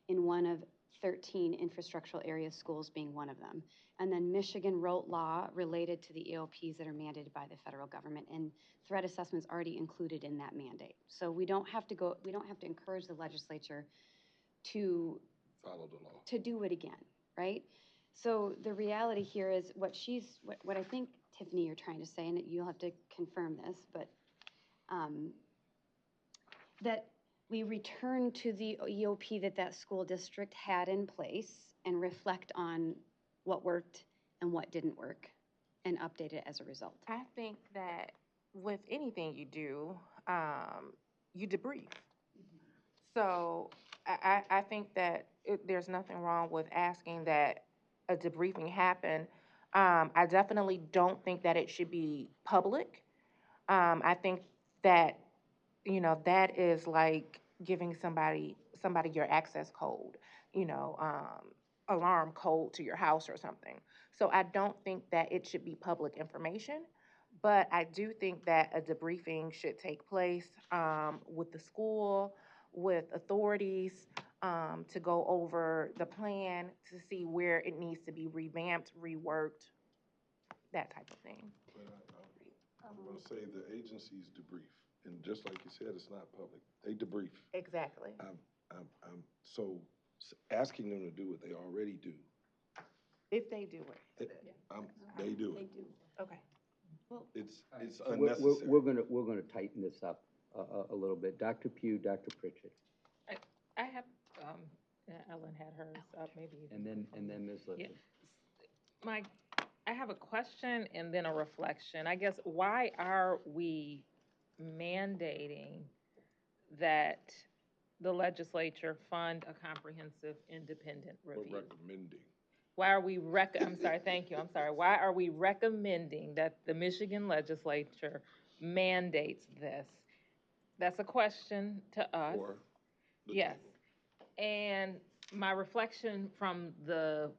in one of 13 infrastructural area schools being one of them. And then Michigan wrote law related to the EOPs that are mandated by the federal government, and threat assessments already included in that mandate. So we don't have to encourage the legislature to follow the law, to do it again, right? So the reality here is what I think, Tiffany, you're trying to say, and you'll have to confirm this, but that we return to the EOP that school district had in place and reflect on what worked and what didn't work and update it as a result. I think that with anything you do, you debrief. So I think that there's nothing wrong with asking that a debriefing happen. I definitely don't think that it should be public. I think that, that is like giving somebody your access code, alarm code to your house or something. So I don't think that it should be public information, but I do think that a debriefing should take place with the school, with authorities, to go over the plan, to see where it needs to be revamped, reworked, that type of thing. I'm gonna say the agencies debrief, and just like you said, it's not public. They debrief. Exactly. So asking them to do what they already do. If they do it. They do it. Okay. It's So unnecessary. we're gonna tighten this up a little bit. Dr. Pugh, Dr. Pritchett, I have, Ellen had hers up, maybe. and then Ms. Lippman. I have a question and then a reflection. I guess, why are we mandating that the legislature fund a comprehensive independent review? We're recommending. Why are we I'm sorry, thank you, I'm sorry. Why are we recommending that the Michigan legislature mandates this? That's a question to us. Yes. And my reflection from the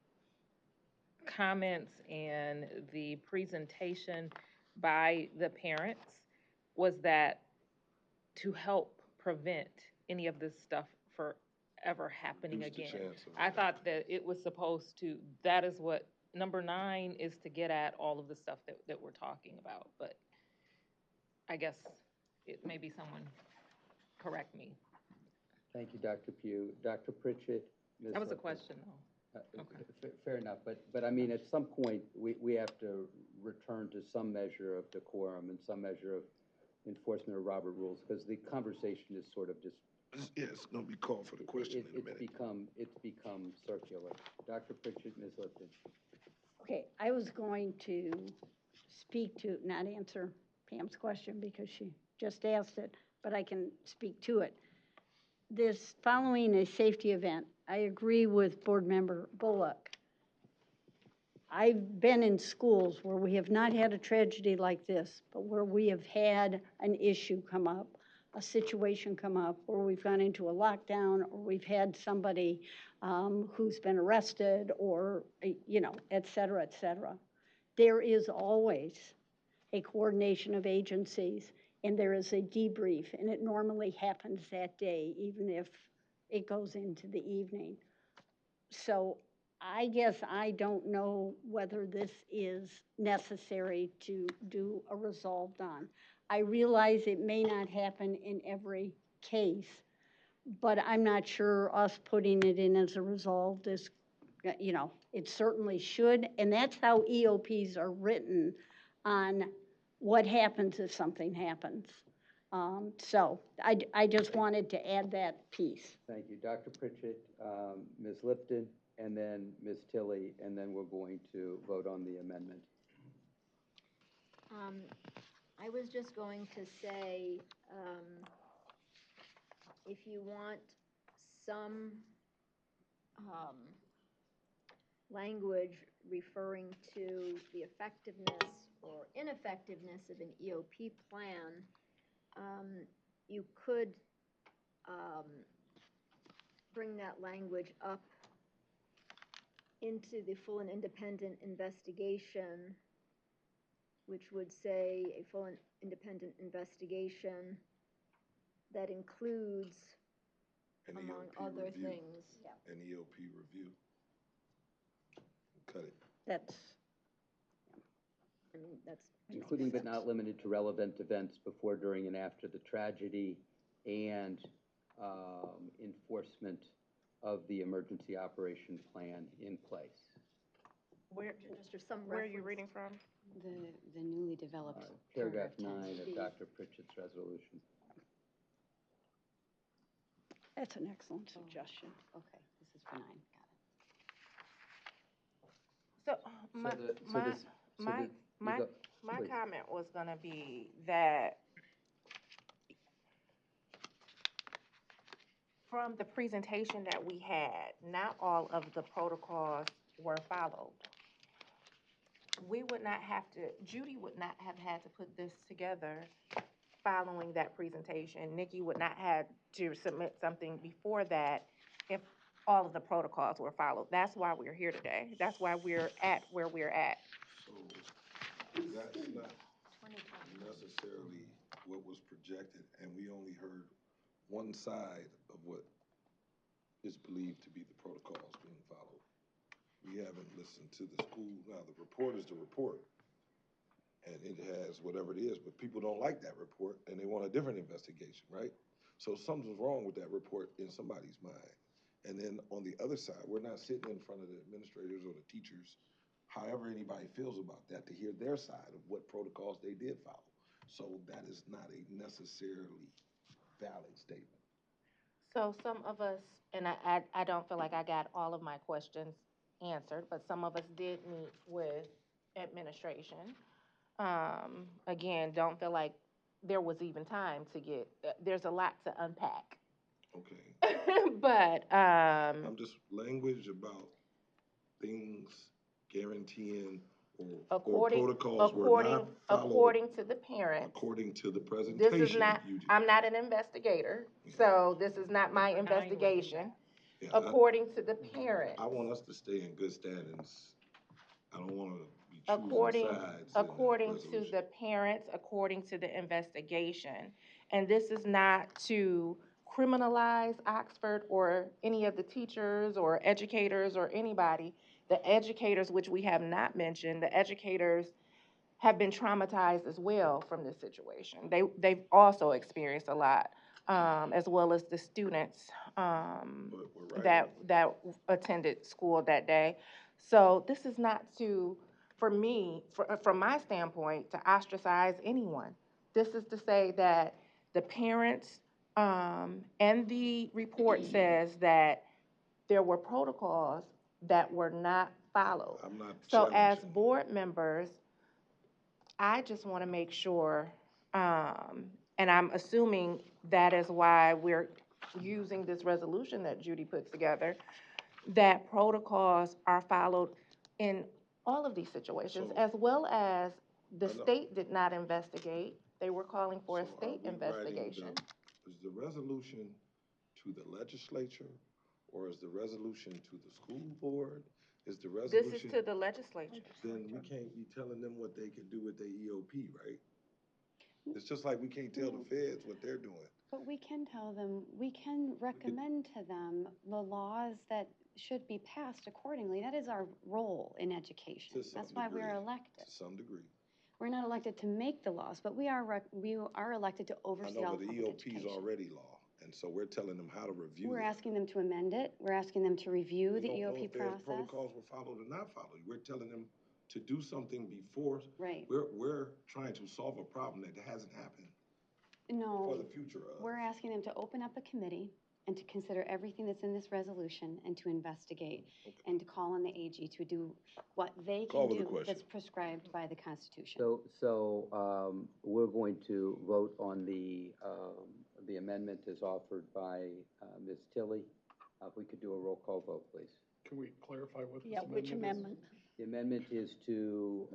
comments and the presentation by the parents was that to help prevent any of this stuff from ever happening Reduce the again. chance of I thought that it was supposed to, that is what, number 9 is to get at all of the stuff that we're talking about, but I guess maybe someone correct me. Thank you, Dr. Pugh. Dr. Pritchett, Ms. That was a Lippman. question, though. Fair enough, but I mean, at some point, we have to return to some measure of decorum and some measure enforcement of Robert rules, because the conversation is sort of just, Yeah, it's gonna be called for the question in a minute. it's become circular. Dr. Pritchett, Ms. Lipton. Okay, I was going to speak to, not answer Pam's question because she just asked it, but I can speak to it. This following a safety event, I agree with Board Member Bullock. I've been in schools where we have not had a tragedy like this, but where we have had an issue come up, a situation come up, where we've gone into a lockdown, or we've had somebody who's been arrested, or, you know, et cetera, et cetera. There is always a coordination of agencies, and there is a debrief, and it normally happens that day, even if it goes into the evening. So I guess I don't know whether this is necessary to do a resolved on. I realize it may not happen in every case, but I'm not sure us putting it in as a resolved is, you know, it certainly should. And that's how EOPs are written on what happens if something happens. So I just wanted to add that piece. Thank you. Dr. Pritchett, Ms. Lipton, and then Ms. Tilley, and then we're going to vote on the amendment. I was just going to say, if you want some language referring to the effectiveness or ineffectiveness of an EOP plan, you could bring that language up into the full and independent investigation, which would say a full and independent investigation that includes, among other things. An EOP review. Cut it. That's, I mean, that's. Including but not limited to relevant events before, during, and after the tragedy, and enforcement of the emergency operation plan in place. Where, Just some where are you reference. reading from? The newly developed Paragraph 9 10. of Dr. Pritchett's resolution. that's an excellent suggestion. Okay, this is for 9, got it. So my comment was gonna be that from the presentation that we had, not all of the protocols were followed. We would not have to, Judy would not have had to put this together following that presentation. Nikki would not have to submit something before that if all of the protocols were followed. That's why we're here today. That's why we're at where we're at. So that's not necessarily what was projected, and we only heard one side of what is believed to be the protocols being followed. We haven't listened to the school. Now, the report is the report, and it has whatever it is, but people don't like that report, and they want a different investigation, right? So something's wrong with that report in somebody's mind. And then on the other side, we're not sitting in front of the administrators or the teachers, however anybody feels about that, to hear their side of what protocols they did follow. So that is not a necessarily valid statement. So some of us, and I don't feel like I got all of my questions answered, but some of us did meet with administration. Again, don't feel like there was even time to get, there's a lot to unpack. Okay. But, I'm just language about things guaranteeing or protocols were not followed. According to the parents. According to the presentation. This is not, I'm not an investigator, so this is not my investigation. Yeah, according to the parents. I want us to stay in good standings. I don't want to be choosing sides. According to the parents, according to the investigation. And this is not to criminalize Oxford or any of the teachers or educators or anybody. The educators, which we have not mentioned, the educators have been traumatized as well from this situation. They've also experienced a lot, as well as the students that attended school that day. So this is not to, for me, from my standpoint, to ostracize anyone. This is to say that the parents, and the report says that there were protocols that were not followed. I'm not So as challenging. board members, I just want to make sure, and I'm assuming that is why we're using this resolution that Judy puts together, that protocols are followed in all of these situations, So- as well as the I know. state did not investigate. They were calling for a So are state we writing investigation. Is the resolution to the legislature, or is the resolution to the school board? Is the This resolution? is to the legislature. Then we can't be telling them what they can do with their EOP, right? It's just like we can't tell the feds what they're doing. But we can tell them, we can recommend to them the laws that should be passed accordingly. That is our role in education. To some That's why we're degree. elected. To some degree. We're not elected to make the laws, but we are elected to I oversee know, all but the public EOP is education. already law, and so we're telling them how to review We're it. asking them to amend it. We're asking them to review We the don't know EOP if their process. protocols were followed or not followed. We're telling them to do something before. Right. We're trying to solve a problem that hasn't happened for No, the future of. we're asking them to open up a committee and to consider everything that's in this resolution and to investigate and to call on the AG to do what they Call can with the do question. that's prescribed by the Constitution. So, we're going to vote on the amendment as offered by, Ms. Tilly. If we could do a roll call vote, please. Can we clarify what this Yeah, which amendment is? amendment? The amendment is to,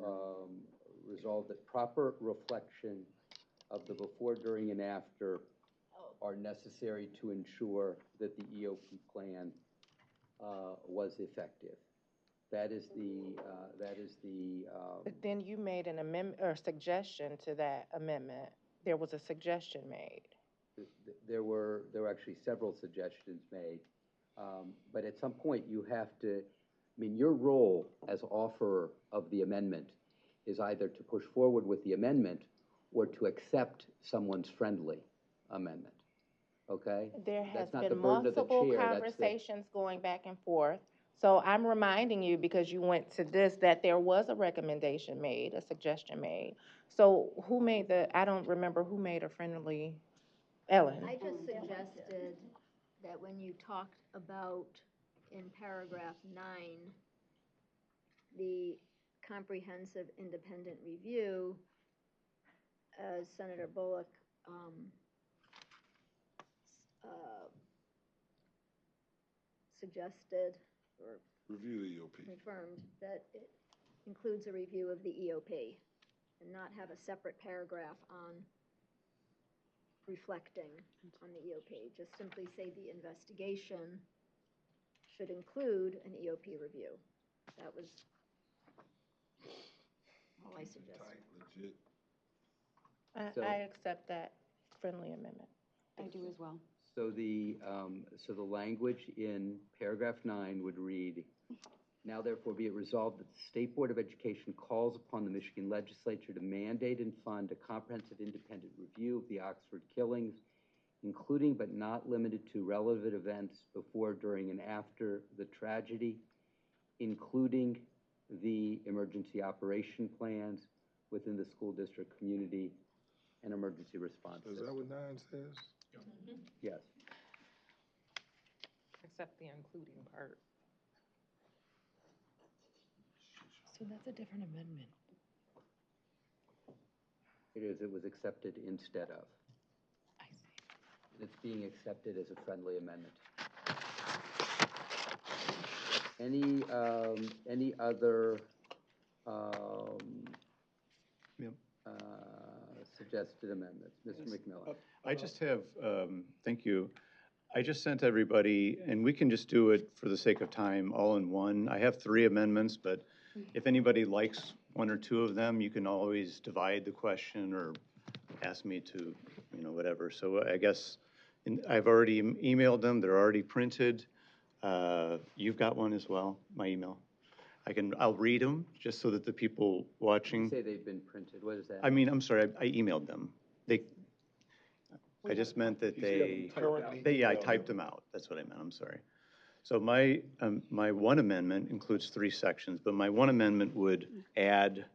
resolve that proper reflection of the before, during, and after are necessary to ensure that the EOP plan, was effective. That is the, But then you made an amendment or suggestion to that amendment. There was a suggestion made. there were actually several suggestions made. But at some point, you have to, I mean, your role as offerer of the amendment is either to push forward with the amendment or to accept someone's friendly amendment, okay? There has That's not the been burden of the multiple chair, that's the- conversations going back and forth. So I'm reminding you, because you went to this, that there was a recommendation made, a suggestion made. So who made I don't remember who made a friendly, Ellen? I just suggested that when you talked about in paragraph 9, the comprehensive independent review, as Senator Bullock suggested or Review the EOP. confirmed that it includes a review of the EOP and not have a separate paragraph on reflecting on the EOP. Just simply say the investigation should include an EOP review. That was all I suggested. Tight, legit. So- I accept that friendly amendment. I do as well. So the language in paragraph 9 would read, now therefore be it resolved that the State Board of Education calls upon the Michigan Legislature to mandate and fund a comprehensive independent review of the Oxford killings, including but not limited to relevant events before, during, and after the tragedy, including the emergency operation plans within the school district community and emergency response Is that system. what 9 says? Yes. Except the including part. So that's a different amendment. It is, it was accepted instead of. I see. It's being accepted as a friendly amendment. Any other, Yep. suggested amendments? Mr. McMillan? I just have, thank you. I just sent everybody, and we can just do it for the sake of time, all in one. I have 3 amendments, but if anybody likes 1 or 2 of them, you can always divide the question or ask me to, whatever. So I guess I've already emailed them. They're already printed. You've got one as well, my email. I'll read them just so that the people watching. You say they've been printed, what is that? I mean, I'm sorry, I emailed them. I just meant that I typed them out. That's what I meant, I'm sorry. So my 1 amendment includes 3 sections, but my 1 amendment would add,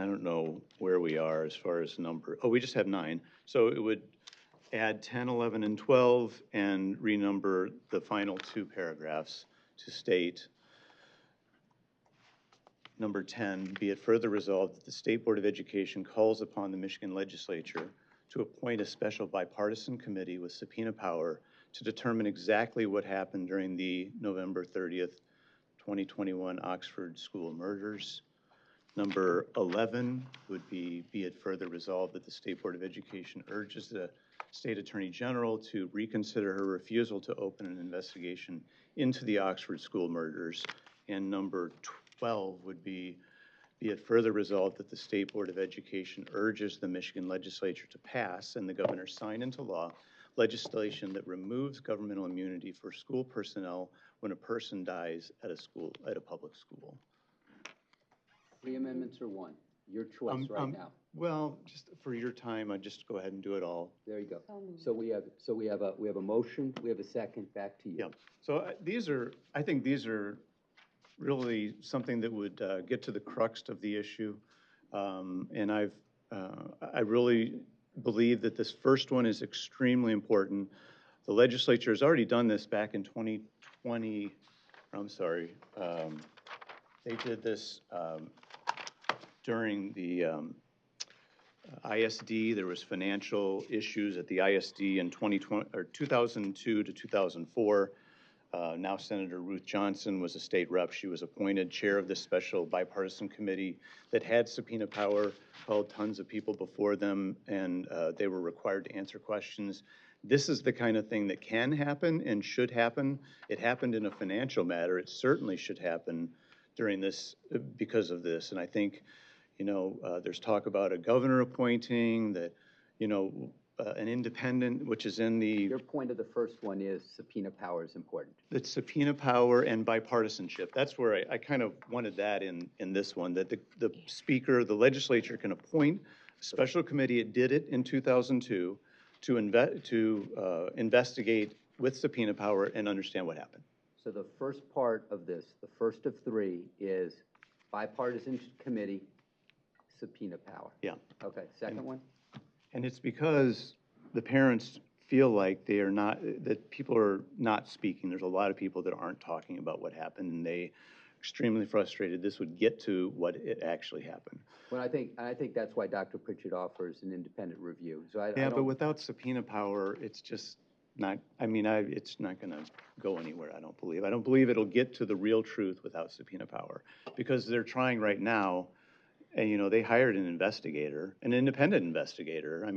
I don't know where we are as far as number. Oh, we just have 9. So it would add 10, 11, and 12 and renumber the final 2 paragraphs to state, number 10, be it further resolved that the State Board of Education calls upon the Michigan Legislature to appoint a special bipartisan committee with subpoena power to determine exactly what happened during the November 30th, 2021 Oxford school murders. Number 11 would be it further resolved that the State Board of Education urges the State Attorney General to reconsider her refusal to open an investigation into the Oxford school murders. And number 12 would be it further resolved that the State Board of Education urges the Michigan Legislature to pass and the governor sign into law legislation that removes governmental immunity for school personnel when a person dies at a public school. 3 amendments or 1? Your choice right now. Well, just for your time, I'd just go ahead and do it all. There you go. So we have a motion, we have a second, back to you. Yeah, so I think these are really something that would get to the crux of the issue. And I really believe that this first one is extremely important. The legislature has already done this back in 2020. They did this during the ISD. There was financial issues at the ISD in 2002 to 2004. Now Senator Ruth Johnson was a state rep. She was appointed chair of this special bipartisan committee that had subpoena power, called tons of people before them, and they were required to answer questions. This is the kind of thing that can happen and should happen. It happened in a financial matter. It certainly should happen during this because of this. And I think, there's talk about a governor appointing that, an independent, which is in the... Your point of the first one is subpoena power is important. That subpoena power and bipartisanship. That's where I kind of wanted that in this one, that the speaker, the legislature can appoint a special committee. It did it in 2002 to investigate with subpoena power and understand what happened. So the first part of this, the first of 3, is bipartisan committee, subpoena power. Yeah. Okay, second one? And it's because the parents feel like that people are not speaking. There's a lot of people that aren't talking about what happened, and they extremely frustrated this would get to what it actually happened. Well, I think that's why Dr. Pritchett offers an independent review. So but without subpoena power, it's just not, it's not going to go anywhere, I don't believe. I don't believe it'll get to the real truth without subpoena power, because they're trying right now. And, they hired an investigator, an independent investigator. I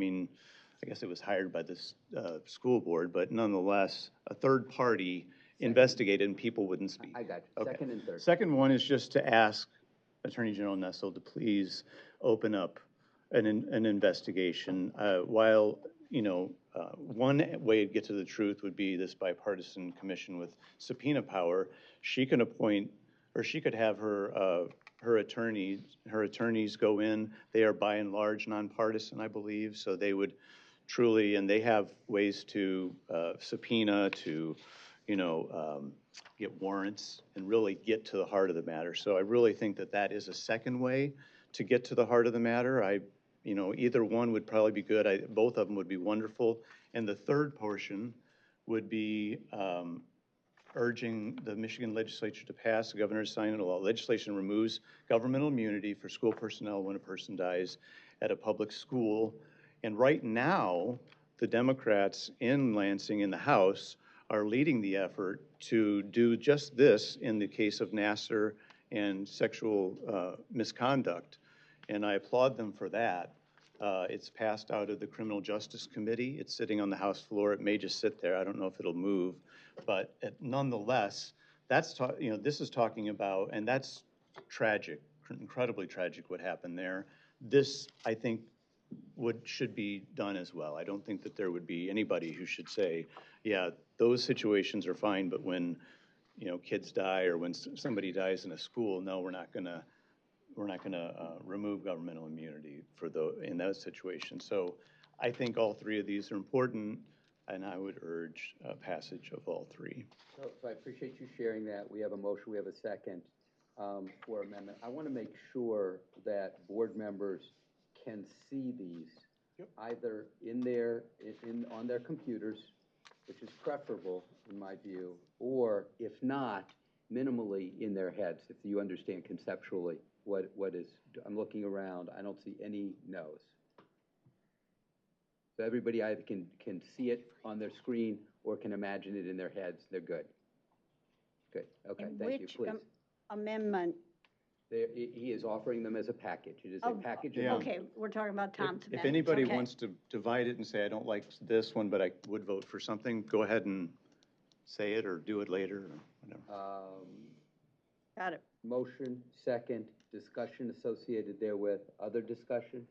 guess it was hired by this school board, but nonetheless, a third party investigated and people wouldn't speak. I got you. Okay. Second and third. Second one is just to ask Attorney General Nessel to please open up an investigation. While, one way to get to the truth would be this bipartisan commission with subpoena power. She can appoint, or she could have her attorneys go in. They are by and large nonpartisan, I believe, so they would truly, and they have ways to subpoena, to, get warrants and really get to the heart of the matter. So I really think that is a second way to get to the heart of the matter. Either one would probably be good. Both of them would be wonderful. And the third portion would be urging the Michigan legislature to pass the governor's sign into law. Legislation removes governmental immunity for school personnel when a person dies at a public school. And right now, the Democrats in Lansing in the House are leading the effort to do just this in the case of Nassar and sexual misconduct. And I applaud them for that. It's passed out of the Criminal Justice Committee. It's sitting on the House floor. It may just sit there. I don't know if it'll move. But nonetheless, this is talking about, and that's tragic, incredibly tragic what happened there. This, I think, should be done as well. I don't think that there would be anybody who should say, yeah, those situations are fine, but when kids die or when somebody dies in a school, no, we're not going to remove governmental immunity in that situation. So I think all 3 of these are important, and I would urge passage of all 3. So I appreciate you sharing that. We have a motion, we have a second. for amendment. I want to make sure that board members can see these either on their computers, which is preferable in my view, or if not, minimally in their heads, if you understand conceptually what is, I'm looking around, I don't see any no's. So everybody either can see it on their screen or can imagine it in their heads, they're good. Good, okay, And thank you, which please. amendment? He is offering them as a package. It is a package. Yeah. Okay, we're talking about Tom's amendment. If anybody Okay. wants to divide it and say, I don't like this one, but I would vote for something, go ahead and say it or do it later or whatever. Got it. Motion, second, discussion associated therewith. Other discussion,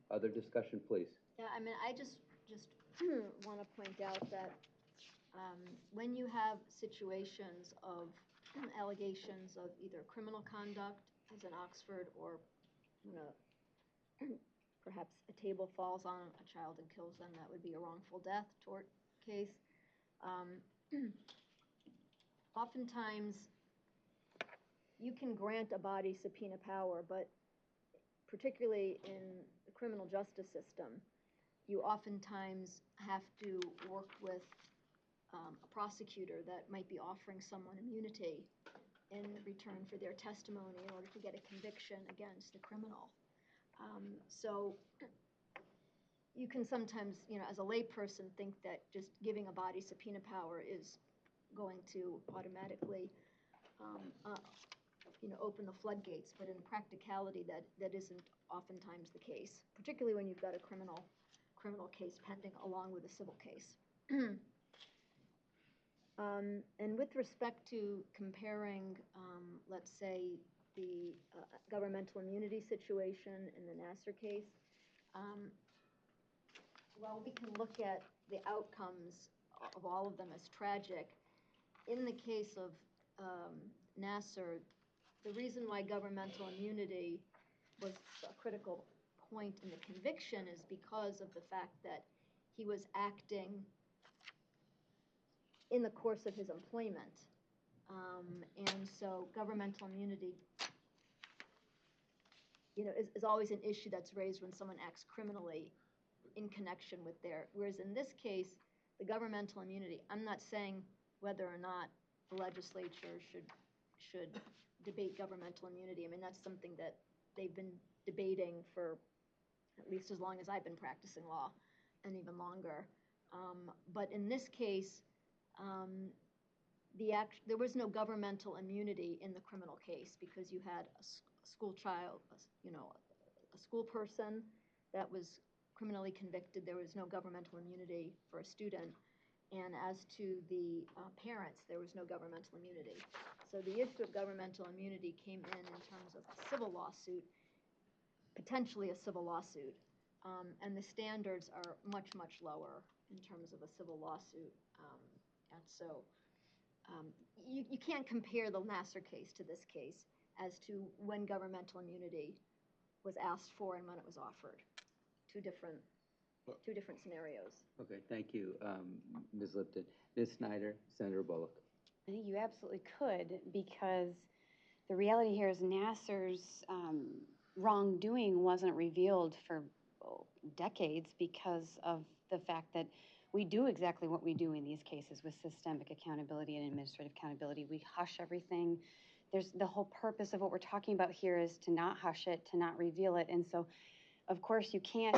please. Yeah, I mean, I just want to point out that when you have situations of allegations of either criminal conduct, as in Oxford, or, you know, perhaps a table falls on a child and kills them, that would be a wrongful death tort case. Oftentimes, you can grant a body subpoena power, but particularly in the criminal justice system, you oftentimes have to work with a prosecutor that might be offering someone immunity in return for their testimony in order to get a conviction against the criminal. So you can sometimes, you know, as a layperson, think that just giving a body subpoena power is going to automatically, you know, open the floodgates. But in practicality, that isn't oftentimes the case, particularly when you've got a criminal case pending along with a civil case. And with respect to comparing, let's say, the governmental immunity situation in the Nassar case, while we can look at the outcomes of all of them as tragic, in the case of Nassar, the reason why governmental immunity was a critical point in the conviction is because of the fact that he was acting in the course of his employment. And so governmental immunity, you know, is always an issue that's raised when someone acts criminally in connection with whereas in this case, the governmental immunity, I'm not saying whether or not the legislature should debate governmental immunity. I mean, that's something that they've been debating for at least as long as I've been practicing law, and even longer. But in this case, there was no governmental immunity in the criminal case because you had a school child, you know, a school person that was criminally convicted. There was no governmental immunity for a student. And as to the parents, there was no governmental immunity. So the issue of governmental immunity came in terms of a civil lawsuit, potentially a civil lawsuit. And the standards are much, much lower in terms of a civil lawsuit. And so you can't compare the Nassar case to this case as to when governmental immunity was asked for and when it was offered. Two different scenarios. Okay, thank you, Ms. Lipton. Ms. Snyder, Senator Bullock. I think you absolutely could, because the reality here is Nassar's wrongdoing wasn't revealed for decades because of the fact that we do exactly what we do in these cases with systemic accountability and administrative accountability. We hush everything. The whole purpose of what we're talking about here is to not hush it, to not reveal it. And so, of course, you can't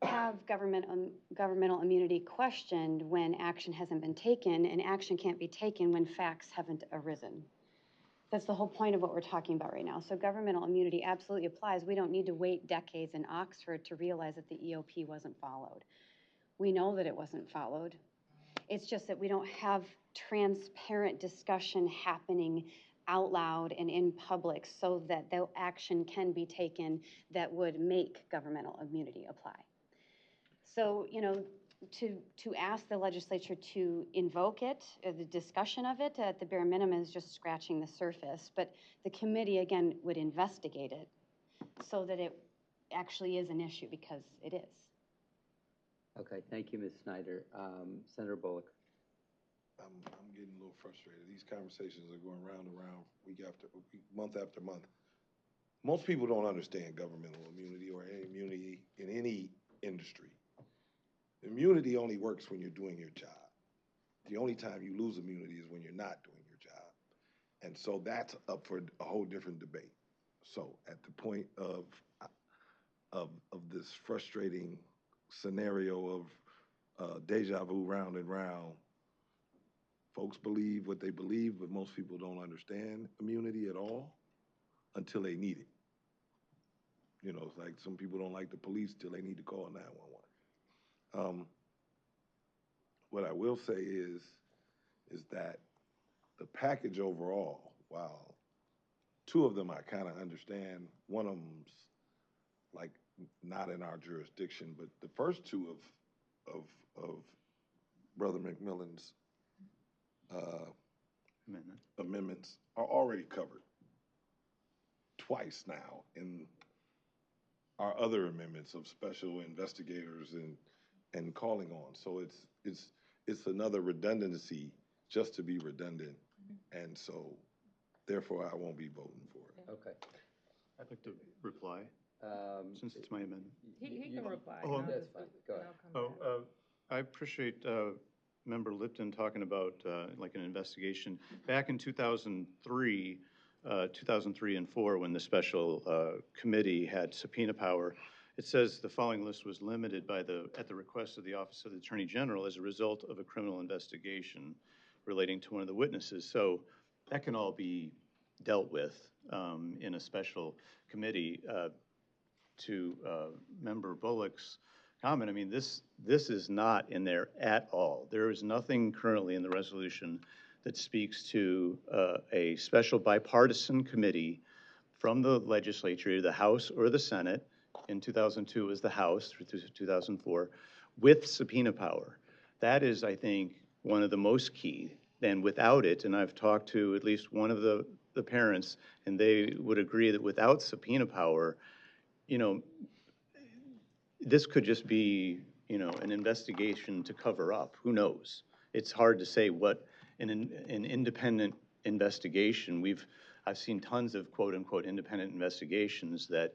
have governmental immunity questioned when action hasn't been taken, and action can't be taken when facts haven't arisen. That's the whole point of what we're talking about right now. So governmental immunity absolutely applies. We don't need to wait decades in Oxford to realize that the EOP wasn't followed. We know that it wasn't followed. It's just that we don't have transparent discussion happening out loud and in public so that the action can be taken that would make governmental immunity apply. So, you know, to ask the legislature to invoke it, the discussion of it at the bare minimum is just scratching the surface. But the committee, again, would investigate it so that it actually is an issue, because it is. Okay, thank you, Ms. Snyder. Senator Bullock. I'm getting a little frustrated. These conversations are going round and round week after week, month after month. Most people don't understand governmental immunity or any immunity in any industry. Immunity only works when you're doing your job. The only time you lose immunity is when you're not doing your job. And so that's up for a whole different debate. So at the point of this frustrating scenario of deja vu round and round, folks believe what they believe, but most people don't understand immunity at all until they need it. You know, it's like some people don't like the police till they need to call 911. What I will say is that the package overall, while two of them I kind of understand, one of them's like not in our jurisdiction, but the first two of Brother McMillan's amendments are already covered twice now in our other amendments of special investigators and calling on. So it's another redundancy just to be redundant, and so therefore I won't be voting for it. Okay. I'd like to reply, since it's my amendment. He can reply. Oh, and I'll that's just- fine. Go and ahead. I'll come back. I appreciate Member Lipton talking about like an investigation. Back in 2003 and 4, when the special committee had subpoena power, it says the following list was limited by at the request of the Office of the Attorney General as a result of a criminal investigation relating to one of the witnesses. So that can all be dealt with in a special committee. To Member Bullock's comment, I mean, this is not in there at all. There is nothing currently in the resolution that speaks to a special bipartisan committee from the legislature, the House or the Senate. In 2002 was the House through 2004 with subpoena power. That is, I think, one of the most key. And without it, and I've talked to at least one of the parents, and they would agree that without subpoena power, you know, this could just be, you know, an investigation to cover up. Who knows? It's hard to say what an independent investigation. I've seen tons of quote unquote independent investigations that,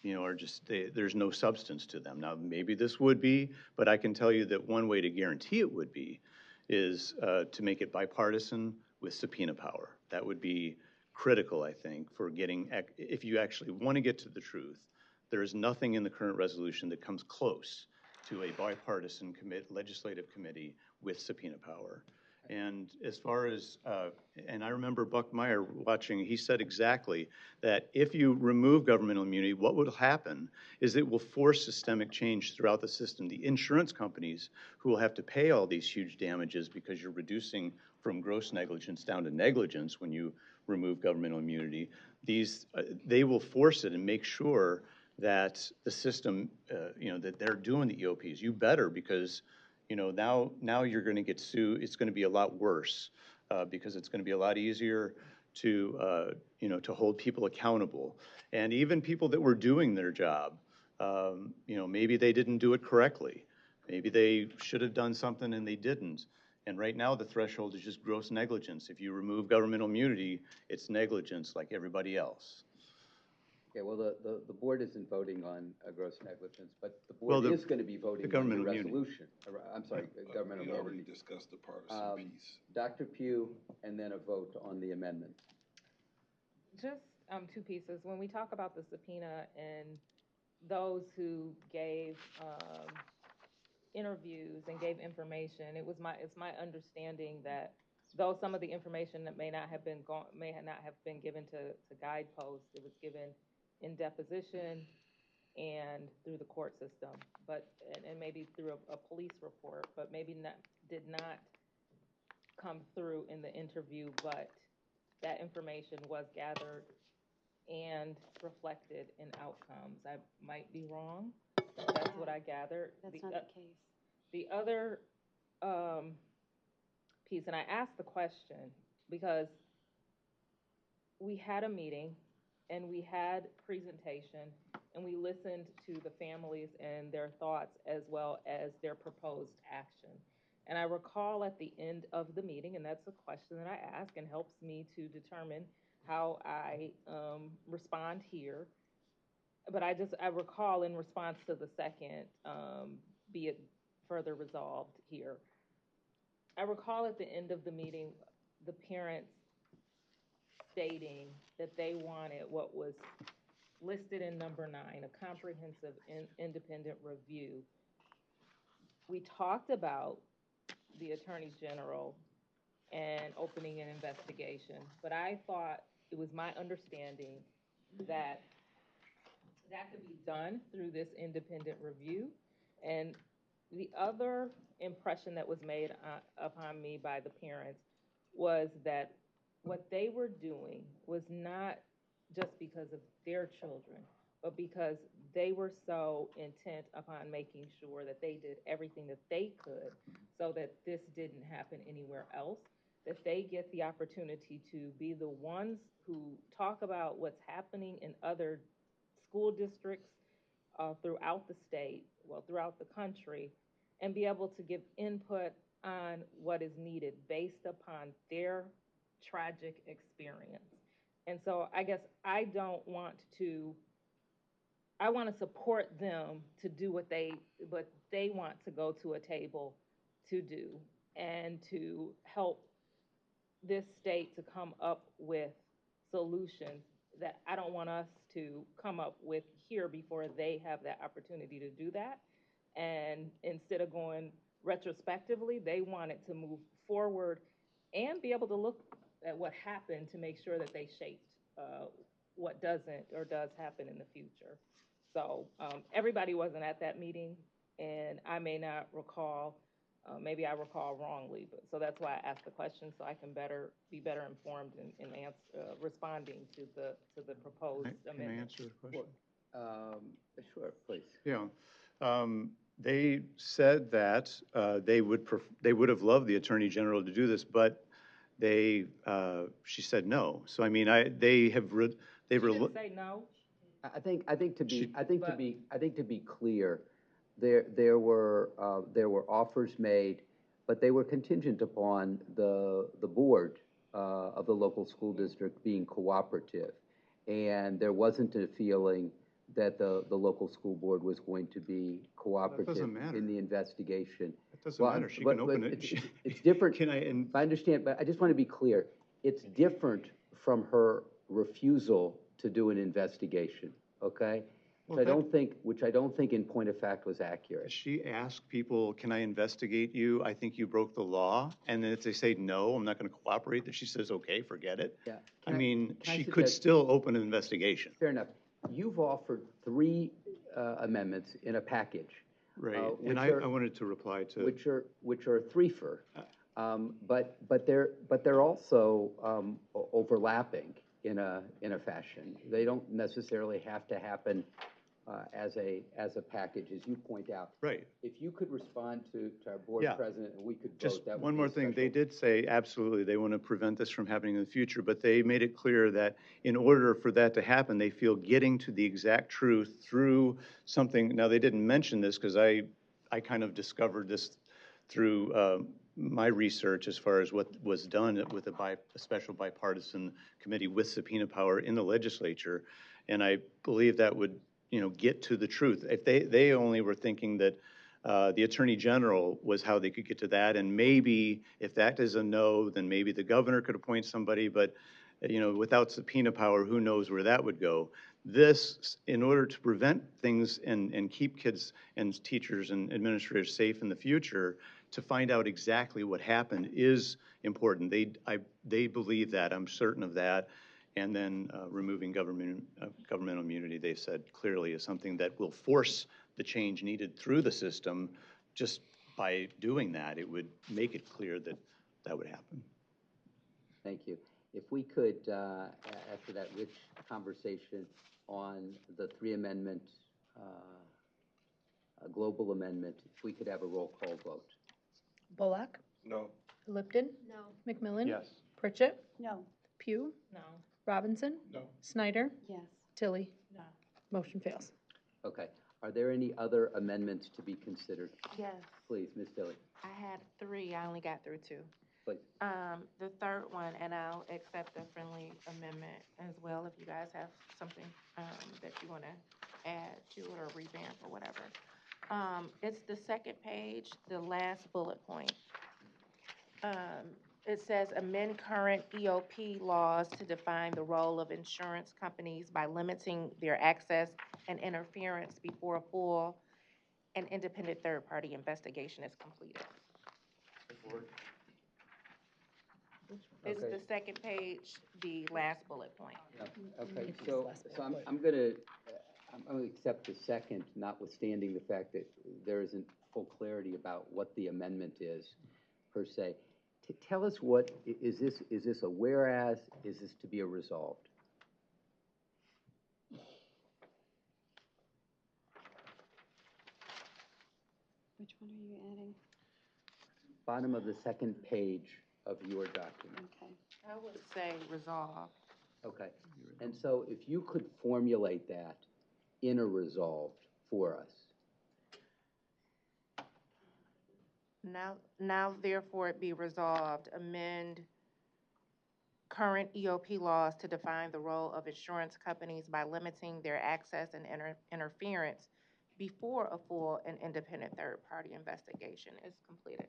you know, are just, there's no substance to them. Now, maybe this would be, but I can tell you that one way to guarantee it would be is to make it bipartisan with subpoena power. That would be critical, I think, for getting, if you actually want to get to the truth. There is nothing in the current resolution that comes close to a bipartisan legislative committee with subpoena power. And as far as, and I remember Buck Meyer watching, he said exactly that if you remove governmental immunity, what will happen is it will force systemic change throughout the system. The insurance companies who will have to pay all these huge damages because you're reducing from gross negligence down to negligence when you remove governmental immunity, they will force it and make sure that the system, you know, that they're doing the EOPs. You better, because, you know, now you're going to get sued. It's going to be a lot worse because it's going to be a lot easier to, you know, to hold people accountable. And even people that were doing their job, you know, maybe they didn't do it correctly. Maybe they should have done something and they didn't. And right now the threshold is just gross negligence. If you remove governmental immunity, it's negligence like everybody else. Okay, well, the board isn't voting on gross negligence, but the board is going to be voting on the resolution. I'm sorry, governmental We already immunity. discussed the partisan piece. Dr. Pugh, and then a vote on the amendment. Just two pieces. When we talk about the subpoena and those who gave interviews and gave information, it's my understanding that though some of the information that may not have been given to guideposts, it was given in deposition and through the court system, but and maybe through a police report, but maybe did not come through in the interview, but that information was gathered and reflected in outcomes. I might be wrong. That's what I gathered. That's not the case. The other piece, and I asked the question because we had a meeting and we had presentation and we listened to the families and their thoughts as well as their proposed action. And I recall at the end of the meeting, and that's a question that I ask and helps me to determine how I respond here. But I recall in response to the second, be it further resolved here. I recall at the end of the meeting, the parents stating that they wanted what was listed in number 9, a comprehensive independent review. We talked about the Attorney General and opening an investigation, but I thought it was my understanding that that could be done through this independent review. And the other impression that was made upon me by the parents was that what they were doing was not just because of their children, but because they were so intent upon making sure that they did everything that they could so that this didn't happen anywhere else, that they get the opportunity to be the ones who talk about what's happening in other school districts throughout the state, well, throughout the country, and be able to give input on what is needed based upon their tragic experience. And so I guess I want to support them to do what they want to go to a table to do, and to help this state to come up with solutions that I don't want us to come up with here before they have that opportunity to do that. And instead of going retrospectively, they wanted to move forward and be able to look at what happened to make sure that they shaped what doesn't or does happen in the future. So everybody wasn't at that meeting, and I may not recall. Maybe I recall wrongly, but so that's why I asked the question, so I can be better informed in responding to the proposed amendment. Can I answer the question? Sure, please. Yeah. They said that they would have loved the Attorney General to do this, but she said no. So I mean, they didn't say no. I think to be clear, there were offers made, but they were contingent upon the board of the local school district being cooperative, and there wasn't a feeling that the local school board was going to be cooperative in the investigation. It doesn't matter. She can open it. It's different. I understand, but I just want to be clear. It's different from her refusal to do an investigation. Okay. Which I don't think in point of fact was accurate. She asked people, can I investigate you? I think you broke the law. And then if they say, no, I'm not going to cooperate, that she says, okay, forget it. Yeah. She could still open an investigation. Fair enough. You've offered 3 amendments in a package. Right. And I wanted to reply to. Which are a threefer. But they're also overlapping in a fashion. They don't necessarily have to happen as a package, as you point out. Right. If you could respond to our board president and we could vote, just that would one be more thing. They did say absolutely they want to prevent this from happening in the future, but they made it clear that in order for that to happen, they feel getting to the exact truth through something. Now they didn't mention this because I kind of discovered this through my research as far as what was done with a special bipartisan committee with subpoena power in the legislature, and I believe that would get to the truth. If they only were thinking that the Attorney General was how they could get to that, and maybe if that is a no, then maybe the governor could appoint somebody, but without subpoena power, who knows where that would go. This, in order to prevent things and keep kids and teachers and administrators safe in the future, to find out exactly what happened is important. They believe that, I'm certain of that. And then removing governmental immunity, they said clearly, is something that will force the change needed through the system. Just by doing that, it would make it clear that that would happen. Thank you. If we could, after that rich conversation on the 3-amendment, global amendment, if we could have a roll call vote. Bullock? No. Lipton? No. McMillan? Yes. Pritchett? No. Pugh? No. Robinson? No. Snyder? Yes. Tilly? No. Motion fails. Okay. Are there any other amendments to be considered? Yes. Please, Ms. Tilly. I had three, I only got through two. Please. The third one, and I'll accept the friendly amendment as well if you guys have something, that you wanna add to it or revamp or whatever. It's the second page, the last bullet point. It says amend current EOP laws to define the role of insurance companies by limiting their access and interference before a full and independent third-party investigation is completed. It's Okay. the second page, the last bullet point. Okay, so I'm gonna accept the second, notwithstanding the fact that there isn't full clarity about what the amendment is, per se. Tell us what, is this a whereas, is this to be a resolved? Which one are you adding? Bottom of the second page of your document. Okay. I would say resolve. Okay, and so if you could formulate that in a resolved for us. Now therefore it be resolved, amend current EOP laws to define the role of insurance companies by limiting their access and interference before a full and independent third-party investigation is completed.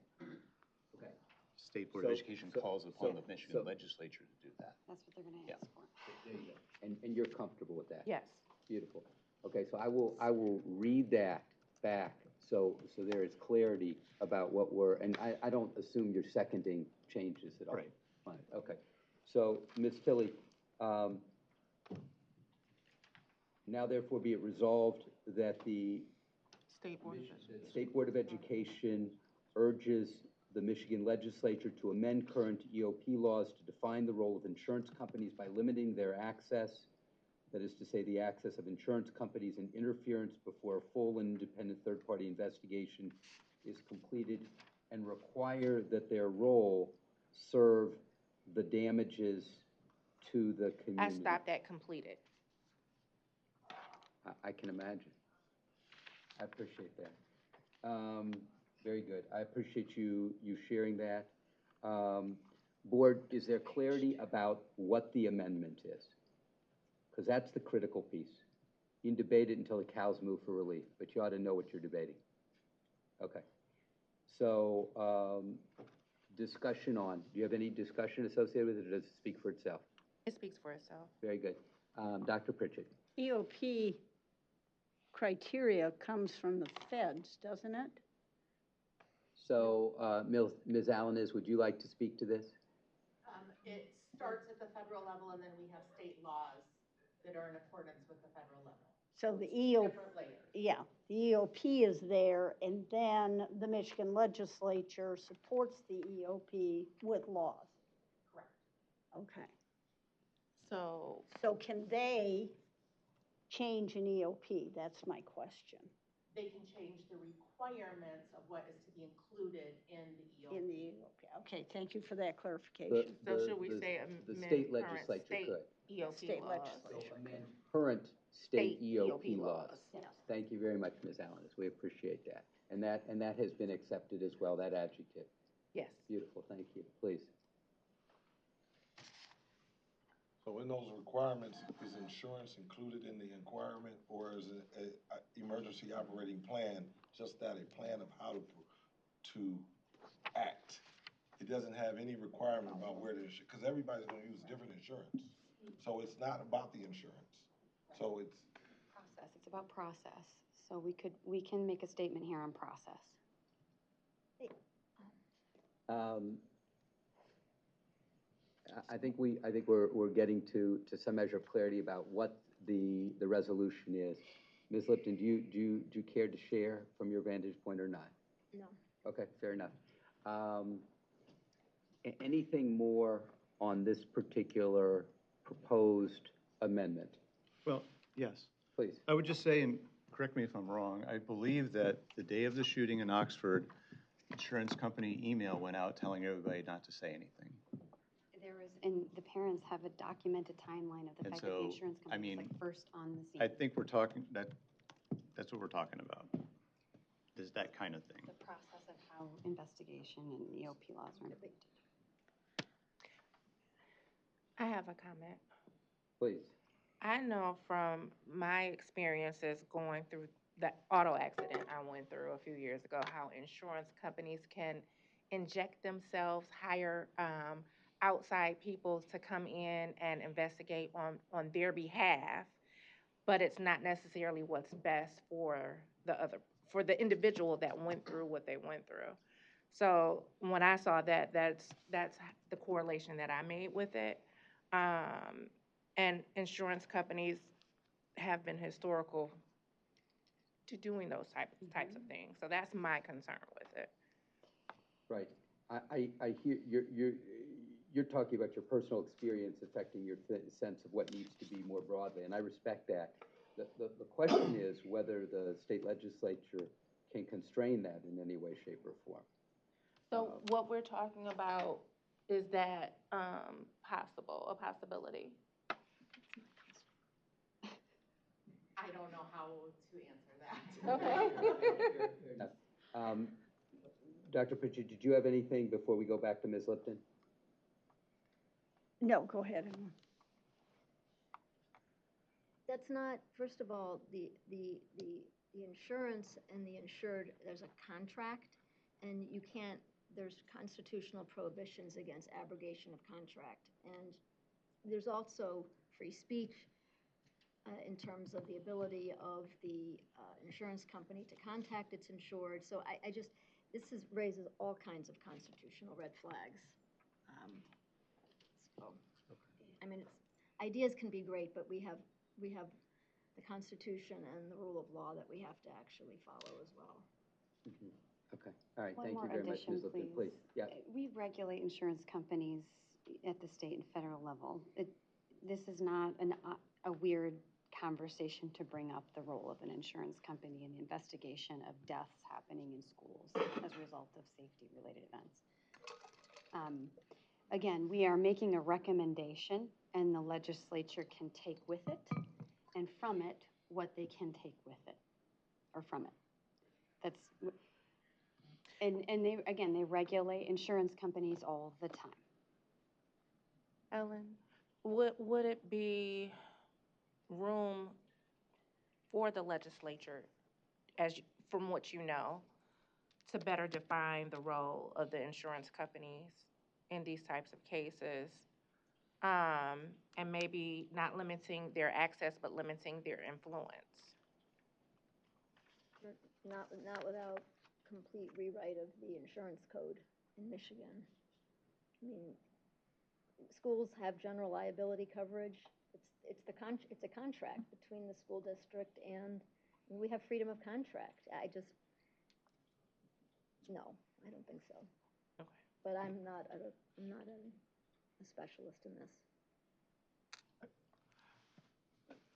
Okay. State Board of Education calls upon the Michigan legislature to do that. That's what they're gonna ask for. There you go. And you're comfortable with that? Yes. Beautiful. Okay, so I will read that back so there is clarity about what we're, and I don't assume you're seconding changes at all. Right. Fine, okay. So, Ms. Tilley, now therefore be it resolved that the State Board of Education urges the Michigan legislature to amend current EOP laws to define the role of insurance companies by limiting their access, that is to say, the access of insurance companies and interference before a full and independent third-party investigation is completed, and require that their role serve the damages to the community. I stopped at completed. I can imagine. I appreciate that. Very good. I appreciate you sharing that. Board, is there clarity about what the amendment is? Because that's the critical piece. You can debate it until the cows move for relief, but you ought to know what you're debating. Okay. So, discussion on. Do you have any discussion associated with it, or does it speak for itself? It speaks for itself. Very good. Dr. Pritchett. EOP criteria comes from the feds, doesn't it? So, Ms. Alanis, would you like to speak to this? It starts at the federal level, and then we have state laws that are in accordance with the federal level. So the it's EOP, different layers. yeah, the EOP is there, and then the Michigan legislature supports the EOP with laws. Correct. Okay. So can they change an EOP? That's my question. They can change the requirements of what is to be included in the EOP. In the EOP. Okay, thank you for that clarification. So should we say the amend state current legislature state could. EOP State laws? legislature. Amend current state EOP laws. Yes. Thank you very much, Ms. Alanis. We appreciate that. And that has been accepted as well, that adjective. Yes. Beautiful, thank you. Please. So in those requirements, is insurance included in the requirement, or is it a emergency operating plan, just that, a plan of how to act? It doesn't have any requirement about where to, because everybody's gonna use different insurance. So it's not about the insurance. So it's Process, it's about process. So we can make a statement here on process. I think we're getting to some measure of clarity about what the resolution is. Ms. Lipton, do you care to share from your vantage point or not? No. Okay, fair enough. Anything more on this particular proposed amendment? Well, yes. Please. I would just say, and correct me if I'm wrong, I believe that the day of the shooting in Oxford, insurance company email went out telling everybody not to say anything. There is, and the parents have a documented timeline of the And fact that the so, insurance I company mean, is like first on the scene. I think we're talking, that's what we're talking about, is that kind of thing. The process of how investigation and EOP laws are implemented. I have a comment. Please. I know from my experiences going through the auto accident I went through a few years ago, how insurance companies can inject themselves, hire outside people to come in and investigate on their behalf, but it's not necessarily what's best for for the individual that went through what they went through. So when I saw that, that's the correlation that I made with it. And insurance companies have been historical to doing those types of things. So that's my concern with it. Right. I hear you're talking about your personal experience affecting your sense of what needs to be more broadly, and I respect that. The question is whether the state legislature can constrain that in any way, shape, or form. So what we're talking about, is that a possibility? I don't know how to answer that. Okay. Fair enough. Dr. Pritchard, did you have anything before we go back to Ms. Lipton? No, go ahead. That's not, first of all, the insurance and the insured, there's a contract, and you can't, there's constitutional prohibitions against abrogation of contract. And there's also free speech in terms of the ability of the insurance company to contact its insured. So this raises all kinds of constitutional red flags. I mean, ideas can be great, but we have the Constitution and the rule of law that we have to actually follow as well. Mm-hmm. Okay. All right. One Thank more you very much, Ms. Lipton. Please. Yeah. We regulate insurance companies at the state and federal level. This is not a weird conversation to bring up the role of an insurance company in the investigation of deaths happening in schools as a result of safety-related events. Again, we are making a recommendation, and the legislature can take with it, and from it, what they can take with it, or from it. And they regulate insurance companies all the time. Ellen, would it be room for the legislature, from what you know, to better define the role of the insurance companies in these types of cases, and maybe not limiting their access, but limiting their influence? Not without complete rewrite of the insurance code in Michigan. I mean, schools have general liability coverage. It's a contract between the school district and we have freedom of contract. No, I don't think so. Okay. But I'm not a specialist in this.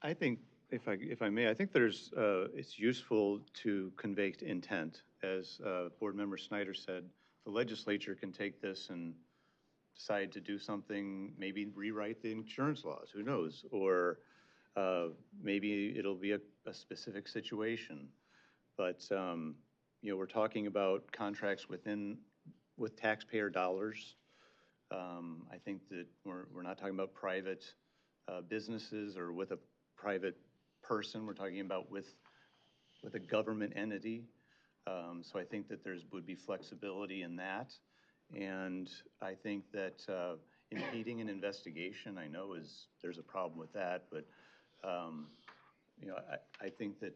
I think, if I may, I think it's useful to convey intent. As Board Member Snyder said, the legislature can take this and decide to do something, maybe rewrite the insurance laws, who knows? Or maybe it'll be a specific situation. But, we're talking about contracts with taxpayer dollars. I think that we're not talking about private businesses or with a private person. We're talking about with a government entity. So I think that would be flexibility in that. And I think that impeding an investigation, I know there's a problem with that, but I think that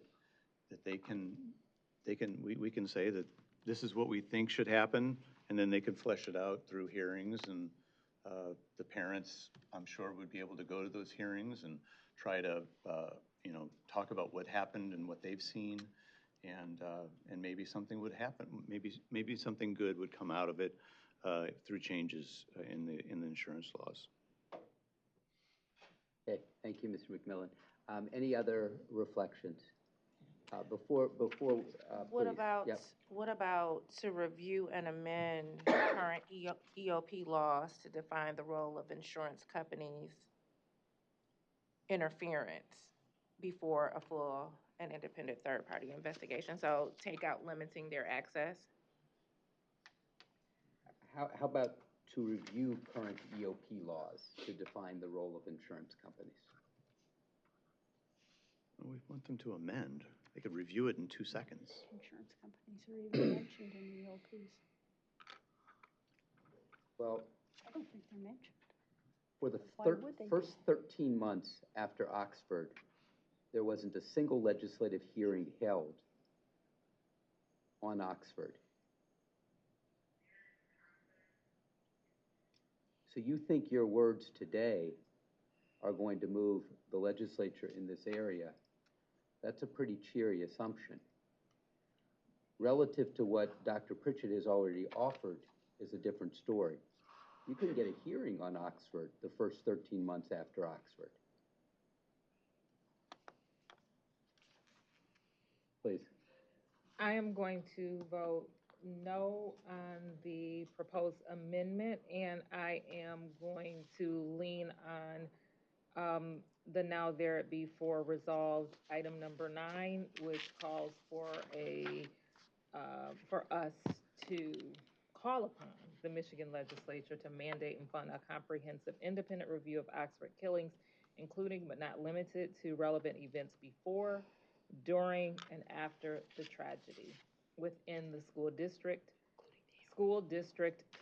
we can say that this is what we think should happen, and then they can flesh it out through hearings, and the parents, I'm sure, would be able to go to those hearings and try to talk about what happened and what they've seen, and maybe something would happen. Maybe something good would come out of it through changes in the insurance laws. Okay, thank you, Mr. McMillan. Any other reflections? Before What please. about Yep. what about to review and amend current EOP laws to define the role of insurance companies' interference before a full and independent third-party investigation? So take out limiting their access. How about to review current EOP laws to define the role of insurance companies? Well, we want them to amend. They could review it in 2 seconds. Insurance companies are even mentioned in the EOPs. Well, I don't think they're mentioned. for the Why would they be? first 13 months after Oxford, there wasn't a single legislative hearing held on Oxford. So you think your words today are going to move the legislature in this area? That's a pretty cheery assumption. Relative to what Dr. Pritchett has already offered is a different story. You couldn't get a hearing on Oxford the first 13 months after Oxford. Please. I am going to vote no on the proposed amendment, and I am going to lean on the now there it be for resolved item number 9, which calls for for us to call upon the Michigan legislature to mandate and fund a comprehensive independent review of Oxford killings, including but not limited to relevant events before, during, and after the tragedy within the school district,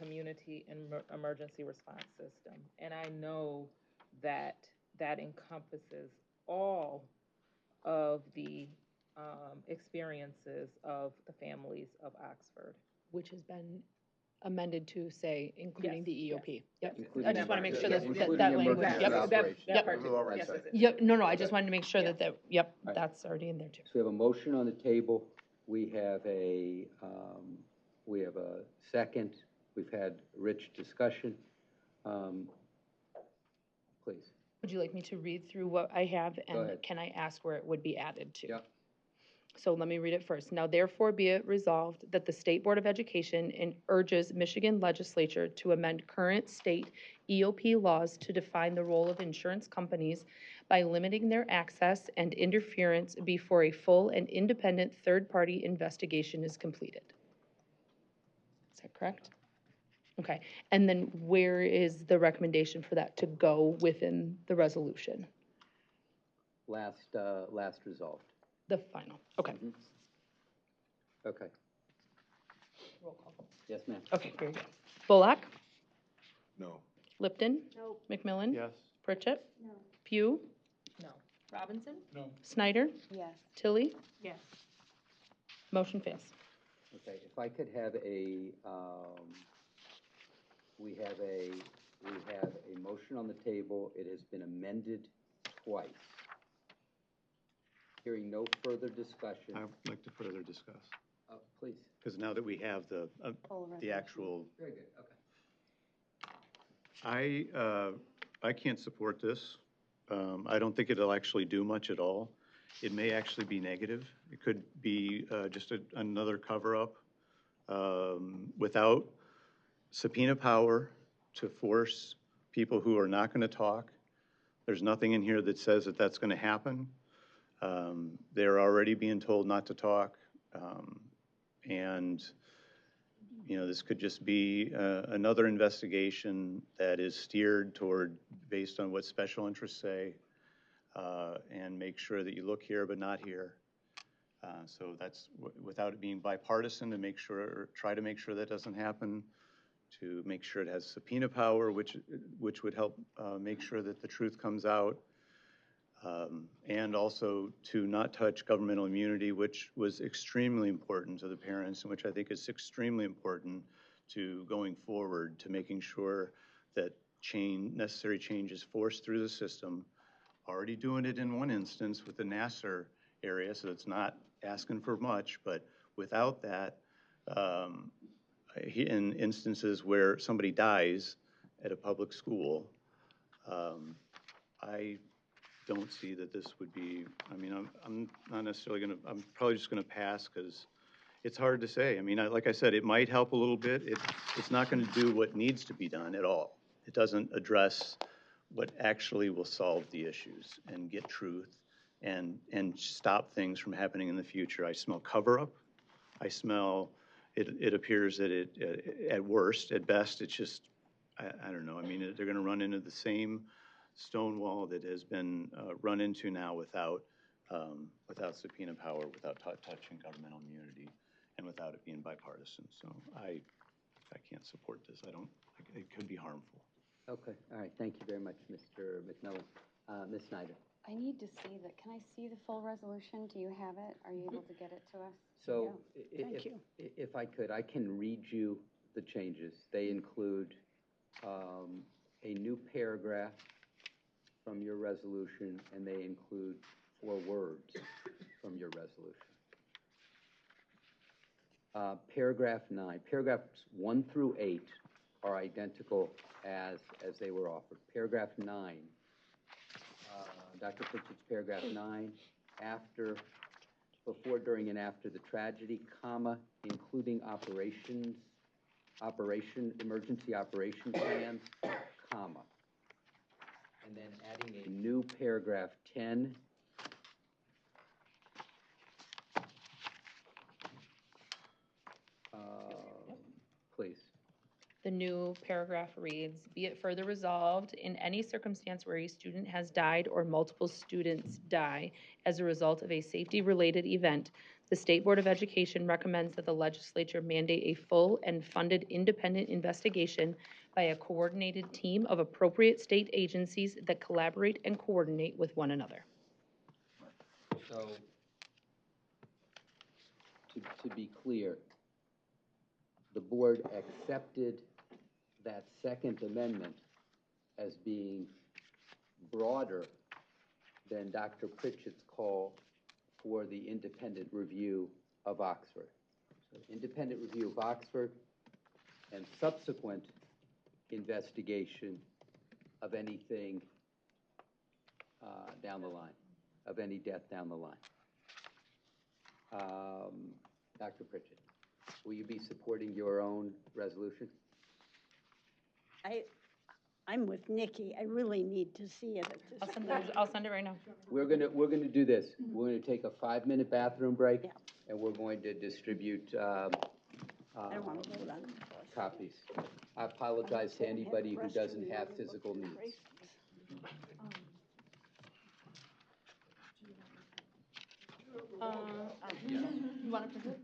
community, and emergency response system. And I know that that encompasses all of the experiences of the families of Oxford. Which has been amended to say, including the EOP. Yep. Including I just want to make sure that including that language. emergency Yep. operations. Yep. Part two. Yes, Sorry. Yep, no, I just wanted to make sure that, yep, Right. that's already in there too. So we have a motion on the table. We have a second. We've had rich discussion. Please. Would you like me to read through what I have, Go and ahead. can I ask where it would be added to? Yep. So let me read it first. Now therefore be it resolved that the State Board of Education urges Michigan Legislature to amend current state EOP laws to define the role of insurance companies by limiting their access and interference before a full and independent third-party investigation is completed. Is that correct? Okay. And then where is the recommendation for that to go within the resolution? Last resolved. The final. Okay. Mm-hmm. Okay. Roll call. Yes, ma'am. Okay, very good. Bullock? No. Lipton? No. McMillan? Yes. Pritchett? No. Pugh? No. Robinson? No. Snyder? Yes. Tilly? Yes. Motion fails. Okay, if I could have we have a motion on the table. It has been amended twice. Hearing no further discussion. I would like to further discuss, Please. because now that we have the actual, Very good, okay. I can't support this. I don't think it'll actually do much at all. It may actually be negative. It could be just another cover-up without subpoena power to force people who are not going to talk. There's nothing in here that says that that's going to happen. They're already being told not to talk. And, you know, this could just be another investigation that is steered toward, based on what special interests say, and make sure that you look here but not here. So that's without it being bipartisan, to make sure, or try to make sure that doesn't happen, to make sure it has subpoena power, which would help make sure that the truth comes out, and also to not touch governmental immunity, which was extremely important to the parents, and which I think is extremely important to going forward, to making sure that necessary change is forced through the system. Already doing it in one instance with the Nassar area, so it's not asking for much, but without that, in instances where somebody dies at a public school, I don't see that this would be, I mean, I'm not necessarily going to, I'm probably just going to pass, because it's hard to say. I mean, like I said, it might help a little bit. It's not going to do what needs to be done at all. It doesn't address what actually will solve the issues and get truth and stop things from happening in the future. I smell cover-up. I smell it appears that at worst, at best, it's just, I don't know. I mean, they're gonna run into the same stone wall that has been run into now without subpoena power, without touching governmental immunity, and without it being bipartisan. So I can't support this. It could be harmful. Okay, all right, thank you very much, Mr. McMillan. Ms. Snyder? I need to see that. Can I see the full resolution? Do you have it? Are you able to get it to us? So Thank you. if I could, I can read you the changes. They include a new paragraph from your resolution, and they include 4 words from your resolution. Paragraph 9, paragraphs 1 through 8 are identical as they were offered. Paragraph 9, Dr. Pritchett's paragraph 9, before, during, and after the tragedy, comma, including emergency operation plans, comma. And then adding a new paragraph 10, please. The new paragraph reads, "Be it further resolved, in any circumstance where a student has died or multiple students die as a result of a safety-related event, the State Board of Education recommends that the legislature mandate a full and funded independent investigation by a coordinated team of appropriate state agencies that collaborate and coordinate with one another." So, to be clear, the board accepted that Second Amendment as being broader than Dr. Pritchett's call for the independent review of Oxford. So independent review of Oxford and subsequent investigation of anything down the line, of any death down the line. Dr. Pritchett, will you be supporting your own resolution? I'm with Nikki. I really need to see it at this point. I'll send it right now. We're gonna do this. We're gonna take a 5-minute bathroom break, and we're going to distribute I don't want to vote on it. copies. I apologize to anybody who doesn't have physical needs. You want to present?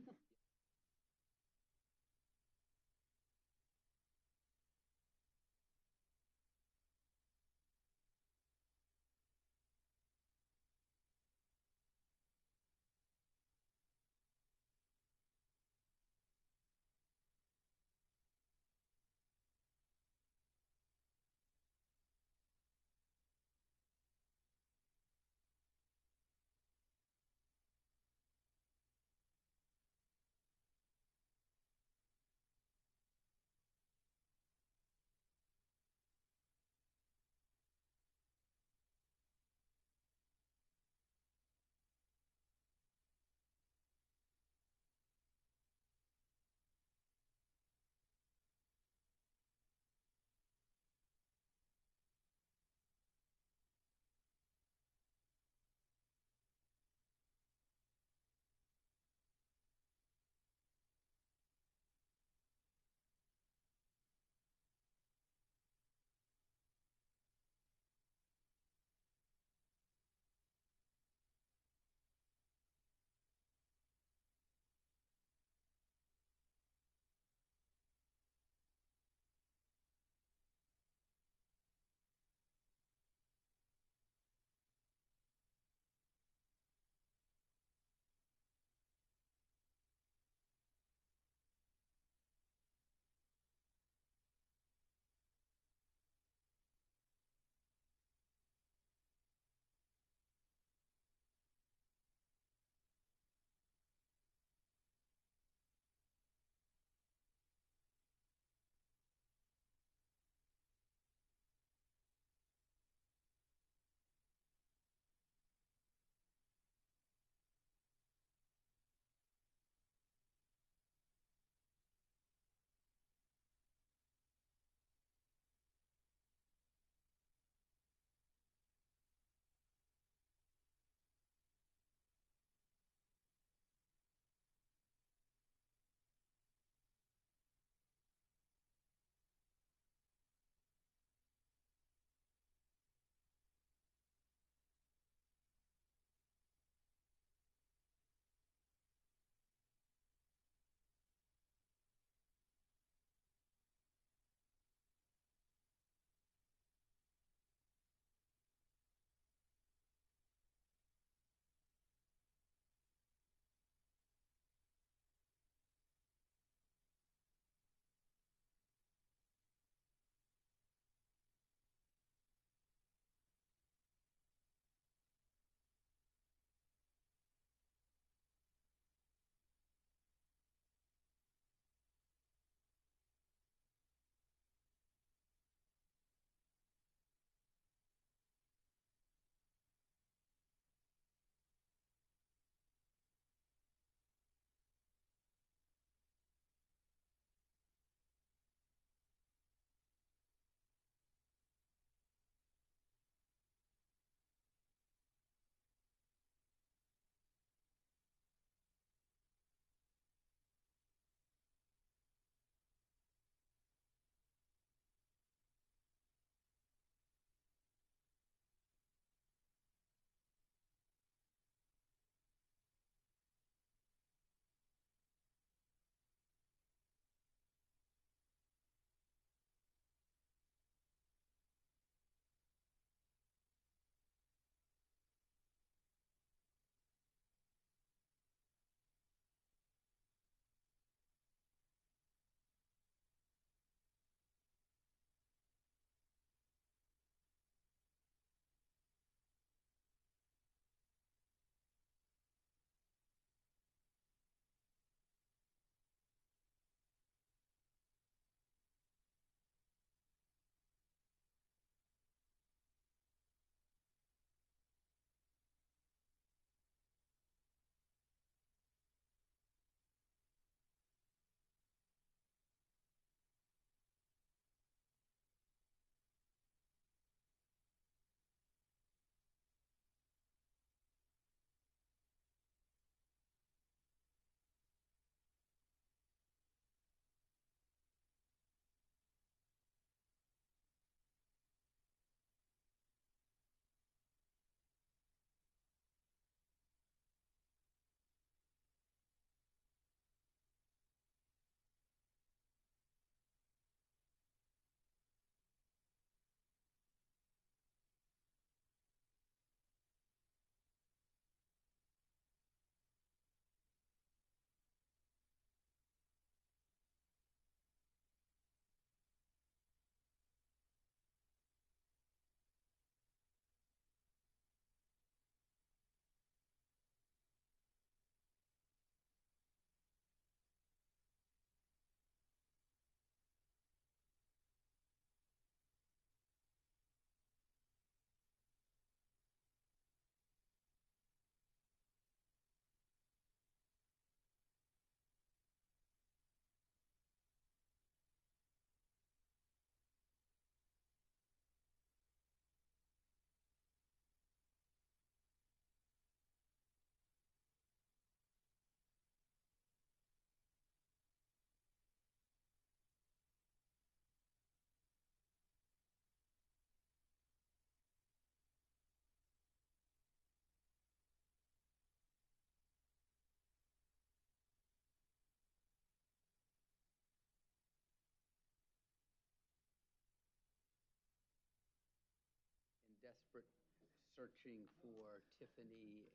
searching for Tiffany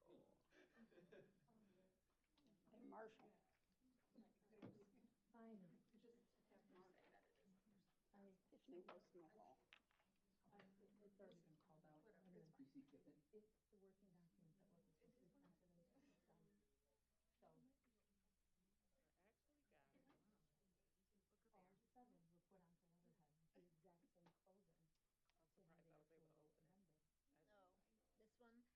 and Marshall. Hey, Marshall. Tiffany was in the hall. It's already been called out. You see Tiffany? It's the working documents that wasn't supposed to be sent today, so it's done. So. All 7 were put onto letterhead with the exact same clothing. I'm surprised I was able to open it. No, this one? Oh, okay. Yeah, I know.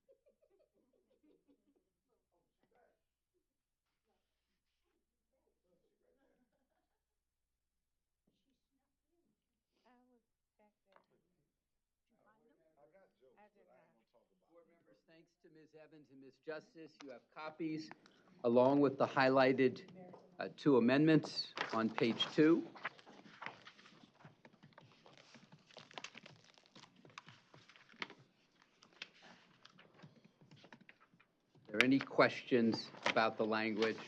The Wi-Fi is always very glitchy. No. She snuck in. I was back there. Did you find them? I got jokes, I but did I ain't not. gonna talk about Board it. members, thanks to Ms. Evans and Ms. Justice, you have copies along with the highlighted 2 amendments on page 2. Are there any questions about the language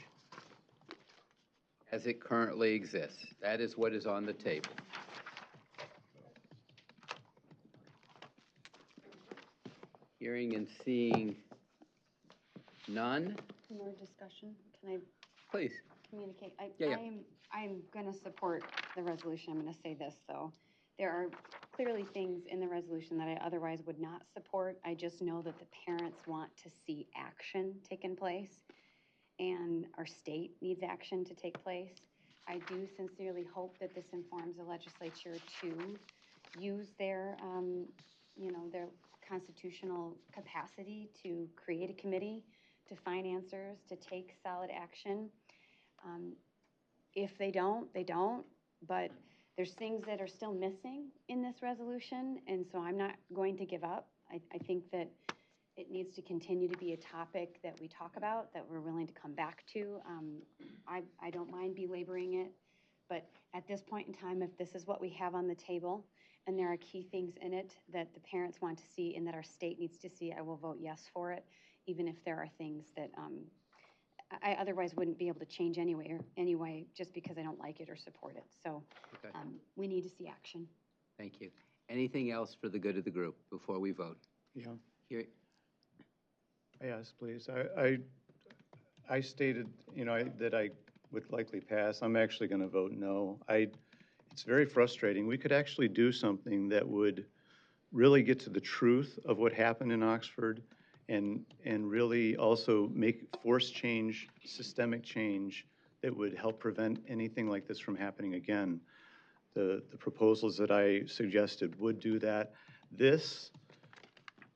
as it currently exists? That is what is on the table. Hearing and seeing none, More discussion? Can I please. communicate? Yeah. I'm going to support the resolution. I'm going to say this, though. There are clearly things in the resolution that I otherwise would not support. I just know that the parents want to see action taking place, and our state needs action to take place. I do sincerely hope that this informs the legislature to use their, their constitutional capacity to create a committee, to find answers, to take solid action. If they don't, they don't, but there's things that are still missing in this resolution, and so I'm not going to give up. I think that it needs to continue to be a topic that we talk about, that we're willing to come back to. I don't mind belaboring it, but at this point in time, if this is what we have on the table, and there are key things in it that the parents want to see and that our state needs to see, I will vote yes for it, even if there are things that I otherwise wouldn't be able to change anyway, just because I don't like it or support it. So Okay. we need to see action. Thank you. Anything else for the good of the group before we vote? Yeah. Here, Yes, please. I stated, that I would likely pass. I'm actually going to vote no. It's very frustrating. We could actually do something that would really get to the truth of what happened in Oxford and really also make force change, systemic change that would help prevent anything like this from happening again. The proposals that I suggested would do that.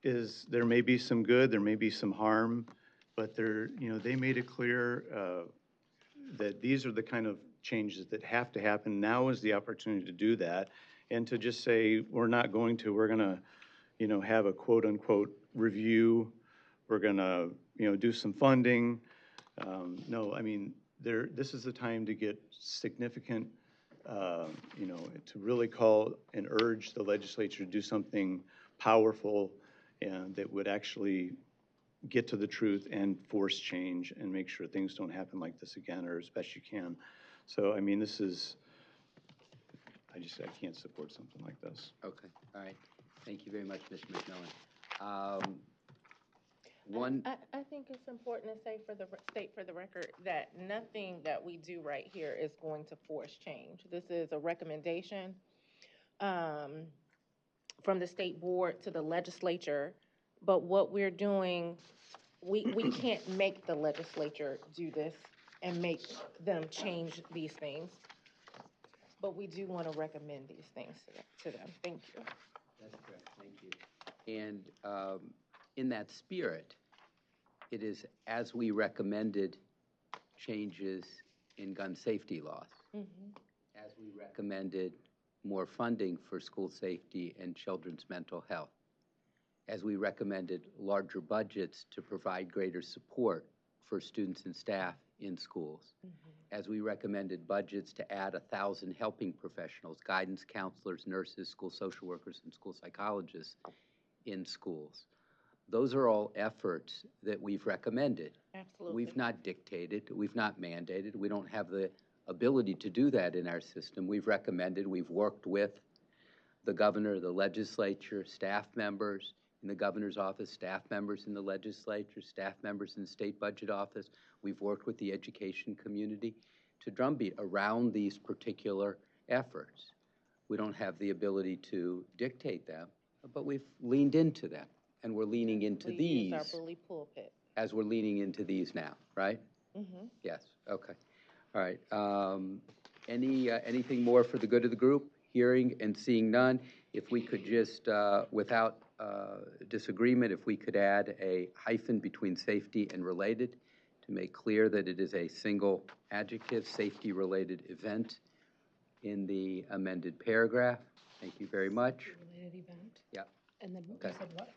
There may be some good, there may be some harm, but they made it clear that these are the kind of changes that have to happen. Now is the opportunity to do that, and to just say, we're not going to, we're gonna, have a quote-unquote review, we're gonna, do some funding. No, I mean, this is the time to get significant, to really call and urge the legislature to do something powerful and that would actually get to the truth and force change and make sure things don't happen like this again, or as best you can. So, I mean, I can't support something like this. okay, all right. Thank you very much, Mr. McMillan. I think it's important to state for the record that nothing that we do right here is going to force change. This is a recommendation from the state board to the legislature, but what we're doing, we can't make the legislature do this and make them change these things, but we do want to recommend these things to them. Thank you. That's correct, thank you. And in that spirit, it is as we recommended changes in gun safety laws. Mm-hmm. As we recommended more funding for school safety and children's mental health, as we recommended larger budgets to provide greater support for students and staff in schools, as we recommended budgets to add 1,000 helping professionals, guidance counselors, nurses, school social workers, and school psychologists in schools. Those are all efforts that we've recommended. Absolutely. We've not dictated, we've not mandated, we don't have the ability to do that in our system. We've recommended, we've worked with the governor, the legislature, staff members in the governor's office, staff members in the legislature, staff members in the state budget office. We've worked with the education community to drumbeat around these particular efforts. We don't have the ability to dictate them, but we've leaned into them, and we're leaning into We these use our bully pulpit. as we're leaning into these now, right? Mm-hmm. Yes, okay. All right. Anything more for the good of the group? Hearing and seeing none, if we could just, without disagreement, if we could add a hyphen between safety and related to make clear that it is a single adjective, safety-related event in the amended paragraph. Thank you very much. Related event. Yep. And then you Okay. said what?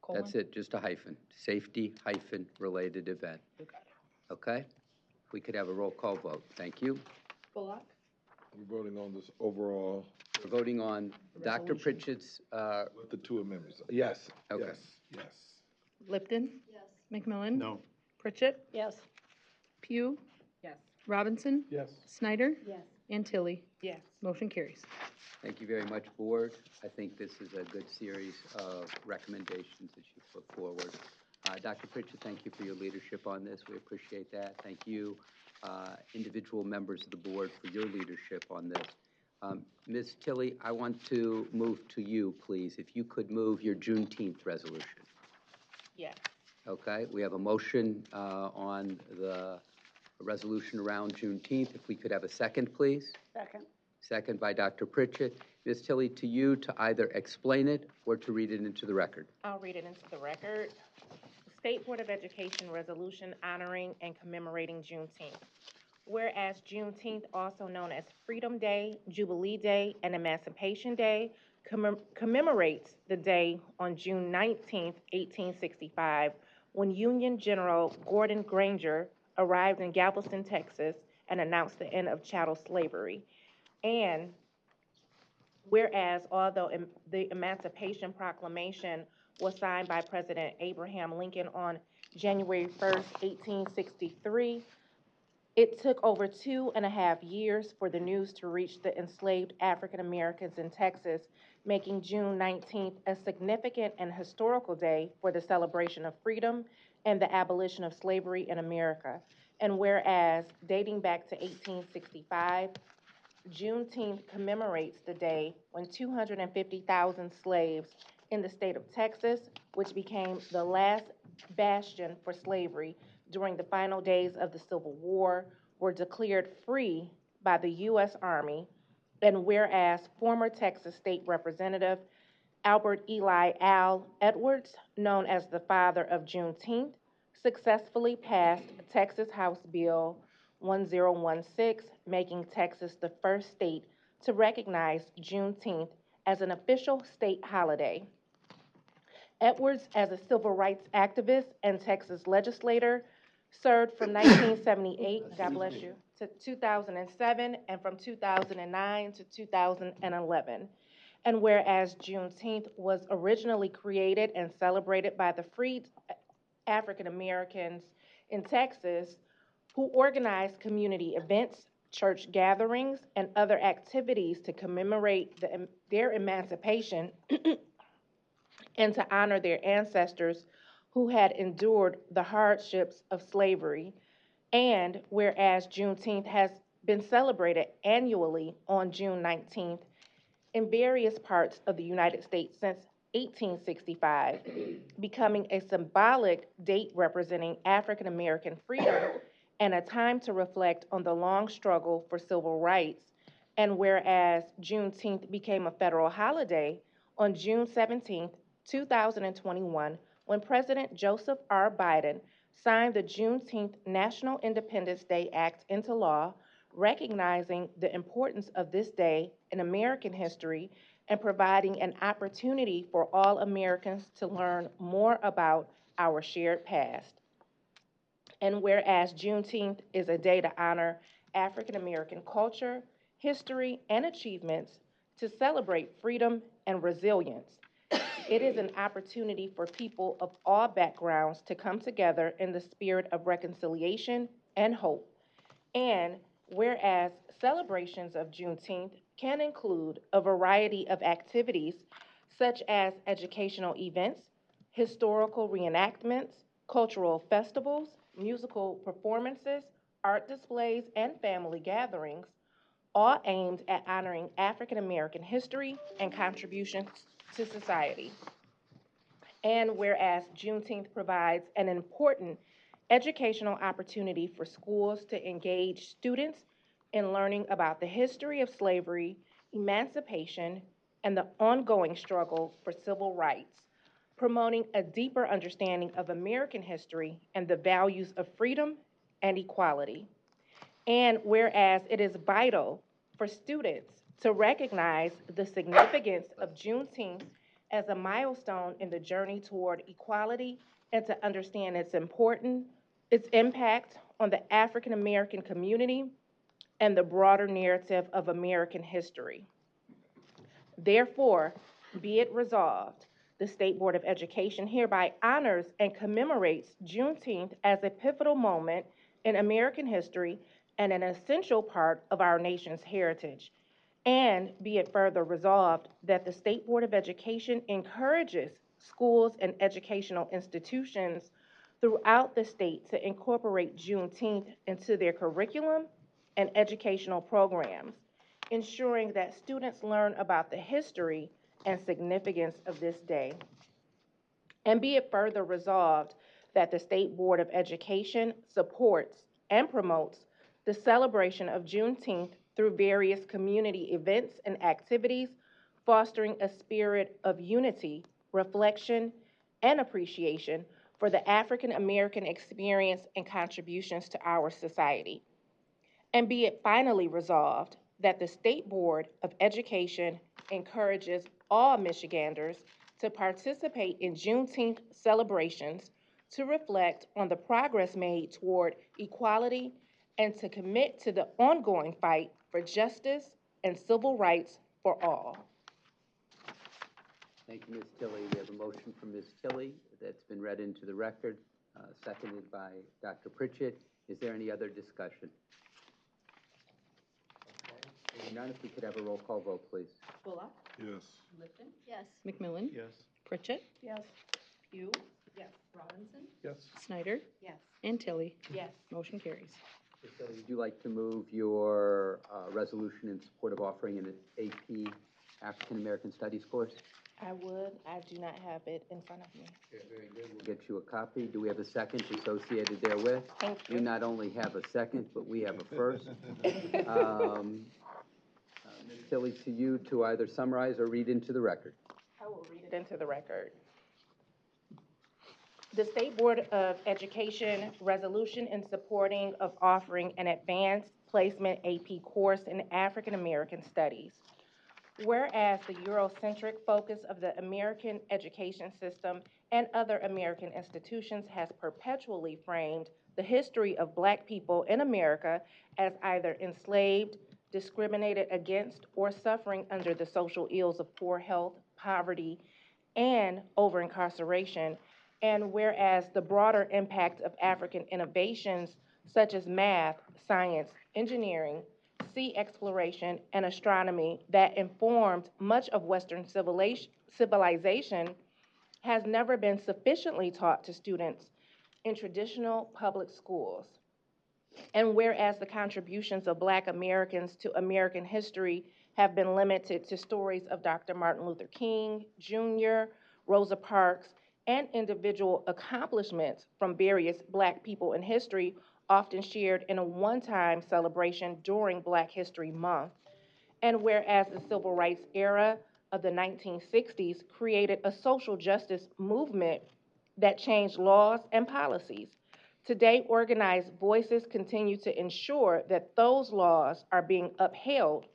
Colon? That's it, just a hyphen. Safety hyphen related event. You got it. Okay? If we could have a roll call vote. Thank you. Bullock? We're voting on this overall We're voting on Dr. Resolution. Pritchett's, with the two amendments. Yes, Okay. yes. Lipton? Yes. McMillan? No. Pritchett? Yes. Pugh? Yes. Robinson? Yes. Snyder? Yes. And Tilly? Yes. Motion carries. Thank you very much, Board. I think this is a good series of recommendations that you put forward. Dr. Pritchett, thank you for your leadership on this. We appreciate that. Thank you, individual members of the Board, for your leadership on this. Ms. Tilly, I want to move to you, please. If you could move your Juneteenth resolution. Yes. Okay, we have a motion on the resolution around Juneteenth. If we could have a second, please. Second. Second by Dr. Pritchett. Ms. Tilly, to you to either explain it or to read it into the record. I'll read it into the record. State Board of Education resolution honoring and commemorating Juneteenth. Whereas Juneteenth, also known as Freedom Day, Jubilee Day, and Emancipation Day, commemorates the day on June 19th, 1865, when Union General Gordon Granger arrived in Galveston, Texas, and announced the end of chattel slavery. And whereas although the Emancipation Proclamation was signed by President Abraham Lincoln on January 1st, 1863, it took over 2.5 years for the news to reach the enslaved African Americans in Texas, making June 19th a significant and historical day for the celebration of freedom and the abolition of slavery in America. And whereas, dating back to 1865, Juneteenth commemorates the day when 250,000 slaves in the state of Texas, which became the last bastion for slavery during the final days of the Civil War, were declared free by the U.S. Army. And whereas former Texas State Representative Albert Eli Al Edwards, known as the father of Juneteenth, successfully passed Texas House Bill 1016, making Texas the first state to recognize Juneteenth as an official state holiday. Edwards, as a civil rights activist and Texas legislator, served from 1978, God bless you, to 2007, and from 2009 to 2011. And whereas Juneteenth was originally created and celebrated by the freed African Americans in Texas, who organized community events, church gatherings, and other activities to commemorate their emancipation and to honor their ancestors who had endured the hardships of slavery. And whereas Juneteenth has been celebrated annually on June 19th in various parts of the United States since 1865, becoming a symbolic date representing African American freedom and a time to reflect on the long struggle for civil rights. And whereas Juneteenth became a federal holiday on June 17th, 2021, when President Joseph R. Biden signed the Juneteenth National Independence Day Act into law, recognizing the importance of this day in American history and providing an opportunity for all Americans to learn more about our shared past. And whereas Juneteenth is a day to honor African American culture, history, and achievements, to celebrate freedom and resilience, it is an opportunity for people of all backgrounds to come together in the spirit of reconciliation and hope. And whereas celebrations of Juneteenth can include a variety of activities such as educational events, historical reenactments, cultural festivals, musical performances, art displays, and family gatherings, all aimed at honoring African American history and contributions to society. And whereas Juneteenth provides an important educational opportunity for schools to engage students in learning about the history of slavery, emancipation, and the ongoing struggle for civil rights, promoting a deeper understanding of American history and the values of freedom and equality. And whereas it is vital for students to recognize the significance of Juneteenth as a milestone in the journey toward equality and to understand its impact on the African American community and the broader narrative of American history. Therefore, be it resolved, the State Board of Education hereby honors and commemorates Juneteenth as a pivotal moment in American history and an essential part of our nation's heritage. And be it further resolved that the State Board of Education encourages schools and educational institutions throughout the state to incorporate Juneteenth into their curriculum and educational programs, ensuring that students learn about the history and significance of this day. And be it further resolved that the State Board of Education supports and promotes the celebration of Juneteenth through various community events and activities, fostering a spirit of unity, reflection, and appreciation for the African American experience and contributions to our society. And be it finally resolved that the State Board of Education encourages all Michiganders to participate in Juneteenth celebrations to reflect on the progress made toward equality and to commit to the ongoing fight for justice and civil rights for all. Thank you, Ms. Tilley. We have a motion from Ms. Tilley that's been read into the record, seconded by Dr. Pritchett. Is there any other discussion? Hearing none, if we could have a roll call vote, please. Bullock? Yes. Lipton? Yes. McMillan? Yes. Pritchett? Yes. Pugh? Yes. Robinson? Yes. Snyder? Yes. And Tilly? Yes. Motion carries. Ms. Tilley, would you like to move your resolution in support of offering an AP African American Studies course? I would. I do not have it in front of me. Okay, very good. We'll get you a copy. Do we have a second associated therewith? Thank you. We not only have a second, but we have a first. Ms. Tilley, to you to either summarize or read into the record. I will read it into the record. The State Board of Education resolution in supporting of offering an advanced placement AP course in African American Studies. Whereas the Eurocentric focus of the American education system and other American institutions has perpetually framed the history of Black people in America as either enslaved, discriminated against, or suffering under the social ills of poor health, poverty, and over-incarceration. And whereas the broader impact of African innovations such as math, science, engineering, sea exploration, and astronomy that informed much of Western civilization has never been sufficiently taught to students in traditional public schools. And whereas the contributions of Black Americans to American history have been limited to stories of Dr. Martin Luther King Jr., Rosa Parks, and individual accomplishments from various Black people in history, often shared in a one-time celebration during Black History Month. And whereas the civil rights era of the 1960s created a social justice movement that changed laws and policies, Today, organized voices continue to ensure that those laws are being upheld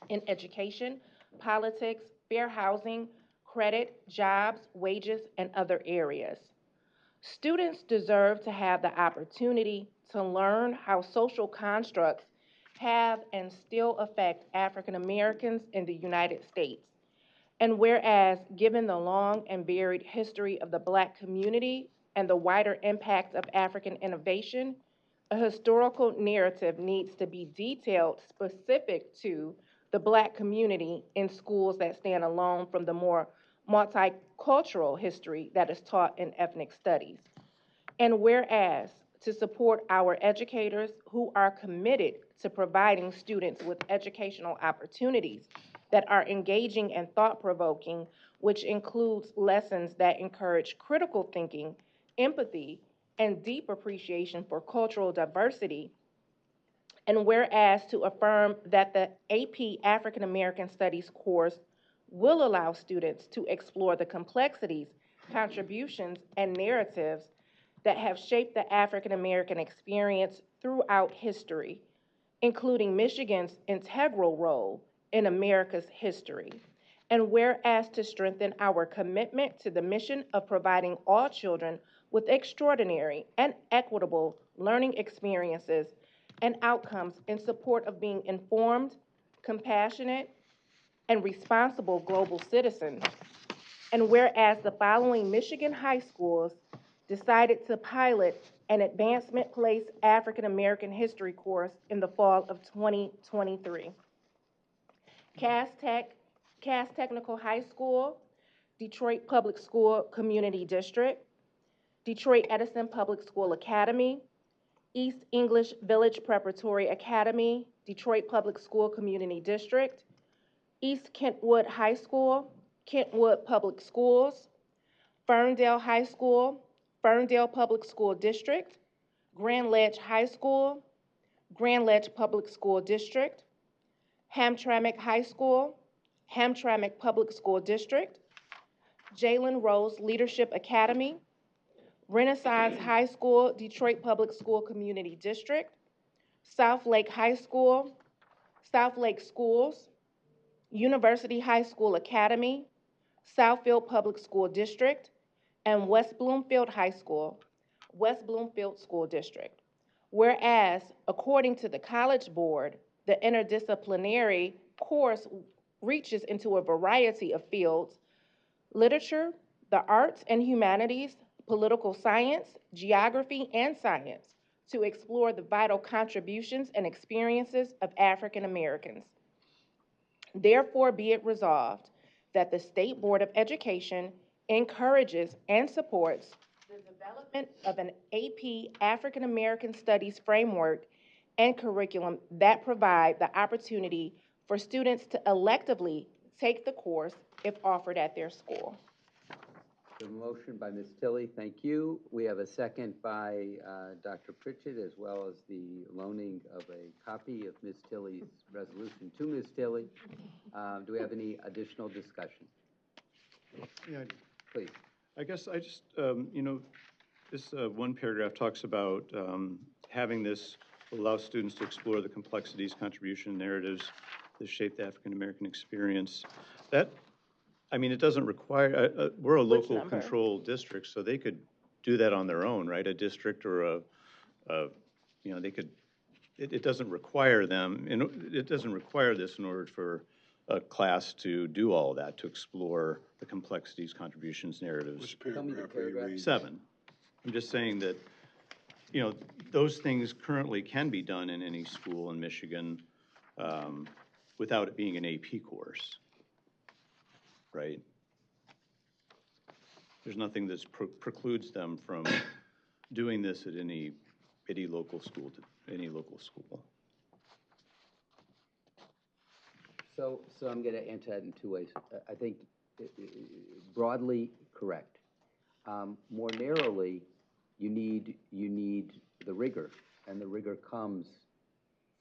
in education, politics, fair housing, credit, jobs, wages, and other areas. Students deserve to have the opportunity to learn how social constructs have and still affect African Americans in the United States. And whereas, given the long and varied history of the Black community and the wider impact of African innovation, a historical narrative needs to be detailed specific to the Black community in schools that stand alone from the more multicultural history that is taught in ethnic studies. And whereas, to support our educators who are committed to providing students with educational opportunities that are engaging and thought-provoking, which includes lessons that encourage critical thinking, empathy, and deep appreciation for cultural diversity. And whereas, to affirm that the AP African American Studies course will allow students to explore the complexities, contributions, and narratives that have shaped the African American experience throughout history, including Michigan's integral role in America's history. And whereas, to strengthen our commitment to the mission of providing all children with extraordinary and equitable learning experiences and outcomes in support of being informed, compassionate, and responsible global citizens. And whereas the following Michigan high schools decided to pilot an advancement place African American history course in the fall of 2023. Cass Technical High School, Detroit Public School Community District, Detroit Edison Public School Academy, East English Village Preparatory Academy, Detroit Public School Community District, East Kentwood High School, Kentwood Public Schools, Ferndale High School, Ferndale Public School District, Grand Ledge High School, Grand Ledge Public School District, Hamtramck High School, Hamtramck Public School District, Jalen Rose Leadership Academy, Renaissance High School, Detroit Public School Community District, South Lake High School, South Lake Schools, University High School Academy, Southfield Public School District, and West Bloomfield High School, West Bloomfield School District. Whereas, according to the College Board, the interdisciplinary course reaches into a variety of fields: literature, the arts and humanities, political science, geography, and science, to explore the vital contributions and experiences of African Americans. Therefore, be it resolved that the State Board of Education encourages and supports the development of an AP African American Studies framework and curriculum that provide the opportunity for students to electively take the course if offered at their school. A motion by Ms. Tilley, thank you. We have a second by Dr. Pritchett, as well as the loaning of a copy of Ms. Tilley's resolution to Ms. Tilley. Do we have any additional discussion? Yeah, Please. I guess I just, this one paragraph talks about having this allow students to explore the complexities, contribution, narratives that shape the African American experience. That, I mean, it doesn't require, we're a local control district, so they could do that on their own, right? A district or they could, it doesn't require them, it doesn't require this in order for a class to do all of that, to explore the complexities, contributions, narratives. Which paragraph are you reading? 7. I'm just saying that, those things currently can be done in any school in Michigan without it being an AP course, right? There's nothing that precludes them from doing this at any local school, So I'm going to answer that in two ways. I think broadly correct. More narrowly, you need the rigor, and the rigor comes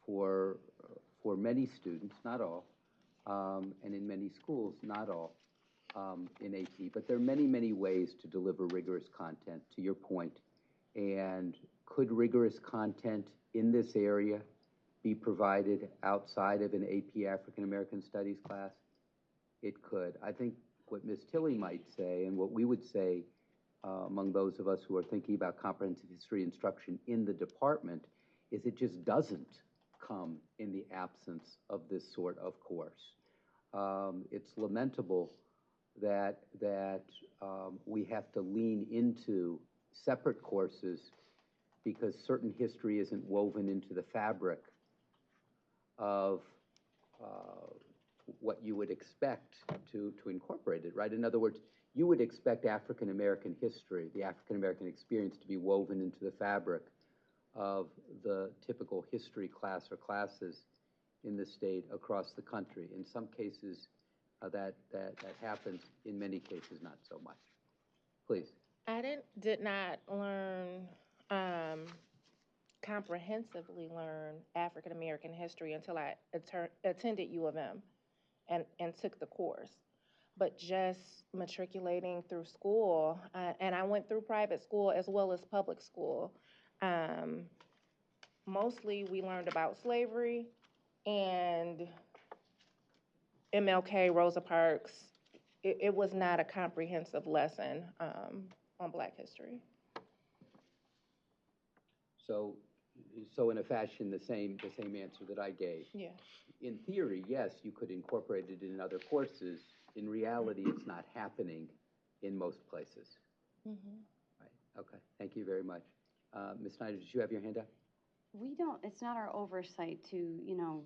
for many students, not all, and in many schools, not all, in AP. But there are many ways to deliver rigorous content. To your point, And could rigorous content in this area be provided outside of an AP African American Studies class? It could. I think what Ms. Tilley might say, and what we would say among those of us who are thinking about comprehensive history instruction in the department, is it just doesn't come in the absence of this sort of course. It's lamentable that we have to lean into separate courses because certain history isn't woven into the fabric of what you would expect to incorporate it, right? In other words, you would expect African American history, the African American experience, to be woven into the fabric of the typical history class or classes in the state across the country. In some cases, that happens. In many cases, not so much. Please. I did not learn, comprehensively learn African American history until I attended U of M and took the course. But just matriculating through school, and I went through private school as well as public school. Mostly we learned about slavery and MLK, Rosa Parks. It was not a comprehensive lesson on Black history. So in a fashion, the same answer that I gave. Yeah. In theory, yes, you could incorporate it in other courses. In reality, it's not happening in most places. Mm-hmm. Right. Okay. Thank you very much. Ms. Snyder, did you have your hand up? We don't, it's not our oversight to, you know,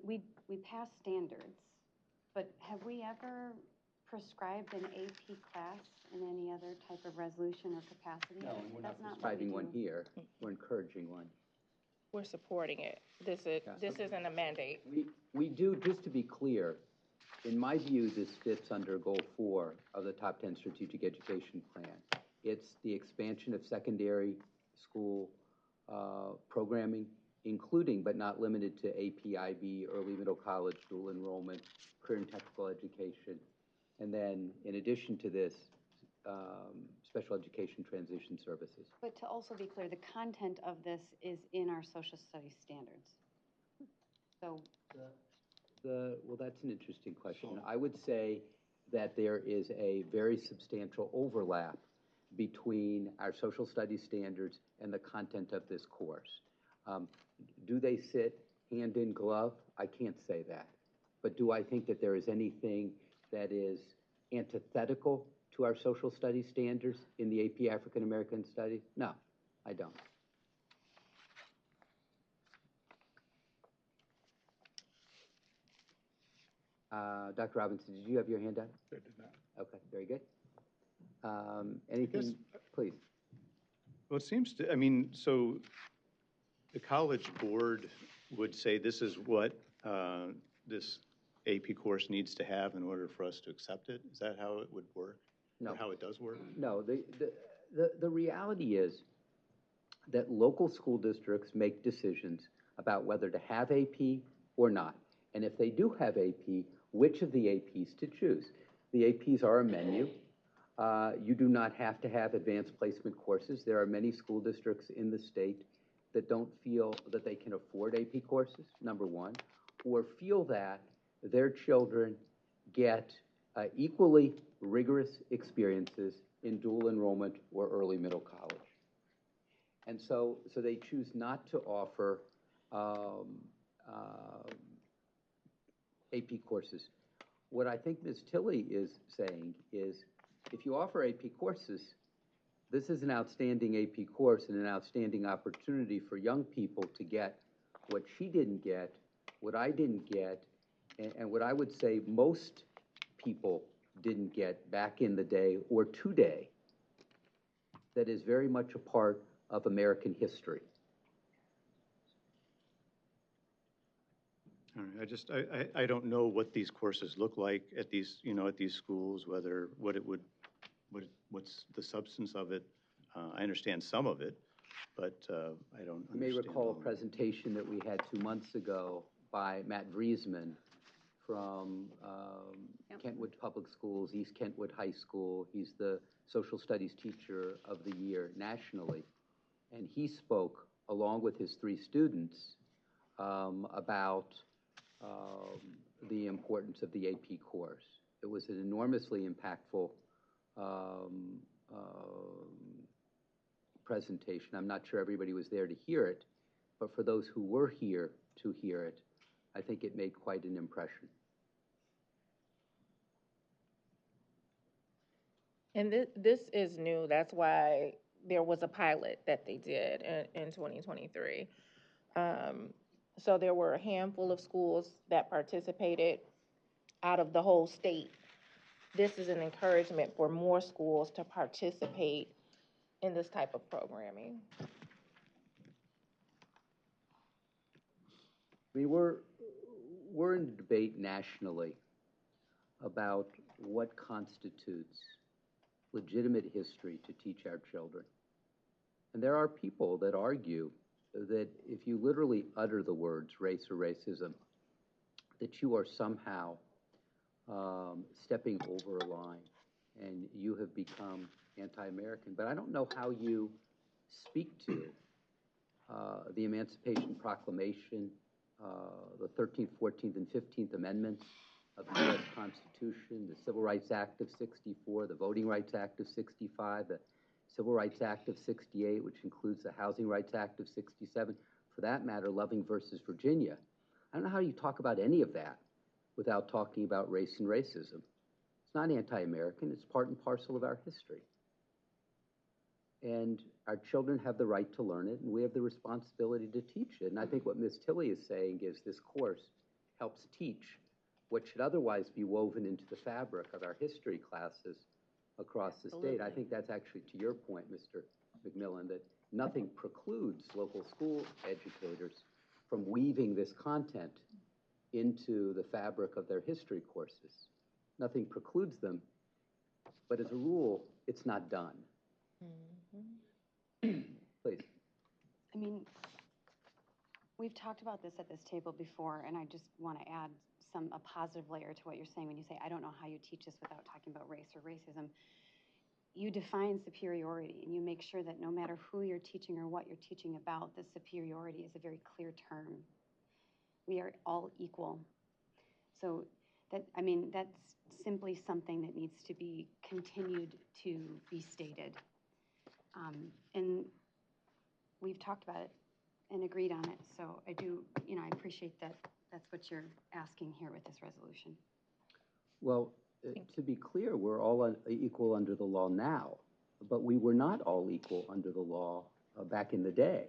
we pass standards, but have we ever prescribed an AP class in any other type of resolution or capacity? No, and we're not That's what we prescribing one do. here. We're encouraging one. We're supporting it. This isn't a mandate. We do, just to be clear, in my view, this fits under Goal 4 of the Top 10 Strategic Education Plan. It's the expansion of secondary school programming, including but not limited to AP, IB, early middle college, dual enrollment, career and technical education. And then, in addition to this, special education transition services. But to also be clear, the content of this is in our social studies standards. So Well, that's an interesting question. I would say that there is a very substantial overlap between our social studies standards and the content of this course. Do they sit hand in glove? I can't say that. But do I think that there is anything that is antithetical to our social studies standards in the AP African American Studies? No, I don't. Dr. Robinson, did you have your hand up? I did not. Okay, very good. Anything, please? Well, it seems to, I mean, so the college board would say this is what this AP course needs to have in order for us to accept it? Is that how it would work? No. Or how it does work? No, the reality is that local school districts make decisions about whether to have AP or not. And if they do have AP, which of the APs to choose. The APs are a menu. You do not have to have advanced placement courses. There are many school districts in the state that don't feel that they can afford AP courses, number one, or feel that their children get equally rigorous experiences in dual enrollment or early middle college. And so they choose not to offer AP courses. What I think Ms. Tilley is saying is, if you offer AP courses, this is an outstanding AP course and an outstanding opportunity for young people to get what she didn't get, what I didn't get, and what I would say most people didn't get back in the day or today, that is very much a part of American history. All right, I don't know what these courses look like at these, you know, at these schools, what's the substance of it. I understand some of it, but I don't understand. You may recall a presentation that we had 2 months ago by Matt Vriesman from Kentwood Public Schools, East Kentwood High School. He's the social studies teacher of the year nationally. and he spoke along with his 3 students about the importance of the AP course. It was an enormously impactful presentation. I'm not sure everybody was there to hear it, but for those who were here to hear it, I think it made quite an impression. And this is new. That's why there was a pilot that they did in 2023. So there were a handful of schools that participated out of the whole state. This is an encouragement for more schools to participate in this type of programming. I mean, we're in a debate nationally about what constitutes legitimate history to teach our children. And there are people that argue that if you literally utter the words race or racism, that you are somehow stepping over a line and you have become anti-American. But I don't know how you speak to the Emancipation Proclamation, the 13th, 14th, and 15th Amendments of the U.S. Constitution, the Civil Rights Act of 64, the Voting Rights Act of 65, the Civil Rights Act of 68, which includes the Housing Rights Act of 67, for that matter, Loving versus Virginia. I don't know how you talk about any of that without talking about race and racism. It's not anti-American, it's part and parcel of our history. And our children have the right to learn it, and we have the responsibility to teach it. And I think what Ms. Tilley is saying is this course helps teach what should otherwise be woven into the fabric of our history classes across the state. I think that's actually to your point, Mr. McMillan, that nothing precludes local school educators from weaving this content into the fabric of their history courses. Nothing precludes them, but as a rule, it's not done. Please. I mean, we've talked about this at this table before, and I just want to add a positive layer to what you're saying when you say, I don't know how you teach this without talking about race or racism. You define superiority, and you make sure that no matter who you're teaching or what you're teaching about, the superiority is a very clear term. We are all equal. So that, I mean, that's simply something that needs to be continued to be stated. And we've talked about it and agreed on it. So I do, I appreciate that that's what you're asking here with this resolution. Well, to be clear, we're all equal under the law now, but we were not all equal under the law back in the day.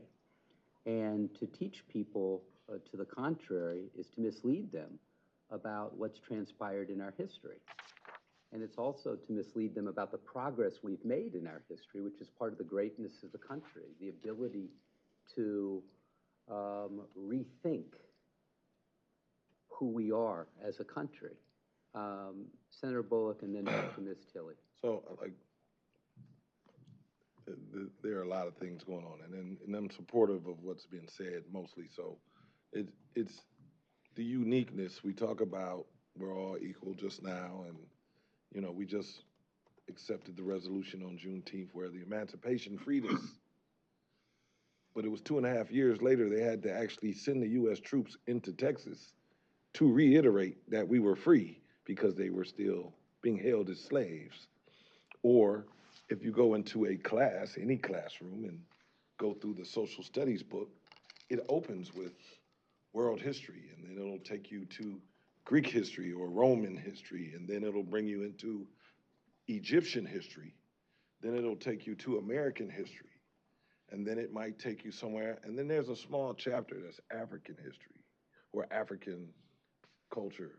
And to teach people to the contrary is to mislead them about what's transpired in our history. And it's also to mislead them about the progress we've made in our history, which is part of the greatness of the country, the ability to rethink who we are as a country. Senator Bullock and then back to Ms. Tilley. So, there are a lot of things going on, and I'm supportive of what's been said mostly. So, it's the uniqueness. We talk about we're all equal just now, and we just accepted the resolution on Juneteenth where the emancipation freed us. But it was 2.5 years later they had to actually send the U.S. troops into Texas to reiterate that we were free because they were still being held as slaves. Or if you go into a class, any classroom, and go through the social studies book, it opens with world history, and then it'll take you to Greek history or Roman history, and then it'll bring you into Egyptian history. Then it'll take you to American history. And then it might take you somewhere, and then there's a small chapter that's African history or African culture.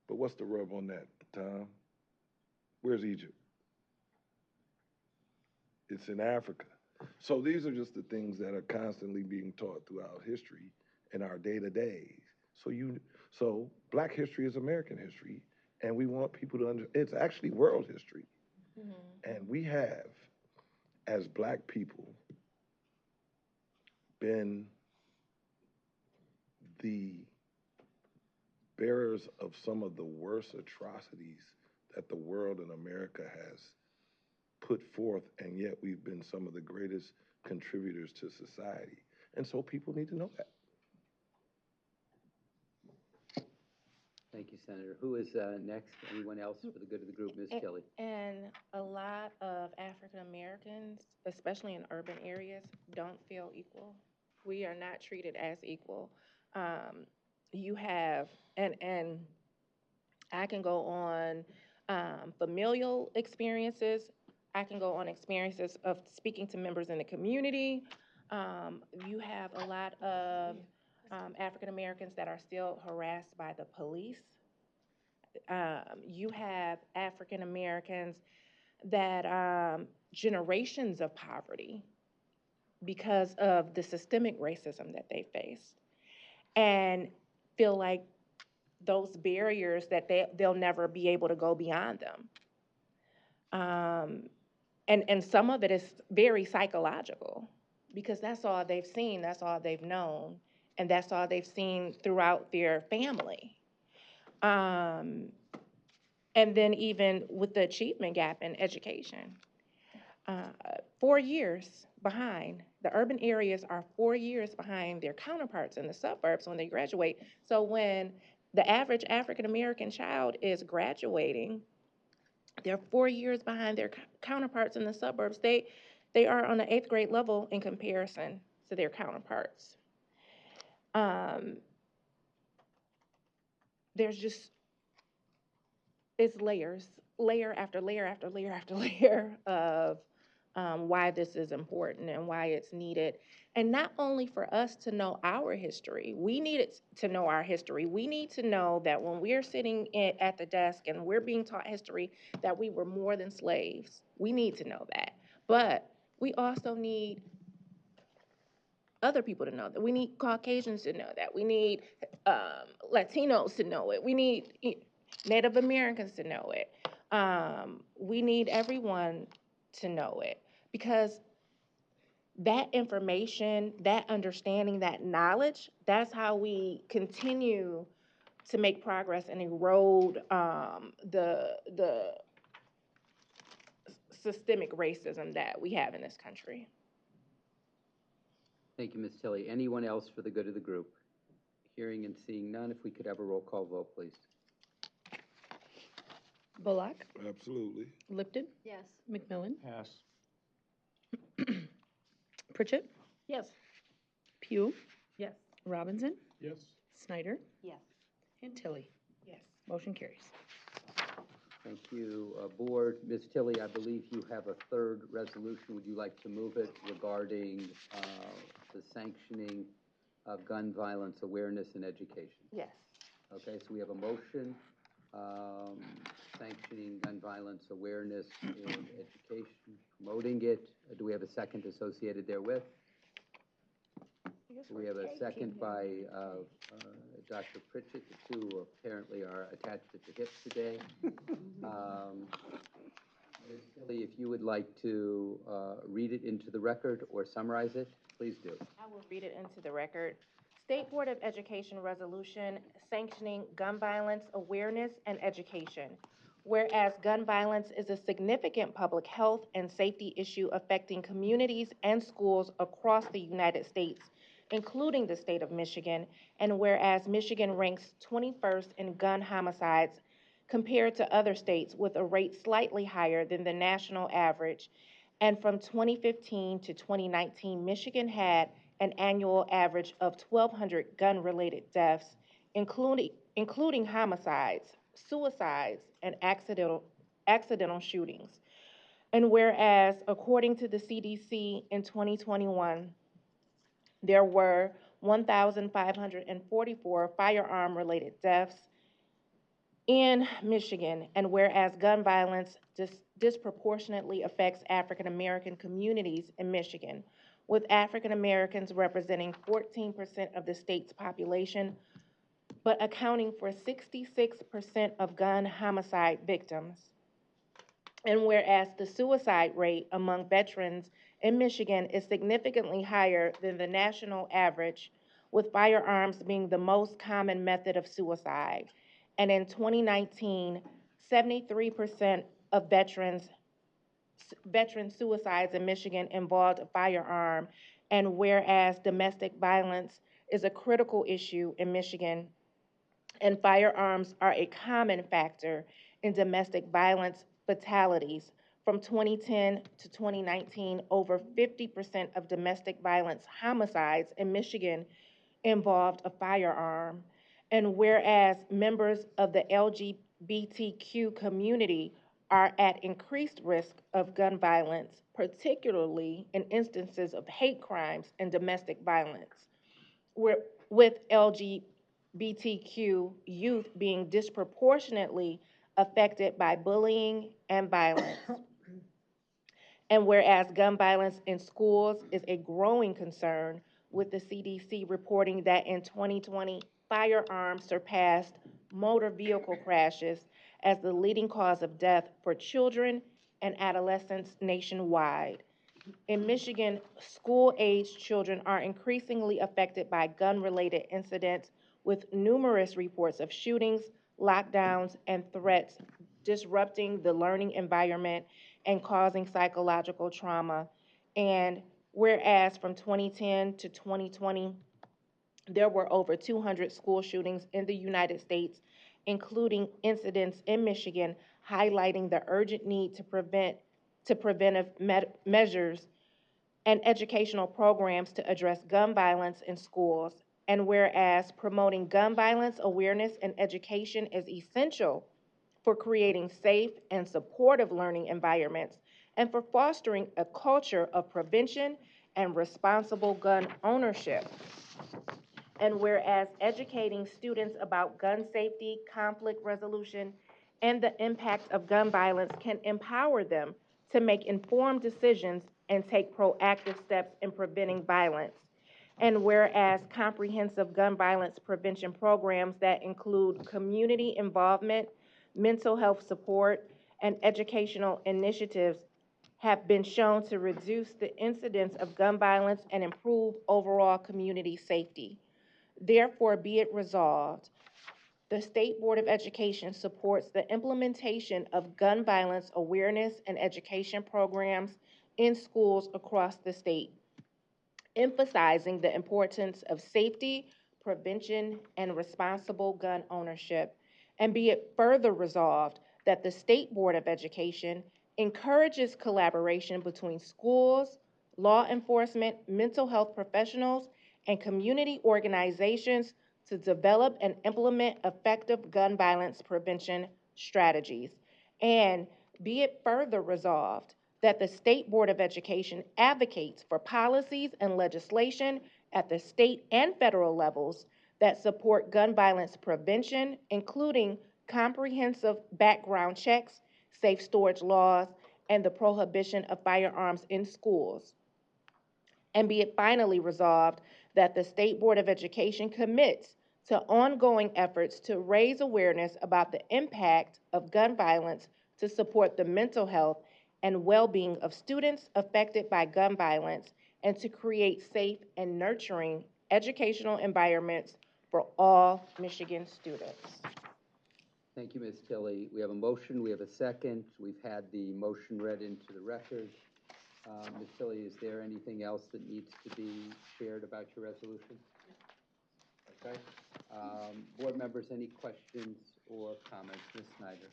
But what's the rub on that, Tom? Where's Egypt? It's in Africa. So these are just the things that are constantly being taught throughout history in our day-to-day. So Black history is American history, and we want people to understand it's actually world history. Mm-hmm. And we have, as Black people, been the bearers of some of the worst atrocities that the world and America has put forth, and yet we've been some of the greatest contributors to society. And so people need to know that. Thank you, Senator. Who is next? Anyone else for the good of the group? Ms. Tilley. And a lot of African Americans, especially in urban areas, don't feel equal. We are not treated as equal. You have, and I can go on familial experiences. I can go on experiences of speaking to members in the community. You have a lot of African Americans that are still harassed by the police. You have African Americans that generations of poverty because of the systemic racism that they face, and feel like those barriers that they'll never be able to go beyond them. And some of it is very psychological because that's all they've seen, that's all they've known, and that's all they've seen throughout their family. And then even with the achievement gap in education, 4 years behind. The urban areas are 4 years behind their counterparts in the suburbs when they graduate. So when the average African American child is graduating, they're 4 years behind their counterparts in the suburbs. They are on the 8th grade level in comparison to their counterparts. There's just, it's layers, layer after layer after layer after layer of why this is important and why it's needed. And not only for us to know our history, we need it to know our history. We need to know that when we're sitting at the desk and we're being taught history, that we were more than slaves. We need to know that. But we also need other people to know that. We need Caucasians to know that. We need Latinos to know it. We need Native Americans to know it. We need everyone to know it, because that information, that understanding, that knowledge, that's how we continue to make progress and erode the systemic racism that we have in this country. Thank you, Ms. Tilley. Anyone else for the good of the group? Hearing and seeing none, if we could have a roll call vote, please. Bullock? Absolutely. Lipton? Yes. McMillan? Yes. Pritchett? Yes. Pugh? Yes. Robinson? Yes. Snyder? Yes. And Tilley? Yes. Motion carries. Thank you, Board. Ms. Tilley, I believe you have a third resolution. Would you like to move it regarding the sanctioning of gun violence awareness and education? Yes. Okay, so we have a motion sanctioning gun violence awareness and education, promoting it. Do we have a second associated therewith? We have a second by Dr. Pritchett. The two apparently are attached at the hip today. Ms. Tilley, if you would like to read it into the record or summarize it, please do. I will read it into the record. State Board of Education resolution sanctioning gun violence awareness and education. Whereas gun violence is a significant public health and safety issue affecting communities and schools across the United States, including the state of Michigan, and whereas Michigan ranks 21st in gun homicides compared to other states with a rate slightly higher than the national average, and from 2015 to 2019, Michigan had an annual average of 1,200 gun-related deaths, including homicides, suicides, and accidental shootings. And whereas, according to the CDC in 2021, there were 1,544 firearm-related deaths in Michigan, and whereas gun violence disproportionately affects African American communities in Michigan, with African Americans representing 14% of the state's population, but accounting for 66% of gun homicide victims. And whereas the suicide rate among veterans in Michigan is significantly higher than the national average, with firearms being the most common method of suicide. And in 2019, 73% of veterans veteran suicides in Michigan involved a firearm, and whereas domestic violence is a critical issue in Michigan, and firearms are a common factor in domestic violence fatalities. From 2010 to 2019, over 50% of domestic violence homicides in Michigan involved a firearm. And whereas members of the LGBTQ community are at increased risk of gun violence, particularly in instances of hate crimes and domestic violence, with LGBTQ youth being disproportionately affected by bullying and violence. And whereas gun violence in schools is a growing concern, with the CDC reporting that in 2020, firearms surpassed motor vehicle crashes as the leading cause of death for children and adolescents nationwide. In Michigan, school-aged children are increasingly affected by gun-related incidents, with numerous reports of shootings, lockdowns, and threats disrupting the learning environment and causing psychological trauma. And whereas from 2010 to 2020, there were over 200 school shootings in the United States, including incidents in Michigan, highlighting the urgent need to preventive measures and educational programs to address gun violence in schools. And whereas promoting gun violence awareness and education is essential for creating safe and supportive learning environments and for fostering a culture of prevention and responsible gun ownership. And whereas educating students about gun safety, conflict resolution, and the impact of gun violence can empower them to make informed decisions and take proactive steps in preventing violence. And whereas comprehensive gun violence prevention programs that include community involvement, mental health support, and educational initiatives have been shown to reduce the incidence of gun violence and improve overall community safety. Therefore, be it resolved, the State Board of Education supports the implementation of gun violence awareness and education programs in schools across the state, emphasizing the importance of safety, prevention, and responsible gun ownership. And be it further resolved that the State Board of Education encourages collaboration between schools, law enforcement, mental health professionals, and community organizations to develop and implement effective gun violence prevention strategies. And be it further resolved that the State Board of Education advocates for policies and legislation at the state and federal levels that support gun violence prevention, including comprehensive background checks, safe storage laws, and the prohibition of firearms in schools. And be it finally resolved that the State Board of Education commits to ongoing efforts to raise awareness about the impact of gun violence to support the mental health and well-being of students affected by gun violence and to create safe and nurturing educational environments for all Michigan students. Thank you, Ms. Tilley. We have a motion, we have a second. We've had the motion read into the record. Ms. Tilley, is there anything else that needs to be shared about your resolution? Okay. Board members, any questions or comments? Ms. Snyder.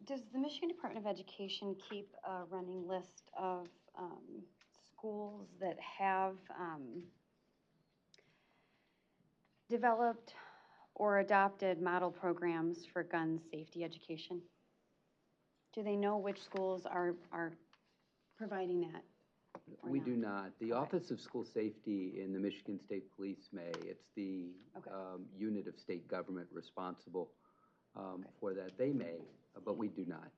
Does the Michigan Department of Education keep a running list of schools that have developed or adopted model programs for gun safety education? Do they know which schools are providing that? We do not. The Office of School Safety in the Michigan State Police may. It's the unit of state government responsible for that. They may, but we do not.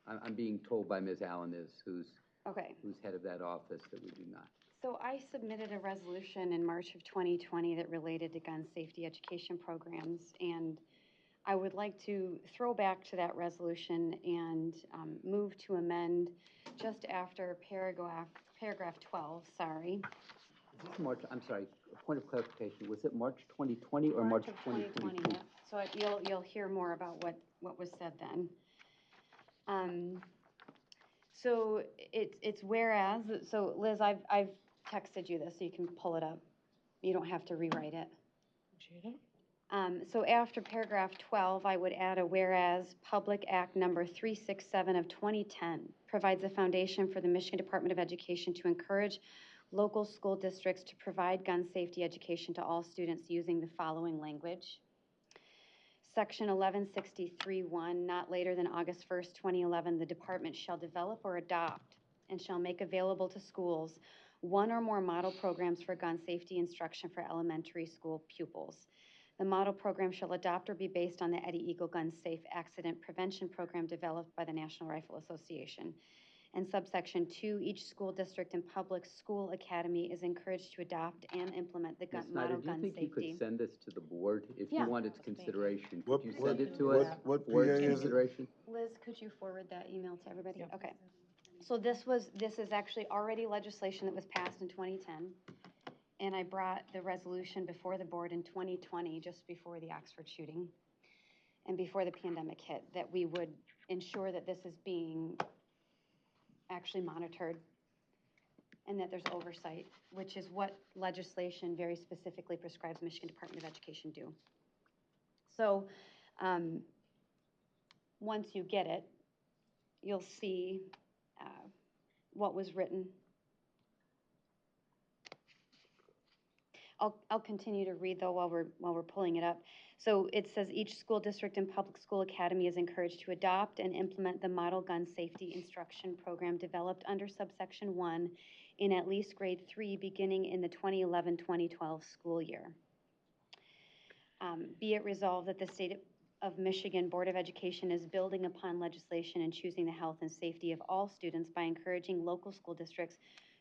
I'm being told by Ms. Allen who's head of that office, that we do not. So I submitted a resolution in March of 2020 that related to gun safety education programs, and I would like to throw back to that resolution and move to amend just after paragraph 12, sorry. Is this March, I'm sorry, point of clarification, was it March 2020 or March 2022? Yeah. So you'll hear more about what was said then. So it's whereas, so Liz, I've texted you this so you can pull it up. You don't have to rewrite it. So after paragraph 12, I would add a whereas Public Act number 367 of 2010 provides a foundation for the Michigan Department of Education to encourage local school districts to provide gun safety education to all students using the following language. Section 1163(1), not later than August 1st, 2011, the department shall develop or adopt and shall make available to schools one or more model programs for gun safety instruction for elementary school pupils. The model program shall adopt or be based on the Eddie Eagle Gun Safe Accident Prevention Program developed by the National Rifle Association. And subsection 2, each school district and public school academy is encouraged to adopt and implement the Ms. model Snyder, do you gun think you safety. could send this to the board if Yeah. you want its consideration? What- Could you what- send it to what- us what for PA its is it? consideration? Liz, could you forward that email to everybody? Okay. So this is actually already legislation that was passed in 2010. And I brought the resolution before the board in 2020, just before the Oxford shooting and before the pandemic hit, that we would ensure that this is being actually monitored and that there's oversight, which is what legislation very specifically prescribes Michigan Department of Education do. So once you get it, you'll see what was written. I'll continue to read though while we're pulling it up. So it says each school district and public school academy is encouraged to adopt and implement the model gun safety instruction program developed under subsection 1 in at least grade 3 beginning in the 2011-2012 school year. Be it resolved that the state of Michigan Board of Education is building upon legislation and choosing the health and safety of all students by encouraging local school districts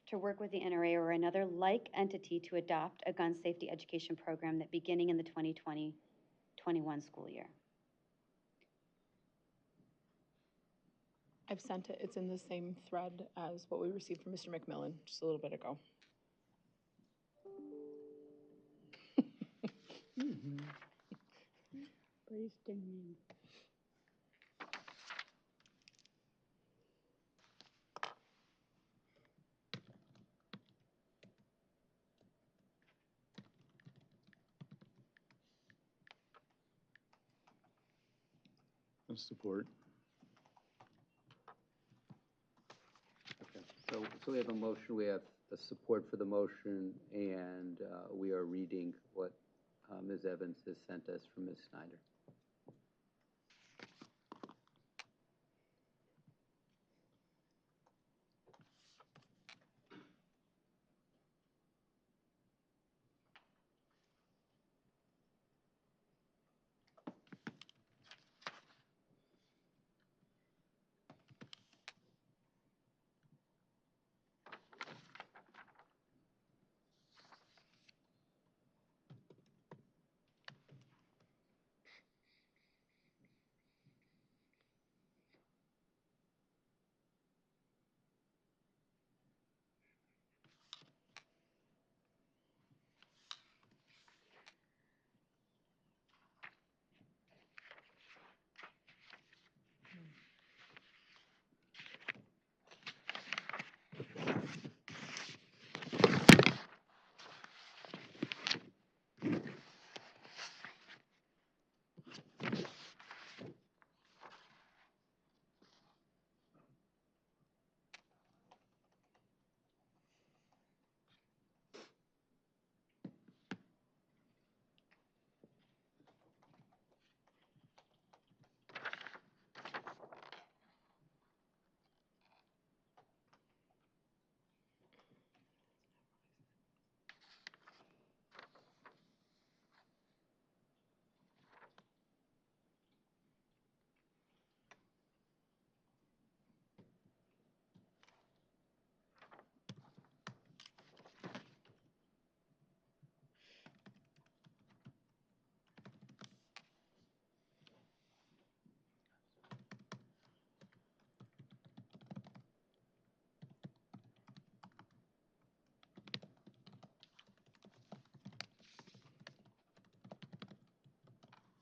to work with the NRA or another like entity to adopt a gun safety education program that beginning in the 2020-21 school year. I've sent it. It's in the same thread as what we received from Mr. McMillan just a little bit ago. Praise the name. Support. Okay, so we have a motion, we have a support for the motion, and we are reading what Ms. Evans has sent us from Ms. Snyder.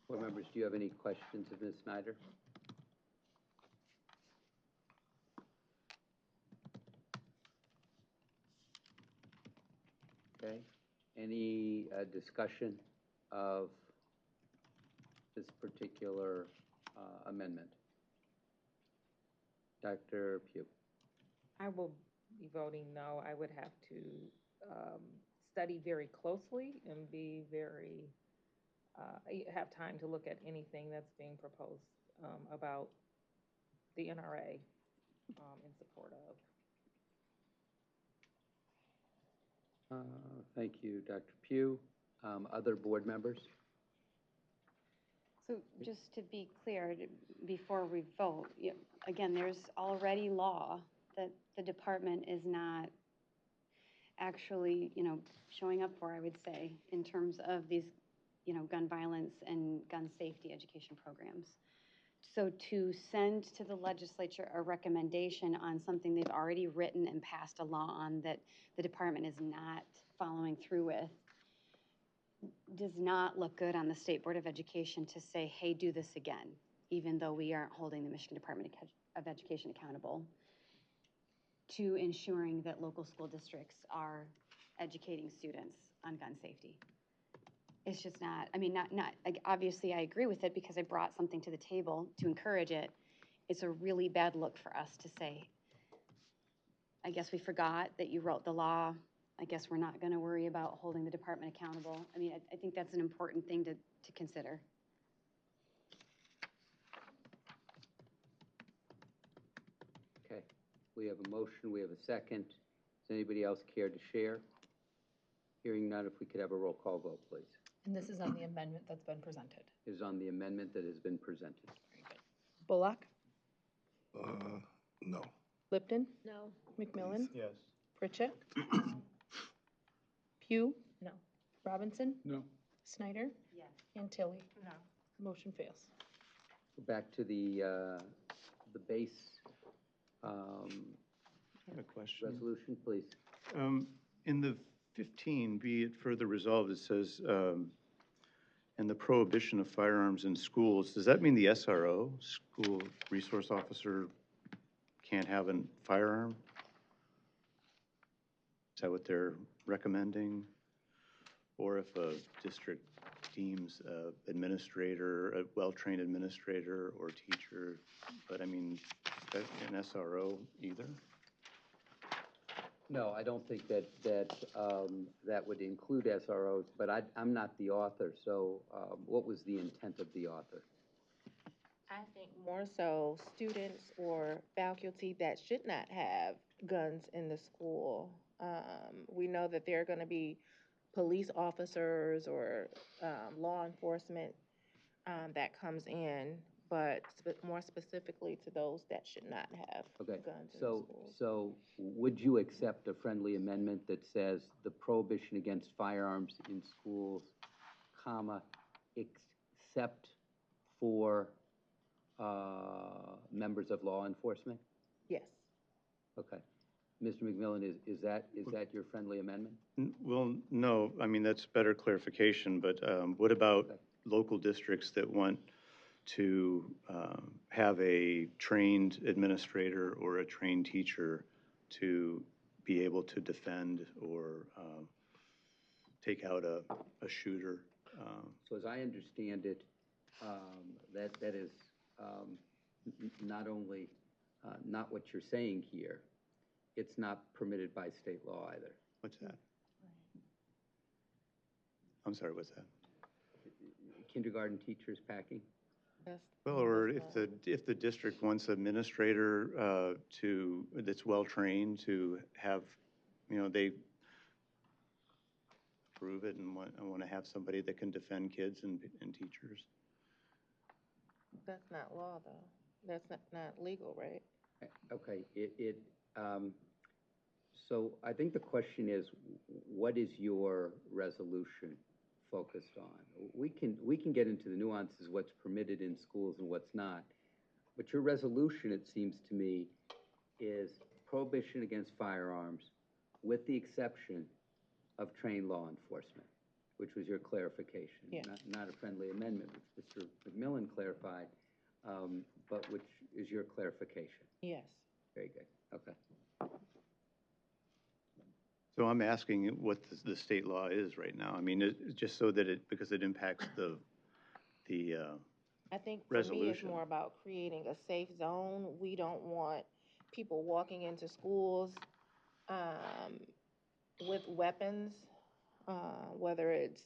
Board members, do you have any questions of Ms. Snyder? Any discussion of this particular amendment? Dr. Pugh? I will be voting no. I would have to study very closely and be very, have time to look at anything that's being proposed about the NRA in support of. Thank you, Dr. Pugh. Other board members? So just to be clear, before we vote, again, there's already law that the department is not actually, showing up for, I would say, in terms of these, gun violence and gun safety education programs. So to send to the legislature a recommendation on something they've already written and passed a law on that the department is not following through with does not look good on the State Board of Education to say, hey, do this again, even though we aren't holding the Michigan Department of Education accountable to ensuring that local school districts are educating students on gun safety. It's just not, obviously I agree with it because I brought something to the table to encourage it. It's a really bad look for us to say, I guess we forgot that you wrote the law. I guess we're not going to worry about holding the department accountable. I think that's an important thing to consider. Okay, we have a motion, we have a second. Does anybody else care to share? Hearing none, if we could have a roll call vote, please. And this is on the amendment that's been presented. It is on the amendment that has been presented. Very good. Bullock? No. Lipton? No. McMillan? Yes. Pritchett? Pugh? No. Robinson? No. Snyder? Yes. And Tilly? No. Motion fails. Back to the base I have a question. resolution, please. In the 15, be it further resolved, it says, and the prohibition of firearms in schools. Does that mean the SRO, school resource officer, can't have a firearm? Is that what they're recommending? Or if a district deems an administrator, a well-trained administrator or teacher, but an SRO either? No, I don't think that that would include SROs, but I'm not the author, so what was the intent of the author? I think more so students or faculty that should not have guns in the school. We know that there are going to be police officers or law enforcement that comes in, but more specifically to those that should not have guns in the school. So would you accept a friendly amendment that says the prohibition against firearms in schools, comma, except for members of law enforcement? Yes. Okay. Mr. McMillan, is that your friendly amendment? Well, no, that's better clarification, but what about local districts that want to have a trained administrator or a trained teacher to be able to defend or take out a shooter? So as I understand it, that is not only not what you're saying here, it's not permitted by state law either. What's that? I'm sorry, what's that? Kindergarten teachers packing? Well, or if the district wants an administrator that's well-trained to have, they approve it and want to have somebody that can defend kids and teachers. That's not law, though. That's not legal, right? Okay, so I think the question is, what is your resolution focused on? We can get into the nuances, what's permitted in schools and what's not, but your resolution, it seems to me, is prohibition against firearms with the exception of trained law enforcement, which was your clarification. Yeah. Not a friendly amendment, which Mr. McMillan clarified, but which is your clarification. Yes. Very good, okay. So I'm asking what the state law is right now. I mean, just so that because it impacts the I think for me, it's resolution. more about creating a safe zone. We don't want people walking into schools with weapons, whether it's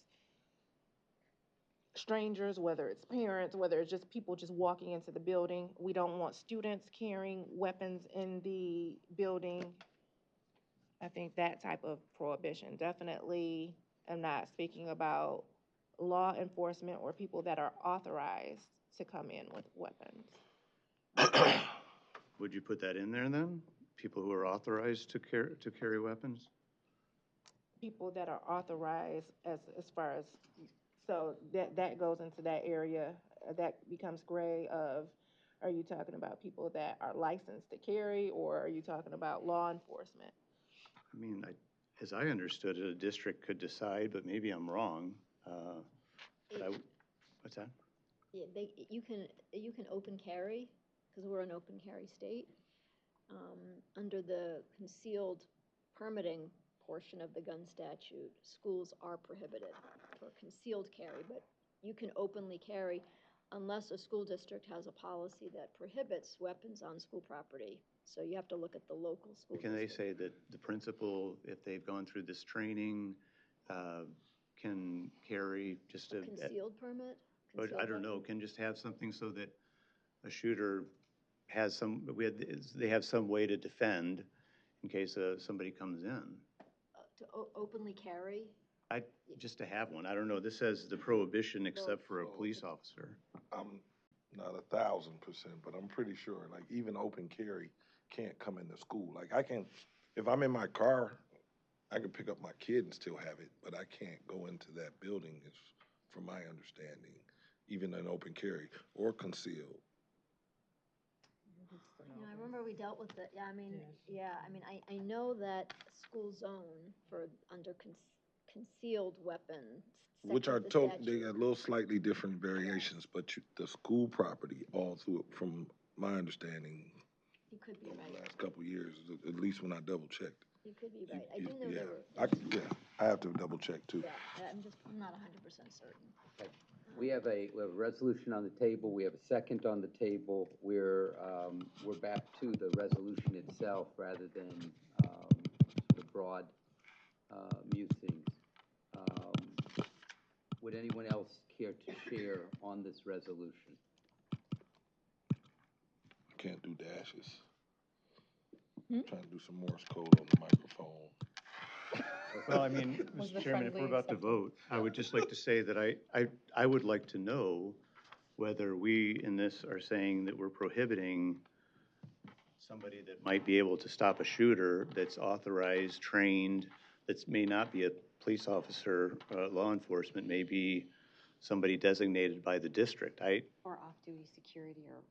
strangers, whether it's parents, whether it's just people just walking into the building. We don't want students carrying weapons in the building. I think that type of prohibition. Definitely, I'm not speaking about law enforcement or people that are authorized to come in with weapons. Would you put that in there then? People who are authorized to carry weapons? People that are authorized as far as, so that goes into that area, that becomes gray of, are you talking about people that are licensed to carry, or are you talking about law enforcement? I mean, as I understood it, a district could decide, but maybe I'm wrong. What's that? Yeah, you can open carry, because we're an open carry state. Under the concealed permitting portion of the gun statute, schools are prohibited for concealed carry, but you can openly carry unless a school district has a policy that prohibits weapons on school property. So you have to look at the local school Can district. they say that the principal, if they've gone through this training, can carry just a Concealed permit? But I don't know, can just have something so that a shooter has they have some way to defend in case somebody comes in. To openly carry? Just to have one. I don't know. This says the prohibition except for a police officer. I'm not 1,000%, but I'm pretty sure, like, even open carry can't come into school. Like, I can, if I'm in my car, I can pick up my kid and still have it, but I can't go into that building, from my understanding, even an open carry or concealed. Yeah, I remember we dealt with it. Yeah, I know that school zone for under concealed weapons. Which are they got little slightly different variations, but the school property all through, from my understanding, You could be over right. the last couple of years, at least when I double checked. You could be right. I do know Yeah, there were. I have to double check too. Yeah, I'm not 100% certain. Okay. We have a resolution on the table. We have a second on the table. We're back to the resolution itself rather than the broad musings. Would anyone else care to share on this resolution? I can't do dashes. Trying to do some Morse code on the microphone. Well, I mean, Mr. Chairman, if we're about to vote, I would just like to say that I would like to know whether we in this are saying that we're prohibiting somebody that might be able to stop a shooter that's authorized, trained, that may not be a police officer, law enforcement, may be somebody designated by the district. Or off-duty security, or,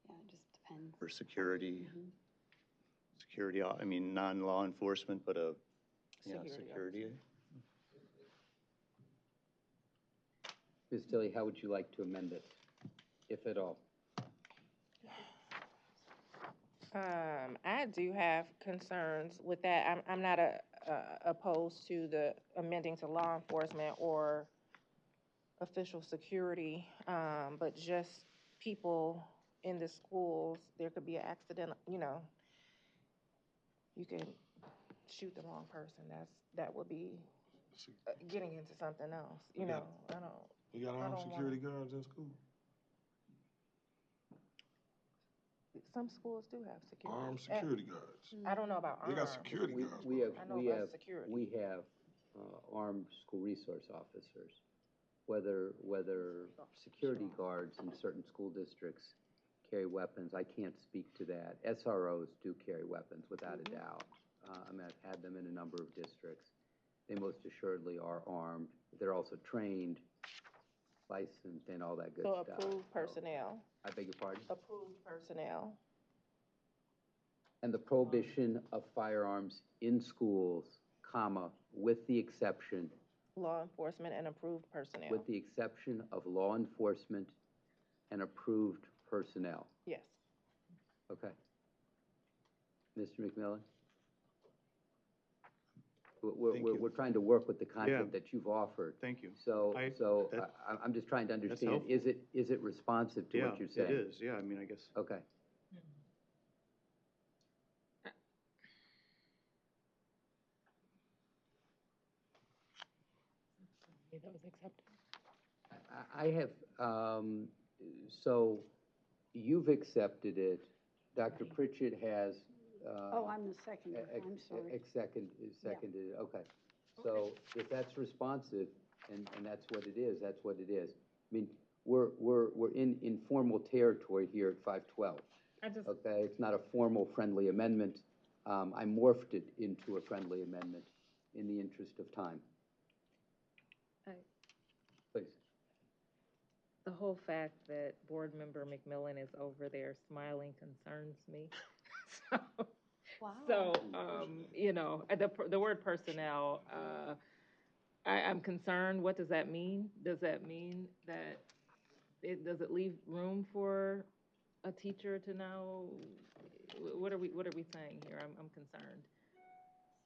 yeah, it just depends. Or security. Security, I mean, non-law enforcement, but security. Ms. Tilly, how would you like to amend it, if at all? I do have concerns with that. I'm not opposed to the amending to law enforcement or official security, but just people in the schools, there could be an accident, you can shoot the wrong person. That would be getting into something else, We got armed security guards in school. Some schools do have security. Armed security guards. I don't know about armed. They got security guards. We have security. armed school resource officers. Whether security guards in certain school districts carry weapons, I can't speak to that. SROs do carry weapons without a doubt. I mean, I've had them in a number of districts. They most assuredly are armed. They're also trained, licensed, and all that good stuff. So approved personnel. I beg your pardon? Approved personnel. And the prohibition of firearms in schools, comma, with the exception. Law enforcement and approved personnel. With the exception of law enforcement and approved personnel. Yes. Okay. Mr. McMillan? Thank you. We're trying to work with the Yeah. content that you've offered. Thank you. So, that- I'm just trying to understand, helpful. is it responsive to what you're saying? It is, yeah, I mean, I guess. Okay. That was accepted. I have, so you've accepted it. Dr. Pritchett has. Oh, I'm the seconder, I'm sorry. Seconded it, okay. So if that's responsive, and that's what it is, that's what it is. I mean, we're in informal territory here at 512. Okay, it's not a formal friendly amendment. I morphed it into a friendly amendment in the interest of time. Please. The whole fact that Board Member McMillan is over there smiling concerns me. So, you know, the word personnel, I'm concerned. What does that mean? Does that mean that does it leave room for a teacher to know? What are we saying here? I'm concerned.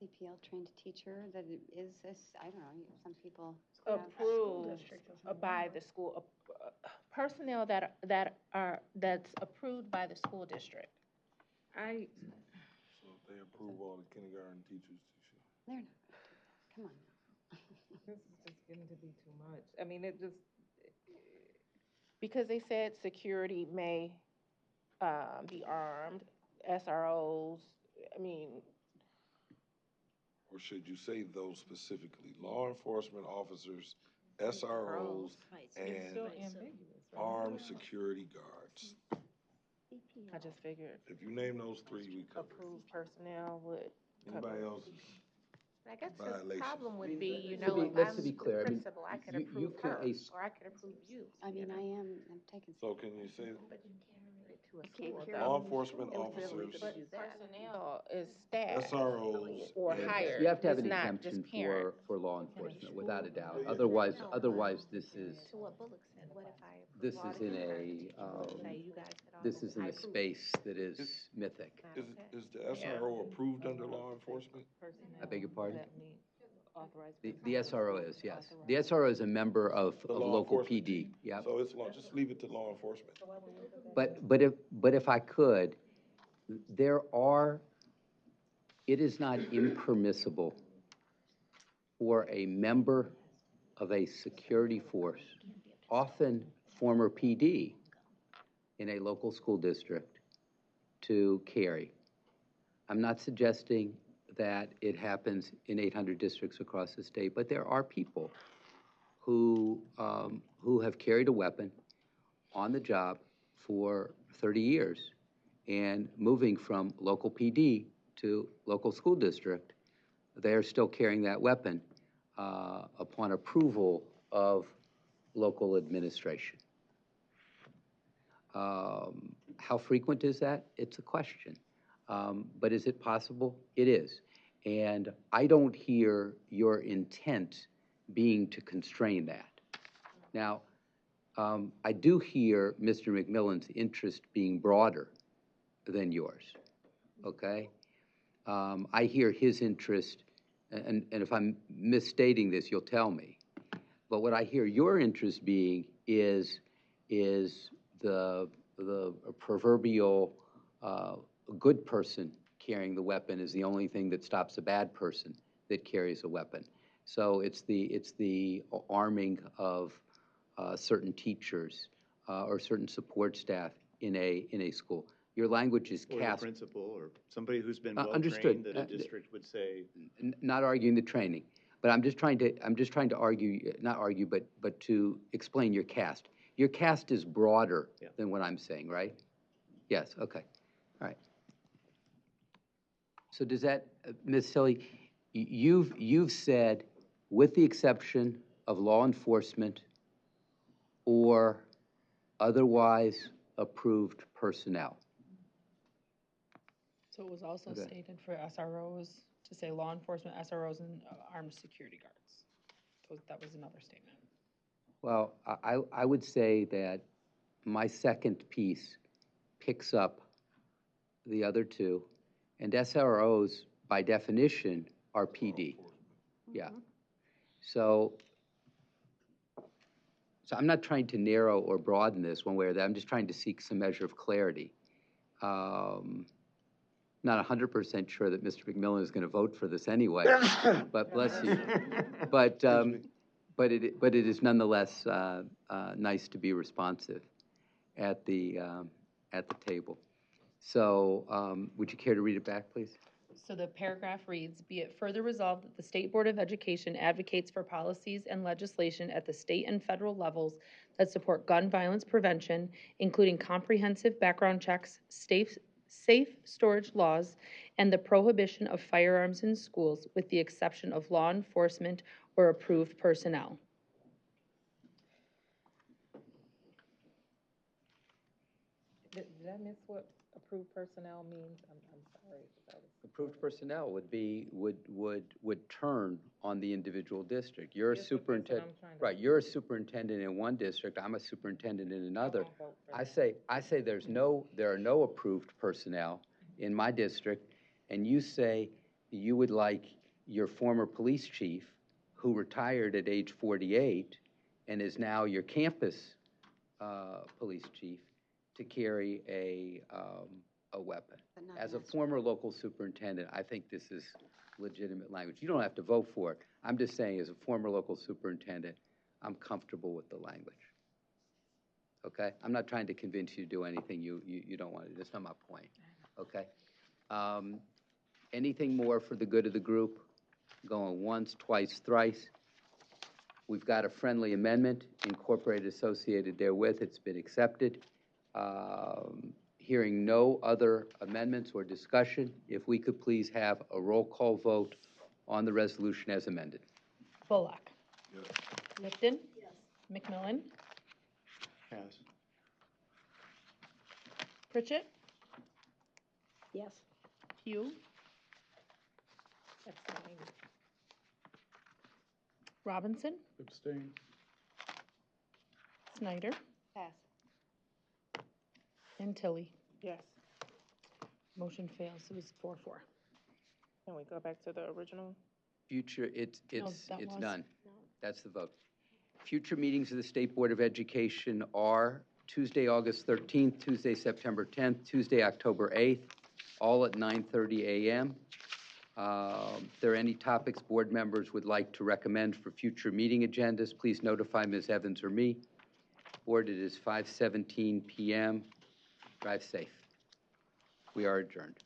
CPL trained teacher that is this, I don't know, some people. Approved by the school, personnel that's approved by the school district. So if they approve all the kindergarten teachers, They're not, come on. This is just getting to be too much. I mean, it just. Because they said security may be armed, SROs, I mean. or should you say those specifically? Law enforcement officers, SROs, and armed security guards. I just figured. If you name those three, we cover. Approved personnel would cover. Anybody else? I guess the Violation. problem would be, you To know, be- if let's I'm to be the clear, I mean, principal, I could you approve can- her, a s- or I could approve you. I mean, I'm taking. So can you say Can't law enforcement officers, personnel is staff SROs, or and- hired. You have to have an It's not exemption just parent. for law enforcement, without a doubt. Otherwise, this is, To what Bullock said, what if I? this is in a space that is mythic. Is the SRO approved under law enforcement? I beg your pardon? The SRO is, yes. The SRO is a member of The law local enforcement PD, team. yeah. So it's law, just leave it to law enforcement. But if I could, it is not impermissible for a member of a security force, often former PD in a local school district, to carry. I'm not suggesting that it happens in 800 districts across the state, but there are people who have carried a weapon on the job for 30 years, and moving from local PD to local school district, they are still carrying that weapon upon approval of local administration. How frequent is that? It's a question. But is it possible? It is. And I don't hear your intent being to constrain that. Now, I do hear Mr. McMillan's interest being broader than yours, okay? I hear his interest, and if I'm misstating this, you'll tell me. But what I hear your interest being is the proverbial good person carrying the weapon is the only thing that stops a bad person that carries a weapon. So it's the arming of certain teachers or certain support staff in a school. Your language is Or cast. the principal, or somebody who's been Understood. well-trained that a district would say. Not arguing the training, but I'm just trying to argue, not argue, but to explain your cast. Your cast is broader than what I'm saying, right? Yes, okay, all right. So does that, Ms. Silly, you've said, with the exception of law enforcement or otherwise approved personnel. So it was also Okay. stated for SROs to say law enforcement, SROs, and armed security guards. So that was another statement. Well, I would say that my second piece picks up the other two, and SROs, by definition, are PD. Yeah. So I'm not trying to narrow or broaden this one way or the other. I'm just trying to seek some measure of clarity. Not 100% sure that Mr. McMillan is going to vote for this anyway, but bless you. But it is nonetheless nice to be responsive at the table. So would you care to read it back, please? So the paragraph reads, be it further resolved that the State Board of Education advocates for policies and legislation at the state and federal levels that support gun violence prevention, including comprehensive background checks, safe storage laws, and the prohibition of firearms in schools, with the exception of law enforcement or approved personnel. Did I miss what approved personnel means? I'm sorry. Approved personnel would turn on the individual district. You're a superintendent, right? You're a superintendent in one district. I'm a superintendent in another. I say there are no approved personnel in my district, and you say you would like your former police chief, who retired at age 48 and is now your campus police chief, to carry a weapon. As a former local superintendent, I think this is legitimate language. You don't have to vote for it. I'm just saying, as a former local superintendent, I'm comfortable with the language. Okay? I'm not trying to convince you to do anything you don't want to do. That's not my point. Okay? Anything more for the good of the group? Going once, twice, thrice. We've got a friendly amendment incorporated, associated therewith. It's been accepted. Hearing no other amendments or discussion, if we could please have a roll call vote on the resolution as amended. Bullock. Yes. Lipton. Yes. McMillan. Yes. Pritchett. Yes. Pugh. Abstain. Robinson. Abstain. Snyder. Pass. And Tilly. Yes. Motion fails. It was 4-4. Can we go back to the original? Future, it's that was- done. That's the vote. Future meetings of the State Board of Education are Tuesday, August 13th, Tuesday, September 10th, Tuesday, October 8th, all at 9:30 a.m. If there are any topics board members would like to recommend for future meeting agendas, please notify Ms. Evans or me. Board, it is 5:17 p.m. Drive safe. We are adjourned.